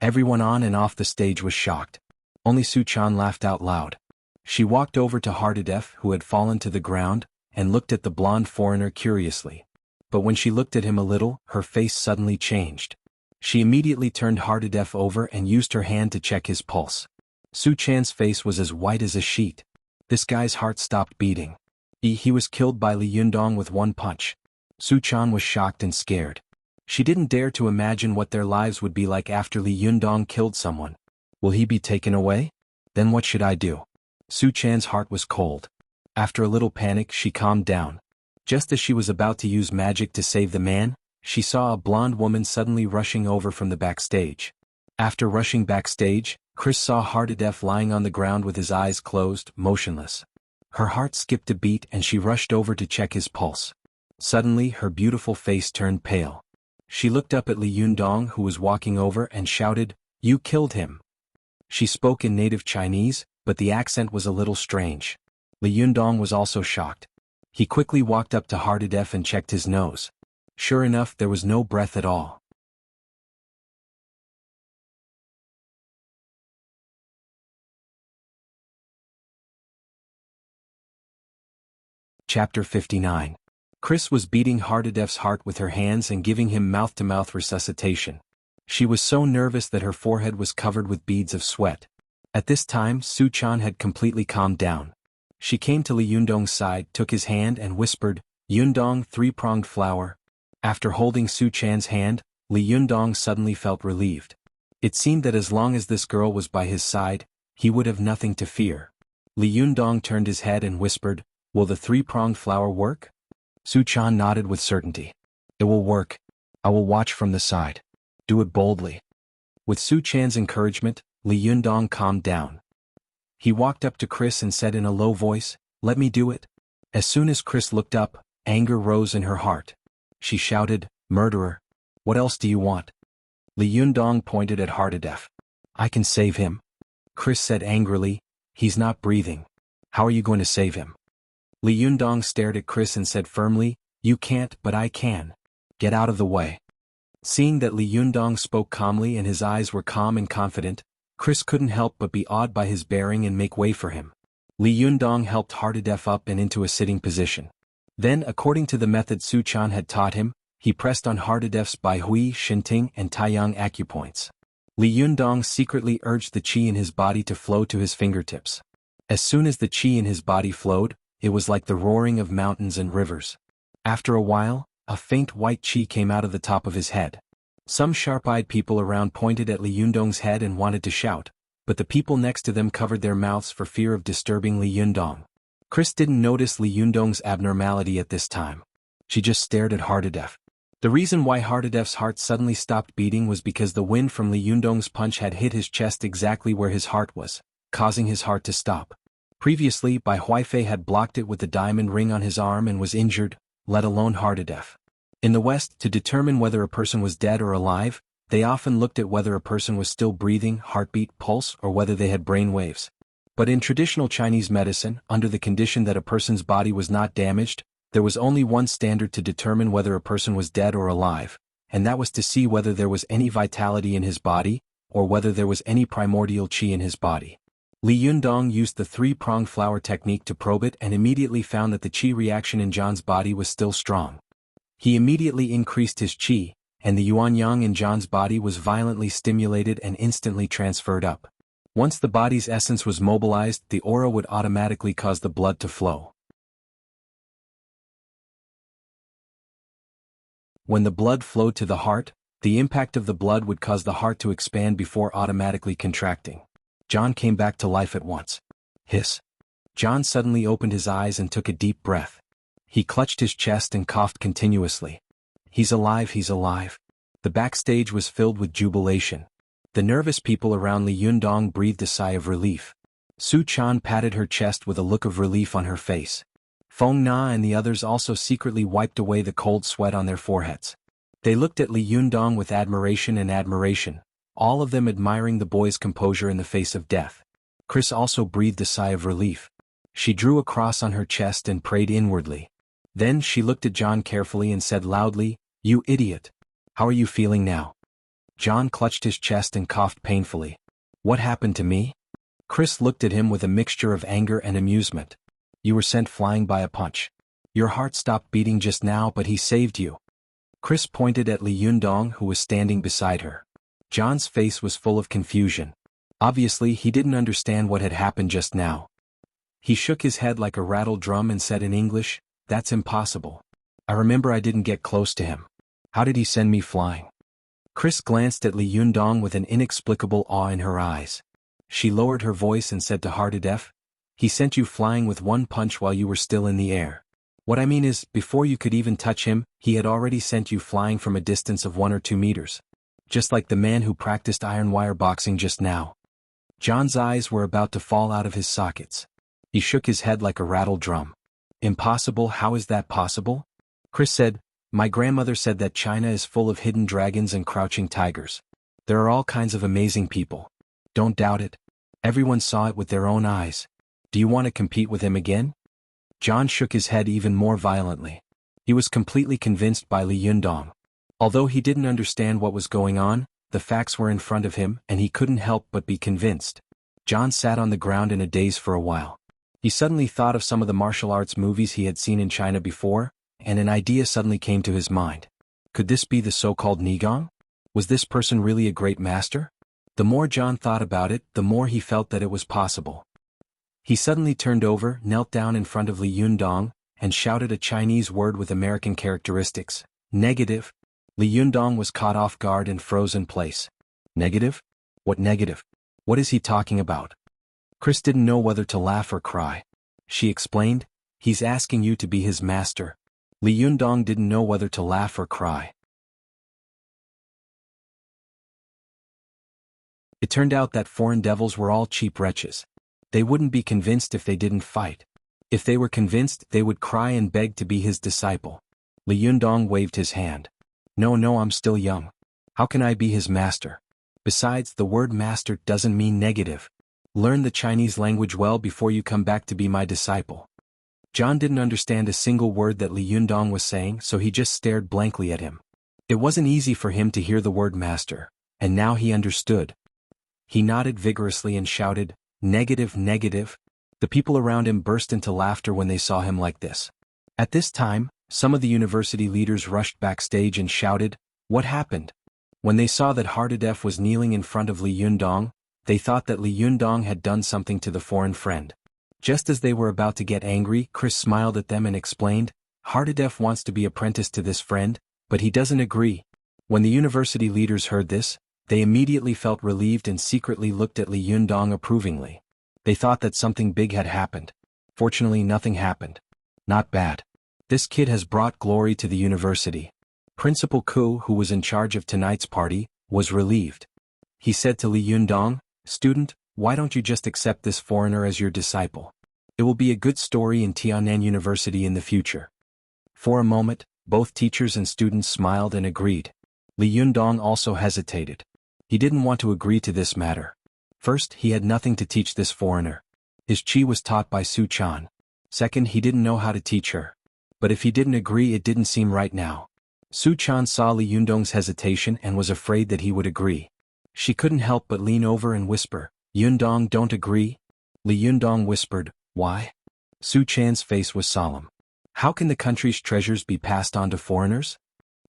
Everyone on and off the stage was shocked. Only Su-chan laughed out loud. She walked over to Hardadef, who had fallen to the ground, and looked at the blonde foreigner curiously. But when she looked at him a little, her face suddenly changed. She immediately turned Hardadef over and used her hand to check his pulse. Su-chan's face was as white as a sheet. This guy's heart stopped beating. He was killed by Li Yundong with one punch. Su-chan was shocked and scared. She didn't dare to imagine what their lives would be like after Li Yundong killed someone. Will he be taken away? Then what should I do? Su-chan's heart was cold. After a little panic, she calmed down. Just as she was about to use magic to save the man, she saw a blonde woman suddenly rushing over from the backstage. After rushing backstage, Chris saw Hardadef lying on the ground with his eyes closed, motionless. Her heart skipped a beat and she rushed over to check his pulse. Suddenly, her beautiful face turned pale. She looked up at Li Yundong, who was walking over, and shouted, "You killed him." She spoke in native Chinese, but the accent was a little strange. Li Yundong was also shocked. He quickly walked up to Hardadef and checked his nose. Sure enough, there was no breath at all. Chapter 59. Chris was beating Hardadef's heart with her hands and giving him mouth-to-mouth resuscitation. She was so nervous that her forehead was covered with beads of sweat. At this time, Su-chan had completely calmed down. She came to Li Yundong's side, took his hand and whispered, "Yundong, three-pronged flower." After holding Su-chan's hand, Li Yundong suddenly felt relieved. It seemed that as long as this girl was by his side, he would have nothing to fear. Li Yundong turned his head and whispered, "Will the three-pronged flower work?" Su-chan nodded with certainty. "It will work. I will watch from the side. Do it boldly." With Su-chan's encouragement, Li Yundong calmed down. He walked up to Chris and said in a low voice, "Let me do it." As soon as Chris looked up, anger rose in her heart. She shouted, "Murderer! What else do you want?" Li Yundong pointed at Hardadef. "I can save him." Chris said angrily, "He's not breathing. How are you going to save him?" Li Yundong stared at Chris and said firmly, "You can't, but I can. Get out of the way." Seeing that Li Yundong spoke calmly and his eyes were calm and confident, Chris couldn't help but be awed by his bearing and make way for him. Li Yundong helped Hardadef up and into a sitting position. Then, according to the method Su-chan had taught him, he pressed on Hardadef's Bai Hui, Shinting, and Taiyang acupoints. Li Yundong secretly urged the qi in his body to flow to his fingertips. As soon as the qi in his body flowed, it was like the roaring of mountains and rivers. After a while, a faint white qi came out of the top of his head. Some sharp-eyed people around pointed at Li Yundong's head and wanted to shout, but the people next to them covered their mouths for fear of disturbing Li Yundong. Chris didn't notice Li Yundong's abnormality at this time. She just stared at Hardadef. The reason why Hardadef's heart suddenly stopped beating was because the wind from Li Yundong's punch had hit his chest exactly where his heart was, causing his heart to stop. Previously, Bai Huifei had blocked it with the diamond ring on his arm and was injured, let alone Hardadef. In the West, to determine whether a person was dead or alive, they often looked at whether a person was still breathing, heartbeat, pulse, or whether they had brain waves. But in traditional Chinese medicine, under the condition that a person's body was not damaged, there was only one standard to determine whether a person was dead or alive, and that was to see whether there was any vitality in his body, or whether there was any primordial qi in his body. Li Yundong used the three-pronged flower technique to probe it and immediately found that the qi reaction in John's body was still strong. He immediately increased his qi, and the yuan-yang in John's body was violently stimulated and instantly transferred up. Once the body's essence was mobilized, the aura would automatically cause the blood to flow. When the blood flowed to the heart, the impact of the blood would cause the heart to expand before automatically contracting. John came back to life at once. Hiss. John suddenly opened his eyes and took a deep breath. He clutched his chest and coughed continuously. "He's alive, he's alive." The backstage was filled with jubilation. The nervous people around Li Yundong breathed a sigh of relief. Su-chan patted her chest with a look of relief on her face. Feng Na and the others also secretly wiped away the cold sweat on their foreheads. They looked at Li Yundong with admiration, all of them admiring the boy's composure in the face of death. Chris also breathed a sigh of relief. She drew a cross on her chest and prayed inwardly. Then she looked at John carefully and said loudly, "You idiot! How are you feeling now?" John clutched his chest and coughed painfully. "What happened to me?" Chris looked at him with a mixture of anger and amusement. You were sent flying by a punch. Your heart stopped beating just now, but he saved you. Chris pointed at Li Yundong, who was standing beside her. John's face was full of confusion. Obviously, he didn't understand what had happened just now. He shook his head like a rattled drum and said in English, "That's impossible. I remember I didn't get close to him. How did he send me flying?" Chris glanced at Li Yundong with an inexplicable awe in her eyes. She lowered her voice and said to Hardedef, "He sent you flying with one punch while you were still in the air. What I mean is, before you could even touch him, he had already sent you flying from a distance of 1 or 2 meters. Just like the man who practiced iron wire boxing just now." John's eyes were about to fall out of his sockets. He shook his head like a rattled drum. "Impossible? How is that possible?" Chris said, "My grandmother said that China is full of hidden dragons and crouching tigers. There are all kinds of amazing people. Don't doubt it. Everyone saw it with their own eyes. Do you want to compete with him again?" John shook his head even more violently. He was completely convinced by Li Yundong. Although he didn't understand what was going on, the facts were in front of him and he couldn't help but be convinced. John sat on the ground in a daze for a while. He suddenly thought of some of the martial arts movies he had seen in China before, and an idea suddenly came to his mind. Could this be the so-called Nigong? Was this person really a great master? The more John thought about it, the more he felt that it was possible. He suddenly turned over, knelt down in front of Li Yundong, and shouted a Chinese word with American characteristics. "Negative." Li Yundong was caught off guard and froze in place. "Negative? What negative? What is he talking about?" Chris didn't know whether to laugh or cry. She explained, "He's asking you to be his master." Li Yundong didn't know whether to laugh or cry. It turned out that foreign devils were all cheap wretches. They wouldn't be convinced if they didn't fight. If they were convinced, they would cry and beg to be his disciple. Li Yundong waved his hand. No, I'm still young. How can I be his master? Besides, the word master doesn't mean negative. Learn the Chinese language well before you come back to be my disciple." John didn't understand a single word that Li Yundong was saying, so he just stared blankly at him. It wasn't easy for him to hear the word master, and now he understood. He nodded vigorously and shouted, "Negative, negative." The people around him burst into laughter when they saw him like this. At this time, some of the university leaders rushed backstage and shouted, "What happened?" When they saw that Hardedef was kneeling in front of Li Yundong, they thought that Li Yundong had done something to the foreign friend. Just as they were about to get angry, Chris smiled at them and explained, "Hardedef wants to be apprenticed to this friend, but he doesn't agree." When the university leaders heard this, they immediately felt relieved and secretly looked at Li Yundong approvingly. They thought that something big had happened. Fortunately, nothing happened. Not bad. This kid has brought glory to the university. Principal Ku, who was in charge of tonight's party, was relieved. He said to Li Yundong, "Student, why don't you just accept this foreigner as your disciple? It will be a good story in Tiannan University in the future." For a moment, both teachers and students smiled and agreed. Li Yundong also hesitated. He didn't want to agree to this matter. First, he had nothing to teach this foreigner. His chi was taught by Su Chan. Second, he didn't know how to teach her. But if he didn't agree, it didn't seem right now. Su Chan saw Li Yundong's hesitation and was afraid that he would agree. She couldn't help but lean over and whisper, "Yundong, don't agree?" Li Yundong whispered, "Why?" Su Chan's face was solemn. "How can the country's treasures be passed on to foreigners?"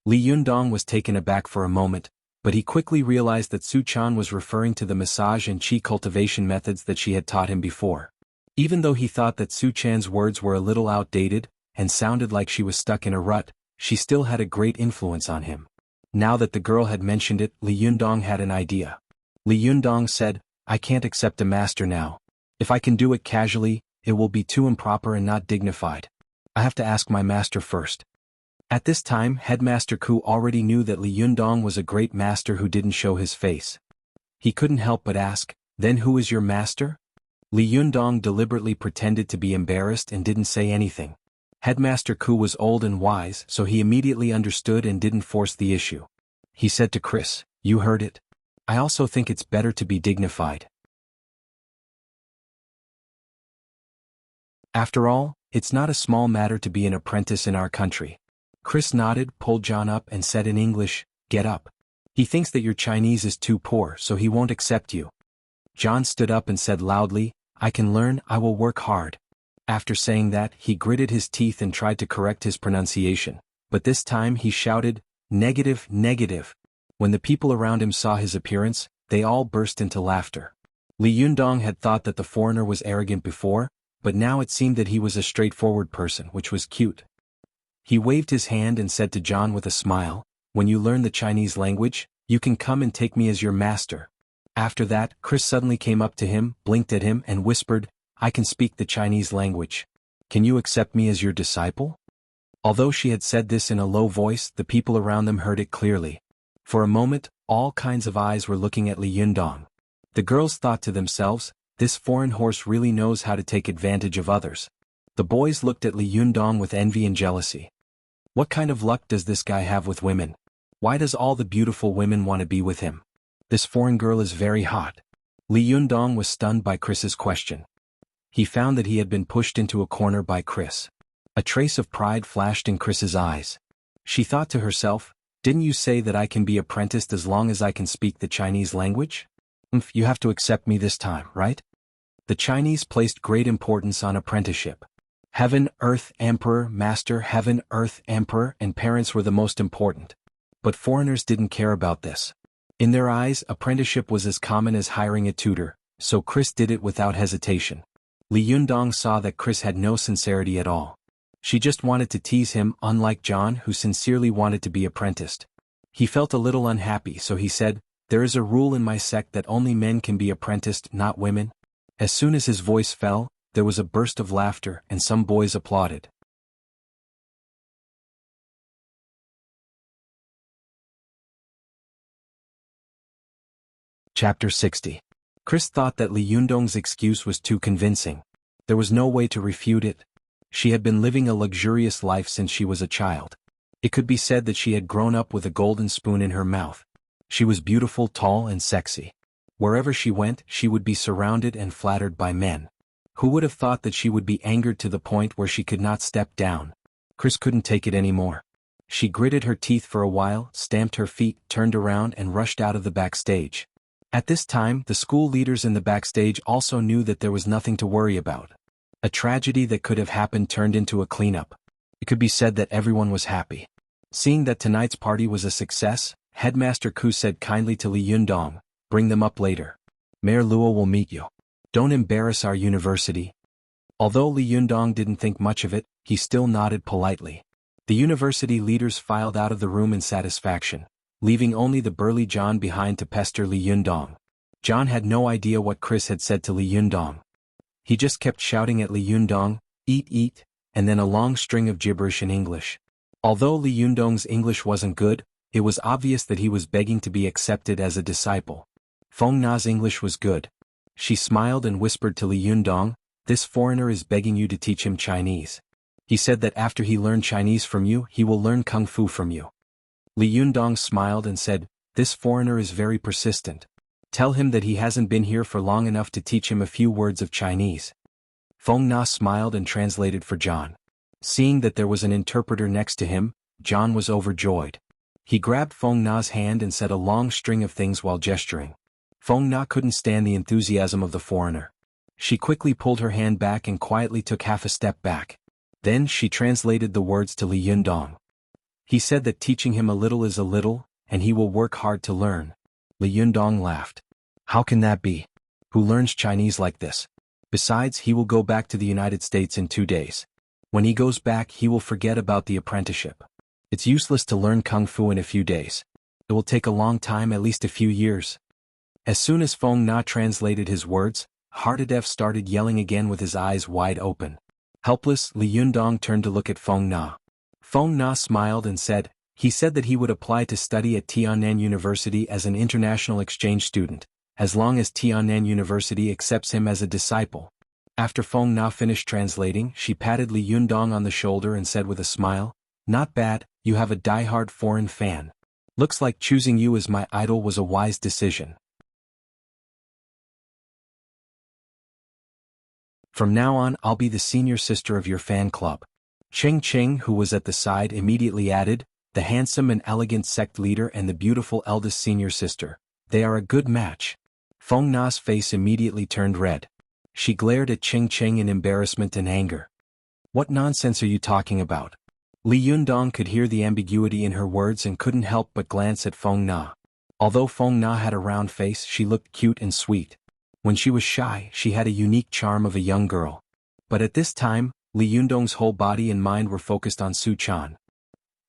Li Yundong was taken aback for a moment, but he quickly realized that Su Chan was referring to the massage and chi cultivation methods that she had taught him before. Even though he thought that Su Chan's words were a little outdated and sounded like she was stuck in a rut, she still had a great influence on him. Now that the girl had mentioned it, Li Yundong had an idea. Li Yundong said, "I can't accept a master now. If I can do it casually, it will be too improper and not dignified. I have to ask my master first." At this time, Headmaster Ku already knew that Li Yundong was a great master who didn't show his face. He couldn't help but ask, "Then who is your master?" Li Yundong deliberately pretended to be embarrassed and didn't say anything. Headmaster Ku was old and wise, so he immediately understood and didn't force the issue. He said to Chris, "You heard it. I also think it's better to be dignified. After all, it's not a small matter to be an apprentice in our country." Chris nodded, pulled John up and said in English, "Get up. He thinks that your Chinese is too poor, so he won't accept you." John stood up and said loudly, "I can learn, I will work hard." After saying that, he gritted his teeth and tried to correct his pronunciation, but this time he shouted, "Negative, negative." When the people around him saw his appearance, they all burst into laughter. Li Yundong had thought that the foreigner was arrogant before, but now it seemed that he was a straightforward person, which was cute. He waved his hand and said to John with a smile, "When you learn the Chinese language, you can come and take me as your master." After that, Chris suddenly came up to him, blinked at him and whispered, "I can speak the Chinese language. Can you accept me as your disciple?" Although she had said this in a low voice, the people around them heard it clearly. For a moment, all kinds of eyes were looking at Li Yundong. The girls thought to themselves, "This foreign horse really knows how to take advantage of others." The boys looked at Li Yundong with envy and jealousy. What kind of luck does this guy have with women? Why does all the beautiful women want to be with him? This foreign girl is very hot. Li Yundong was stunned by Chris's question. He found that he had been pushed into a corner by Chris. A trace of pride flashed in Chris's eyes. She thought to herself, "Didn't you say that I can be apprenticed as long as I can speak the Chinese language? You have to accept me this time, right?" The Chinese placed great importance on apprenticeship. Heaven, earth, emperor, master, heaven, earth, emperor, and parents were the most important. But foreigners didn't care about this. In their eyes, apprenticeship was as common as hiring a tutor, so Chris did it without hesitation. Li Yundong saw that Chris had no sincerity at all. She just wanted to tease him, unlike John, who sincerely wanted to be apprenticed. He felt a little unhappy, so he said, "There is a rule in my sect that only men can be apprenticed, not women." As soon as his voice fell, there was a burst of laughter and some boys applauded. Chapter 60. Chris thought that Li Yundong's excuse was too convincing. There was no way to refute it. She had been living a luxurious life since she was a child. It could be said that she had grown up with a golden spoon in her mouth. She was beautiful, tall, and sexy. Wherever she went, she would be surrounded and flattered by men. Who would have thought that she would be angered to the point where she could not step down? Chris couldn't take it anymore. She gritted her teeth for a while, stamped her feet, turned around and rushed out of the backstage. At this time, the school leaders in the backstage also knew that there was nothing to worry about. A tragedy that could have happened turned into a cleanup. It could be said that everyone was happy. Seeing that tonight's party was a success, Headmaster Ku said kindly to Li Yundong, "Bring them up later. Mayor Luo will meet you. Don't embarrass our university." Although Li Yundong didn't think much of it, he still nodded politely. The university leaders filed out of the room in satisfaction, leaving only the burly John behind to pester Li Yundong. John had no idea what Chris had said to Li Yundong. He just kept shouting at Li Yundong, "Eat, eat," and then a long string of gibberish in English. Although Li Yundong's English wasn't good, it was obvious that he was begging to be accepted as a disciple. Feng Na's English was good. She smiled and whispered to Li Yundong, "This foreigner is begging you to teach him Chinese. He said that after he learned Chinese from you, he will learn Kung Fu from you." Li Yundong smiled and said, "This foreigner is very persistent. Tell him that he hasn't been here for long enough to teach him a few words of Chinese." Feng Na smiled and translated for John. Seeing that there was an interpreter next to him, John was overjoyed. He grabbed Feng Na's hand and said a long string of things while gesturing. Feng Na couldn't stand the enthusiasm of the foreigner. She quickly pulled her hand back and quietly took half a step back. Then she translated the words to Li Yundong. He said that teaching him a little is a little, and he will work hard to learn. Li Yundong laughed. "How can that be? Who learns Chinese like this? Besides, he will go back to the United States in 2 days. When he goes back, he will forget about the apprenticeship. It's useless to learn Kung Fu in a few days. It will take a long time, at least a few years." As soon as Feng Na translated his words, Hardadef started yelling again with his eyes wide open. Helpless, Li Yundong turned to look at Feng Na. Feng Na smiled and said, "He said that he would apply to study at Tiannan University as an international exchange student, as long as Tiannan University accepts him as a disciple." After Feng Na finished translating, she patted Li Yundong on the shoulder and said with a smile, "Not bad, you have a die-hard foreign fan. Looks like choosing you as my idol was a wise decision. From now on, I'll be the senior sister of your fan club." Cheng Cheng, who was at the side, immediately added, "The handsome and elegant sect leader and the beautiful eldest senior sister. They are a good match." Feng Na's face immediately turned red. She glared at Ching Ching in embarrassment and anger. What nonsense are you talking about? Li Yundong could hear the ambiguity in her words and couldn't help but glance at Feng Na. Although Feng Na had a round face, she looked cute and sweet. When she was shy, she had a unique charm of a young girl. But at this time, Li Yundong's whole body and mind were focused on Su Chan.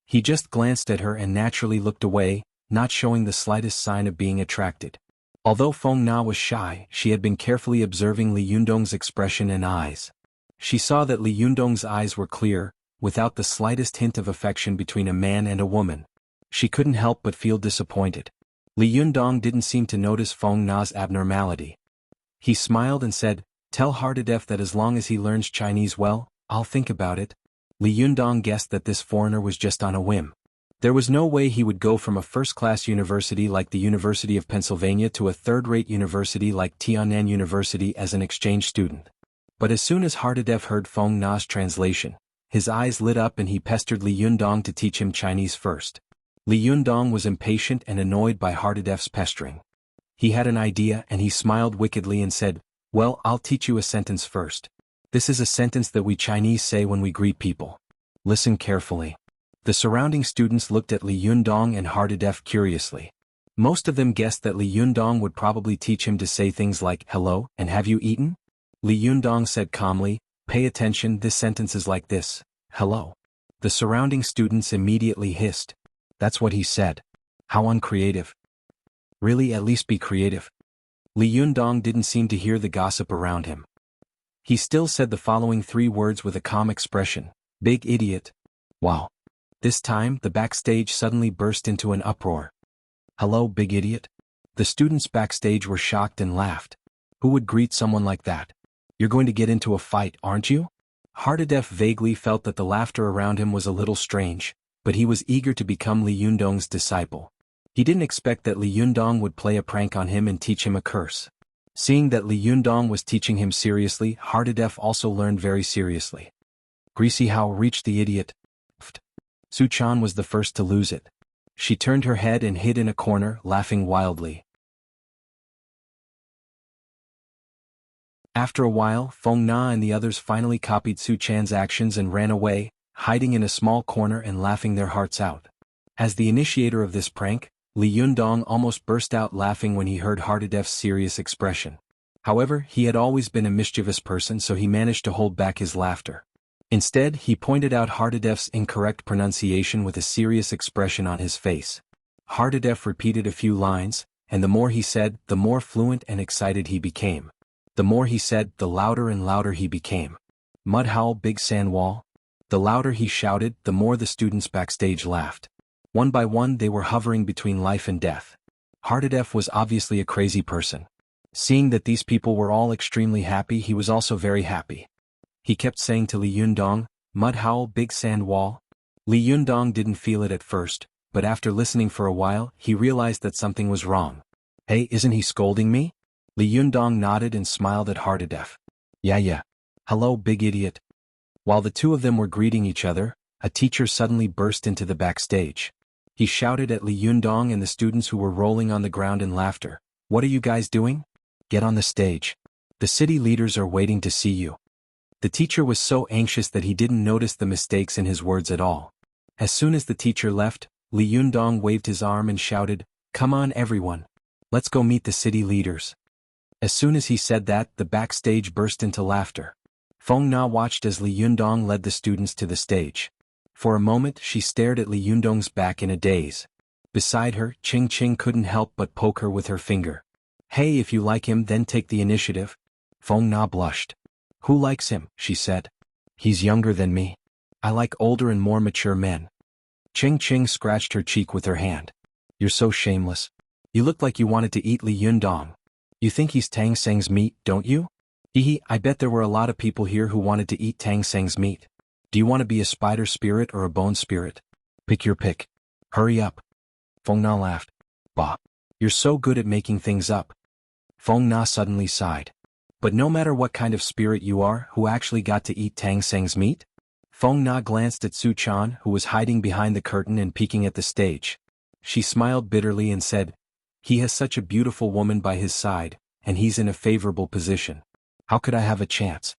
He just glanced at her and naturally looked away, not showing the slightest sign of being attracted. Although Feng Na was shy, she had been carefully observing Li Yundong's expression and eyes. She saw that Li Yundong's eyes were clear, without the slightest hint of affection between a man and a woman. She couldn't help but feel disappointed. Li Yundong didn't seem to notice Feng Na's abnormality. He smiled and said, "Tell Hardadef that as long as he learns Chinese well, I'll think about it." Li Yundong guessed that this foreigner was just on a whim. There was no way he would go from a first-class university like the University of Pennsylvania to a third-rate university like Tiannan University as an exchange student. But as soon as Hardadef heard Feng Na's translation, his eyes lit up and he pestered Li Yundong to teach him Chinese first. Li Yundong was impatient and annoyed by Hardadef's pestering. He had an idea and he smiled wickedly and said, "Well, I'll teach you a sentence first. This is a sentence that we Chinese say when we greet people. Listen carefully." The surrounding students looked at Li Yundong and Hardadef curiously. Most of them guessed that Li Yundong would probably teach him to say things like, "Hello, and have you eaten?" Li Yundong said calmly, "Pay attention, this sentence is like this, hello." The surrounding students immediately hissed. That's what he said. How uncreative. Really, at least be creative. Li Yundong didn't seem to hear the gossip around him. He still said the following three words with a calm expression, "Big idiot." Wow. This time, the backstage suddenly burst into an uproar. "Hello, big idiot?" The students backstage were shocked and laughed. Who would greet someone like that? You're going to get into a fight, aren't you? Hardadef vaguely felt that the laughter around him was a little strange, but he was eager to become Li Yundong's disciple. He didn't expect that Li Yundong would play a prank on him and teach him a curse. Seeing that Li Yundong was teaching him seriously, Hardadef also learned very seriously. Greasy How reached the idiot. Su Chan was the first to lose it. She turned her head and hid in a corner, laughing wildly. After a while, Feng Na and the others finally copied Su Chan's actions and ran away, hiding in a small corner and laughing their hearts out. As the initiator of this prank, Li Yundong almost burst out laughing when he heard Hardadef's serious expression. However, he had always been a mischievous person, so he managed to hold back his laughter. Instead, he pointed out Hardadef's incorrect pronunciation with a serious expression on his face. Hardadef repeated a few lines, and the more he said, the more fluent and excited he became. The more he said, the louder and louder he became. Mud howl, big sand wall. The louder he shouted, the more the students backstage laughed. One by one they were hovering between life and death. Hardadef was obviously a crazy person. Seeing that these people were all extremely happy, he was also very happy. He kept saying to Li Yundong, "Mud howl, big sand wall." Li Yundong didn't feel it at first, but after listening for a while, he realized that something was wrong. "Hey, isn't he scolding me?" Li Yundong nodded and smiled at Hardadef. Yeah. Hello, big idiot." While the two of them were greeting each other, a teacher suddenly burst into the backstage. He shouted at Li Yundong and the students who were rolling on the ground in laughter, "What are you guys doing? Get on the stage. The city leaders are waiting to see you." The teacher was so anxious that he didn't notice the mistakes in his words at all. As soon as the teacher left, Li Yundong waved his arm and shouted, "Come on everyone. Let's go meet the city leaders." As soon as he said that, the backstage burst into laughter. Feng Na watched as Li Yundong led the students to the stage. For a moment she stared at Li Yundong's back in a daze. Beside her, Ching Ching couldn't help but poke her with her finger. "Hey, if you like him then take the initiative." Feng Na blushed. "Who likes him?" she said. "He's younger than me. I like older and more mature men." Ching Ching scratched her cheek with her hand. "You're so shameless. You look like you wanted to eat Li Yundong. You think he's Tang Seng's meat, don't you?" "Hehe, I bet there were a lot of people here who wanted to eat Tang Seng's meat. Do you want to be a spider spirit or a bone spirit? Pick your pick. Hurry up." Feng Na laughed. "Bah. You're so good at making things up." Feng Na suddenly sighed. "But no matter what kind of spirit you are, who actually got to eat Tang Seng's meat?" Feng Na glanced at Su Chan, who was hiding behind the curtain and peeking at the stage. She smiled bitterly and said, "He has such a beautiful woman by his side, and he's in a favorable position. How could I have a chance?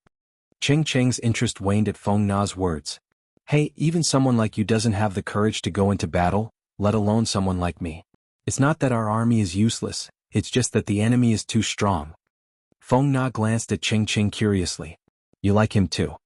Cheng Cheng's interest waned at Feng Na's words. Hey, even someone like you doesn't have the courage to go into battle, let alone someone like me. It's not that our army is useless, it's just that the enemy is too strong. Feng Na glanced at Cheng Cheng curiously. You like him too?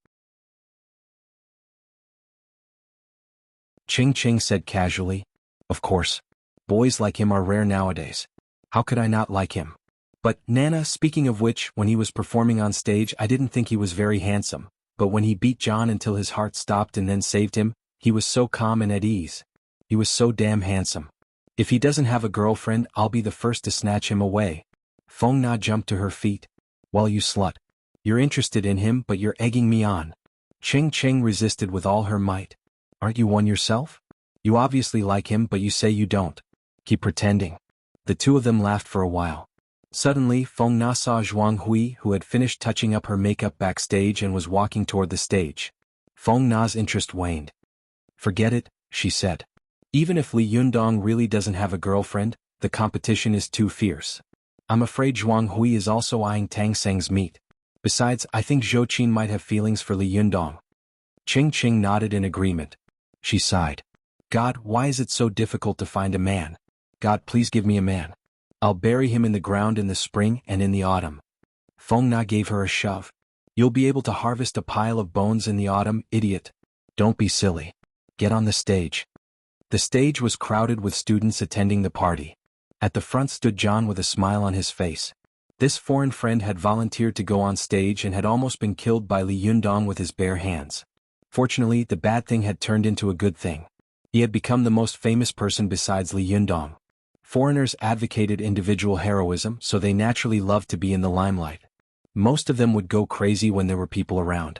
Cheng Cheng said casually. Of course. Boys like him are rare nowadays. How could I not like him? But, Nana, speaking of which, when he was performing on stage I didn't think he was very handsome, but when he beat John until his heart stopped and then saved him, he was so calm and at ease. He was so damn handsome. If he doesn't have a girlfriend, I'll be the first to snatch him away. Feng Na jumped to her feet. Well, you slut. You're interested in him but you're egging me on. Cheng Cheng resisted with all her might. Aren't you one yourself? You obviously like him but you say you don't. Keep pretending. The two of them laughed for a while. Suddenly Feng Na saw Zhuang Hui, who had finished touching up her makeup backstage and was walking toward the stage. Feng Na's interest waned. Forget it, she said. Even if Li Yundong really doesn't have a girlfriend, the competition is too fierce. I'm afraid Zhuang Hui is also eyeing Tang Seng's meat. Besides, I think Zhou Qin might have feelings for Li Yundong. Cheng Cheng nodded in agreement. She sighed. God, why is it so difficult to find a man? God, please give me a man. I'll bury him in the ground in the spring and in the autumn. Feng Na gave her a shove. You'll be able to harvest a pile of bones in the autumn, idiot. Don't be silly. Get on the stage. The stage was crowded with students attending the party. At the front stood John with a smile on his face. This foreign friend had volunteered to go on stage and had almost been killed by Li Yundong with his bare hands. Fortunately, the bad thing had turned into a good thing. He had become the most famous person besides Li Yundong. Foreigners advocated individual heroism, so they naturally loved to be in the limelight. Most of them would go crazy when there were people around.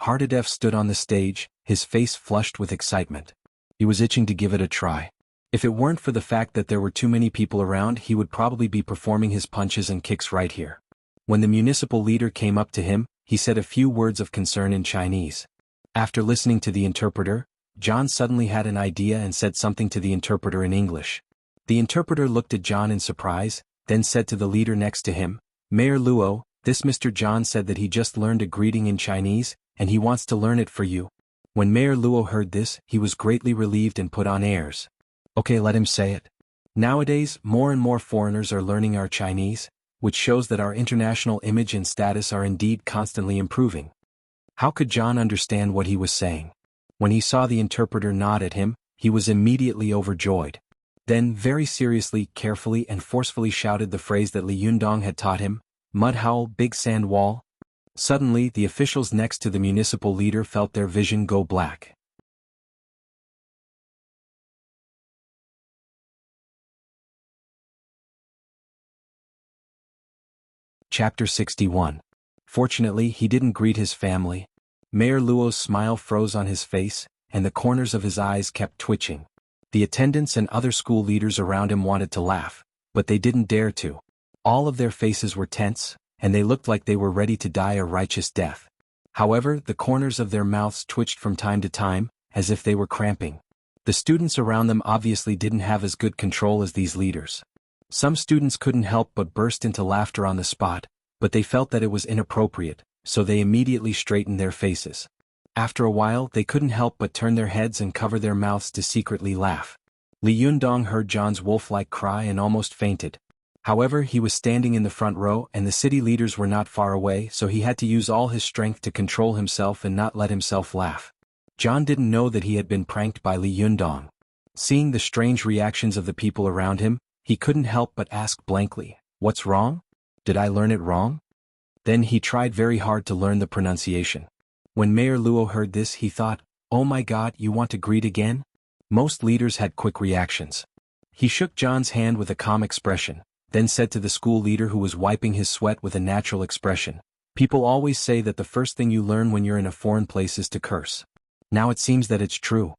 Hardadef stood on the stage, his face flushed with excitement. He was itching to give it a try. If it weren't for the fact that there were too many people around, he would probably be performing his punches and kicks right here. When the municipal leader came up to him, he said a few words of concern in Chinese. After listening to the interpreter, John suddenly had an idea and said something to the interpreter in English. The interpreter looked at John in surprise, then said to the leader next to him, Mayor Luo, this Mr. John said that he just learned a greeting in Chinese, and he wants to learn it for you. When Mayor Luo heard this, he was greatly relieved and put on airs. Okay, let him say it. Nowadays, more and more foreigners are learning our Chinese, which shows that our international image and status are indeed constantly improving. How could John understand what he was saying? When he saw the interpreter nod at him, he was immediately overjoyed. Then, very seriously, carefully and forcefully shouted the phrase that Li Yundong had taught him, Mud Howl, Big Sand Wall. Suddenly, the officials next to the municipal leader felt their vision go black. Chapter 61. Fortunately, he didn't greet his family. Mayor Luo's smile froze on his face, and the corners of his eyes kept twitching. The attendants and other school leaders around him wanted to laugh, but they didn't dare to. All of their faces were tense, and they looked like they were ready to die a righteous death. However, the corners of their mouths twitched from time to time, as if they were cramping. The students around them obviously didn't have as good control as these leaders. Some students couldn't help but burst into laughter on the spot, but they felt that it was inappropriate, so they immediately straightened their faces. After a while, they couldn't help but turn their heads and cover their mouths to secretly laugh. Li Yundong heard John's wolf-like cry and almost fainted. However, he was standing in the front row and the city leaders were not far away, so he had to use all his strength to control himself and not let himself laugh. John didn't know that he had been pranked by Li Yundong. Seeing the strange reactions of the people around him, he couldn't help but ask blankly, "What's wrong? Did I learn it wrong?" Then he tried very hard to learn the pronunciation. When Mayor Luo heard this, he thought, "Oh my God, you want to greet again?" Most leaders had quick reactions. He shook John's hand with a calm expression, then said to the school leader who was wiping his sweat with a natural expression, "People always say that the first thing you learn when you're in a foreign place is to curse. Now it seems that it's true."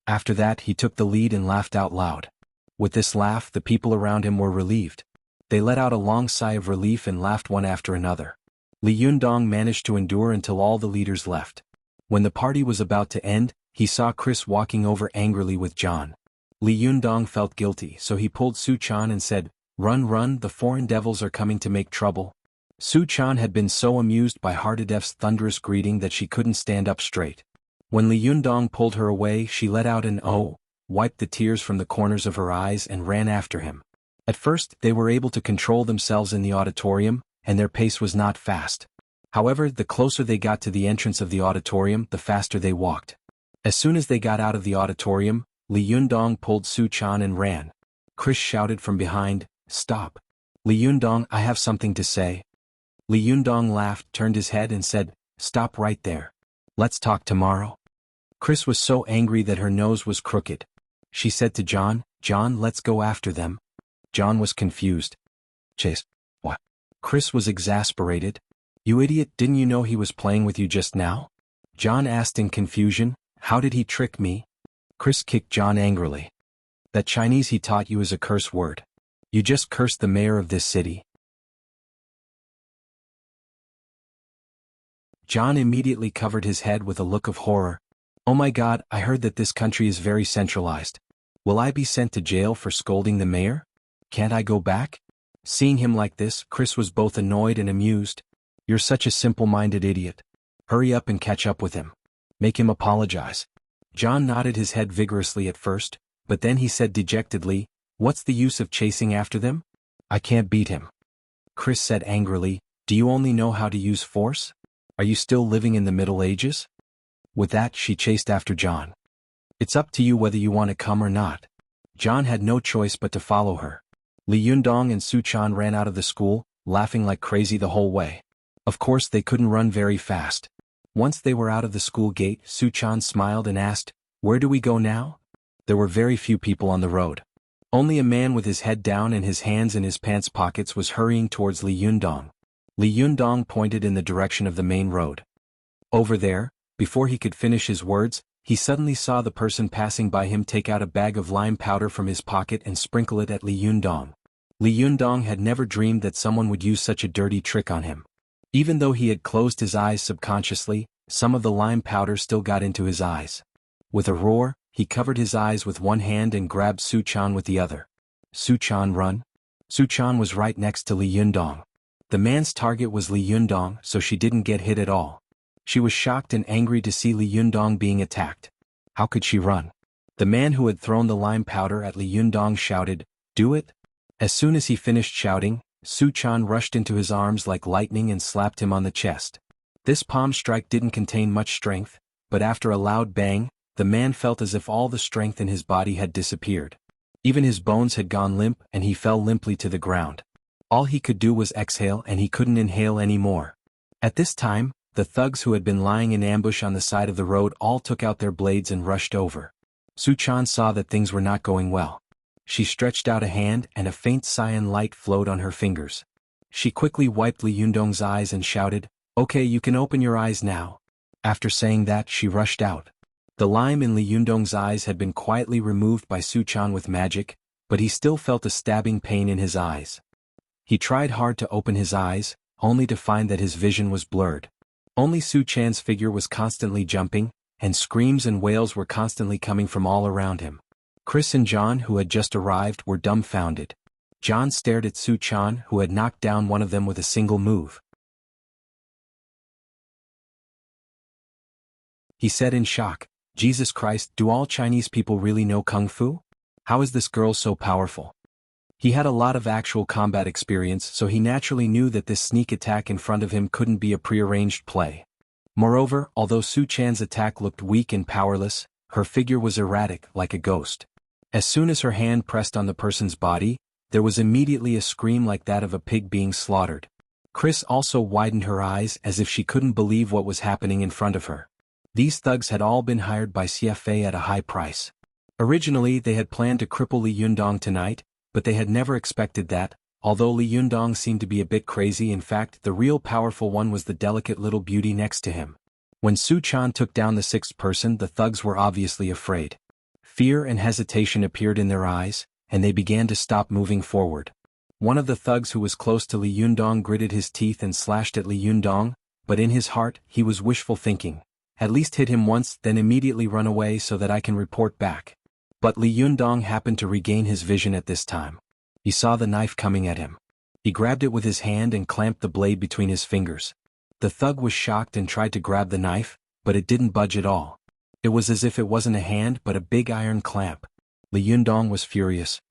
After that, he took the lead and laughed out loud. With this laugh, the people around him were relieved. They let out a long sigh of relief and laughed one after another. Li Yundong managed to endure until all the leaders left. When the party was about to end, he saw Chris walking over angrily with John. Li Yundong felt guilty, so he pulled Su Chan and said, "Run, run, the foreign devils are coming to make trouble." Su Chan had been so amused by Hardadef's thunderous greeting that she couldn't stand up straight. When Li Yundong pulled her away, she let out an "oh," wiped the tears from the corners of her eyes and ran after him. At first, they were able to control themselves in the auditorium, and their pace was not fast. However, the closer they got to the entrance of the auditorium, the faster they walked. As soon as they got out of the auditorium, Li Yundong pulled Su Chan and ran. Chris shouted from behind, "Stop. Li Yundong, I have something to say." Li Yundong laughed, turned his head and said, "Stop right there. Let's talk tomorrow." Chris was so angry that her nose was crooked. She said to John, "John, let's go after them." John was confused. "Chase? What?" Chris was exasperated. "You idiot, didn't you know he was playing with you just now?" John asked in confusion, "How did he trick me?" Chris kicked John angrily. "That Chinese he taught you is a curse word. You just cursed the mayor of this city." John immediately covered his head with a look of horror. "Oh my God, I heard that this country is very centralized. Will I be sent to jail for scolding the mayor? Can't I go back?" Seeing him like this, Chris was both annoyed and amused. "You're such a simple-minded idiot. Hurry up and catch up with him. Make him apologize." John nodded his head vigorously at first, but then he said dejectedly, "What's the use of chasing after them? I can't beat him." Chris said angrily, "Do you only know how to use force? Are you still living in the Middle Ages?" With that, she chased after John. "It's up to you whether you want to come or not." John had no choice but to follow her. Li Yundong and Su Chan ran out of the school, laughing like crazy the whole way. Of course, they couldn't run very fast. Once they were out of the school gate, Su Chan smiled and asked, "Where do we go now?" There were very few people on the road. Only a man with his head down and his hands in his pants pockets was hurrying towards Li Yundong. Li Yundong pointed in the direction of the main road. Over there, before he could finish his words, he suddenly saw the person passing by him take out a bag of lime powder from his pocket and sprinkle it at Li Yundong. Li Yundong had never dreamed that someone would use such a dirty trick on him. Even though he had closed his eyes subconsciously, some of the lime powder still got into his eyes. With a roar, he covered his eyes with one hand and grabbed Su Chan with the other. "Su Chan, run!" Su Chan was right next to Li Yundong. The man's target was Li Yundong, so she didn't get hit at all. She was shocked and angry to see Li Yundong being attacked. How could she run? The man who had thrown the lime powder at Li Yundong shouted, "Do it!" As soon as he finished shouting, Su Chan rushed into his arms like lightning and slapped him on the chest. This palm strike didn't contain much strength, but after a loud bang, the man felt as if all the strength in his body had disappeared. Even his bones had gone limp and he fell limply to the ground. All he could do was exhale and he couldn't inhale anymore. At this time, the thugs who had been lying in ambush on the side of the road all took out their blades and rushed over. Su Chan saw that things were not going well. She stretched out a hand and a faint cyan light flowed on her fingers. She quickly wiped Li Yundong's eyes and shouted, "Okay, you can open your eyes now." After saying that, she rushed out. The lime in Li Yundong's eyes had been quietly removed by Su Chan with magic, but he still felt a stabbing pain in his eyes. He tried hard to open his eyes, only to find that his vision was blurred. Only Su Chan's figure was constantly jumping, and screams and wails were constantly coming from all around him. Chris and John, who had just arrived, were dumbfounded. John stared at Su Chan, who had knocked down one of them with a single move. He said in shock, "Jesus Christ, do all Chinese people really know Kung Fu? How is this girl so powerful?" He had a lot of actual combat experience, so he naturally knew that this sneak attack in front of him couldn't be a prearranged play. Moreover, although Su Chan's attack looked weak and powerless, her figure was erratic, like a ghost. As soon as her hand pressed on the person's body, there was immediately a scream like that of a pig being slaughtered. Chris also widened her eyes as if she couldn't believe what was happening in front of her. These thugs had all been hired by CFA at a high price. Originally, they had planned to cripple Li Yundong tonight, but they had never expected that, although Li Yundong seemed to be a bit crazy. In fact, the real powerful one was the delicate little beauty next to him. When Su Chan took down the sixth person, the thugs were obviously afraid. Fear and hesitation appeared in their eyes, and they began to stop moving forward. One of the thugs who was close to Li Yundong gritted his teeth and slashed at Li Yundong, but in his heart, he was wishful thinking. At least hit him once, then immediately run away so that I can report back. But Li Yundong happened to regain his vision at this time. He saw the knife coming at him. He grabbed it with his hand and clamped the blade between his fingers. The thug was shocked and tried to grab the knife, but it didn't budge at all. It was as if it wasn't a hand but a big iron clamp. Li Yundong was furious.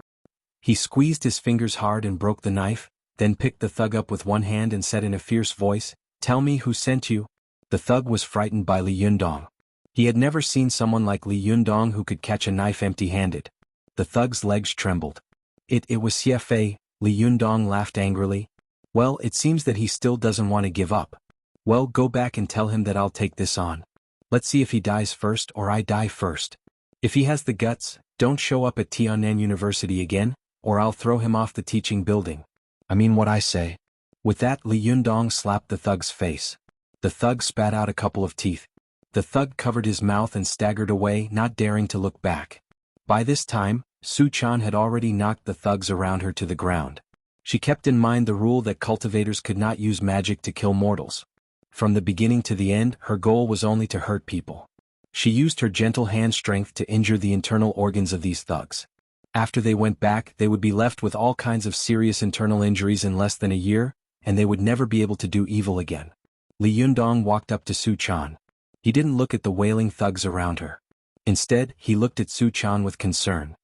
He squeezed his fingers hard and broke the knife, then picked the thug up with one hand and said in a fierce voice, "Tell me who sent you." The thug was frightened by Li Yundong. He had never seen someone like Li Yundong who could catch a knife empty-handed. The thug's legs trembled. It was Xie Fei. Li Yundong laughed angrily. Well, it seems that he still doesn't want to give up. Well, go back and tell him that I'll take this on. Let's see if he dies first or I die first. If he has the guts, don't show up at Tiannan University again, or I'll throw him off the teaching building. I mean what I say. With that, Li Yundong slapped the thug's face. The thug spat out a couple of teeth. The thug covered his mouth and staggered away, not daring to look back. By this time, Su Chan had already knocked the thugs around her to the ground. She kept in mind the rule that cultivators could not use magic to kill mortals. From the beginning to the end, her goal was only to hurt people. She used her gentle hand strength to injure the internal organs of these thugs. After they went back, they would be left with all kinds of serious internal injuries in less than a year, and they would never be able to do evil again. Li Yundong walked up to Su Chan. He didn't look at the wailing thugs around her. Instead, he looked at Su Chan with concern.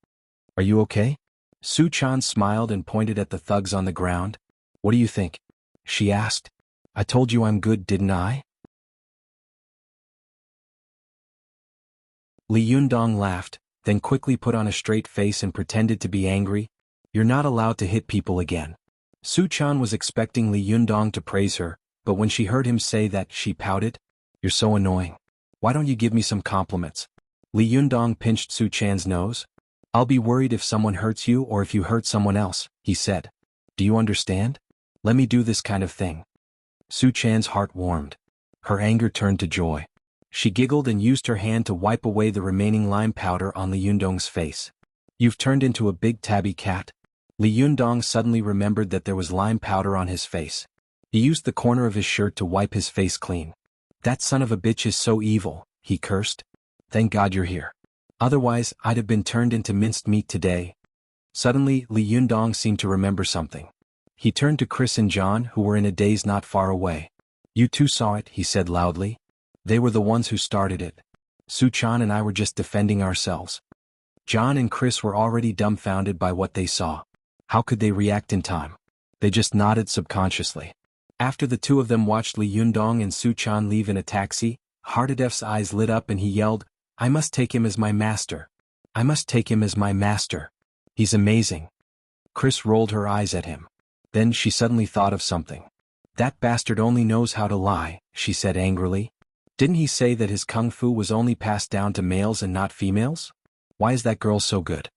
Are you okay? Su Chan smiled and pointed at the thugs on the ground. What do you think? She asked. I told you I'm good, didn't I? Li Yundong laughed, then quickly put on a straight face and pretended to be angry. You're not allowed to hit people again. Su Chan was expecting Li Yundong to praise her, but when she heard him say that, she pouted. You're so annoying. Why don't you give me some compliments? Li Yundong pinched Su Chan's nose. I'll be worried if someone hurts you or if you hurt someone else, he said. Do you understand? Let me do this kind of thing. Su Chan's heart warmed. Her anger turned to joy. She giggled and used her hand to wipe away the remaining lime powder on Li Yundong's face. You've turned into a big tabby cat. Li Yundong suddenly remembered that there was lime powder on his face. He used the corner of his shirt to wipe his face clean. That son of a bitch is so evil, he cursed. Thank God you're here. Otherwise, I'd have been turned into minced meat today. Suddenly, Li Yundong seemed to remember something. He turned to Chris and John, who were in a daze not far away. You two saw it, he said loudly. They were the ones who started it. Su Chan and I were just defending ourselves. John and Chris were already dumbfounded by what they saw. How could they react in time? They just nodded subconsciously. After the two of them watched Li Yundong and Su Chan leave in a taxi, Hardadef's eyes lit up and he yelled, I must take him as my master. I must take him as my master. He's amazing. Chris rolled her eyes at him. Then she suddenly thought of something. That bastard only knows how to lie, she said angrily. Didn't he say that his kung fu was only passed down to males and not females? Why is that girl so good?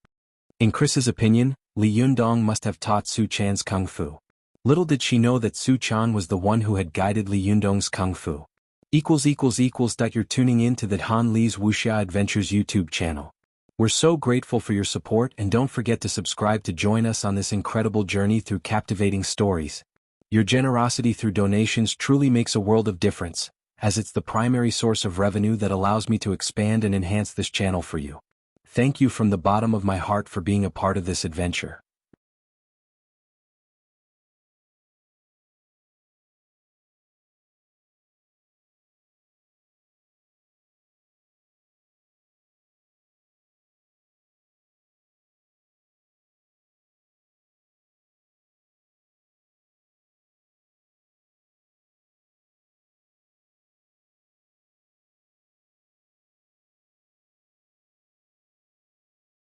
In Chris's opinion, Li Yundong must have taught Su Chan's kung fu. Little did she know that Su Chan was the one who had guided Li Yundong's kung fu. You're tuning in to the Han Li's Wuxia Adventures YouTube channel. We're so grateful for your support and don't forget to subscribe to join us on this incredible journey through captivating stories. Your generosity through donations truly makes a world of difference, as it's the primary source of revenue that allows me to expand and enhance this channel for you. Thank you from the bottom of my heart for being a part of this adventure.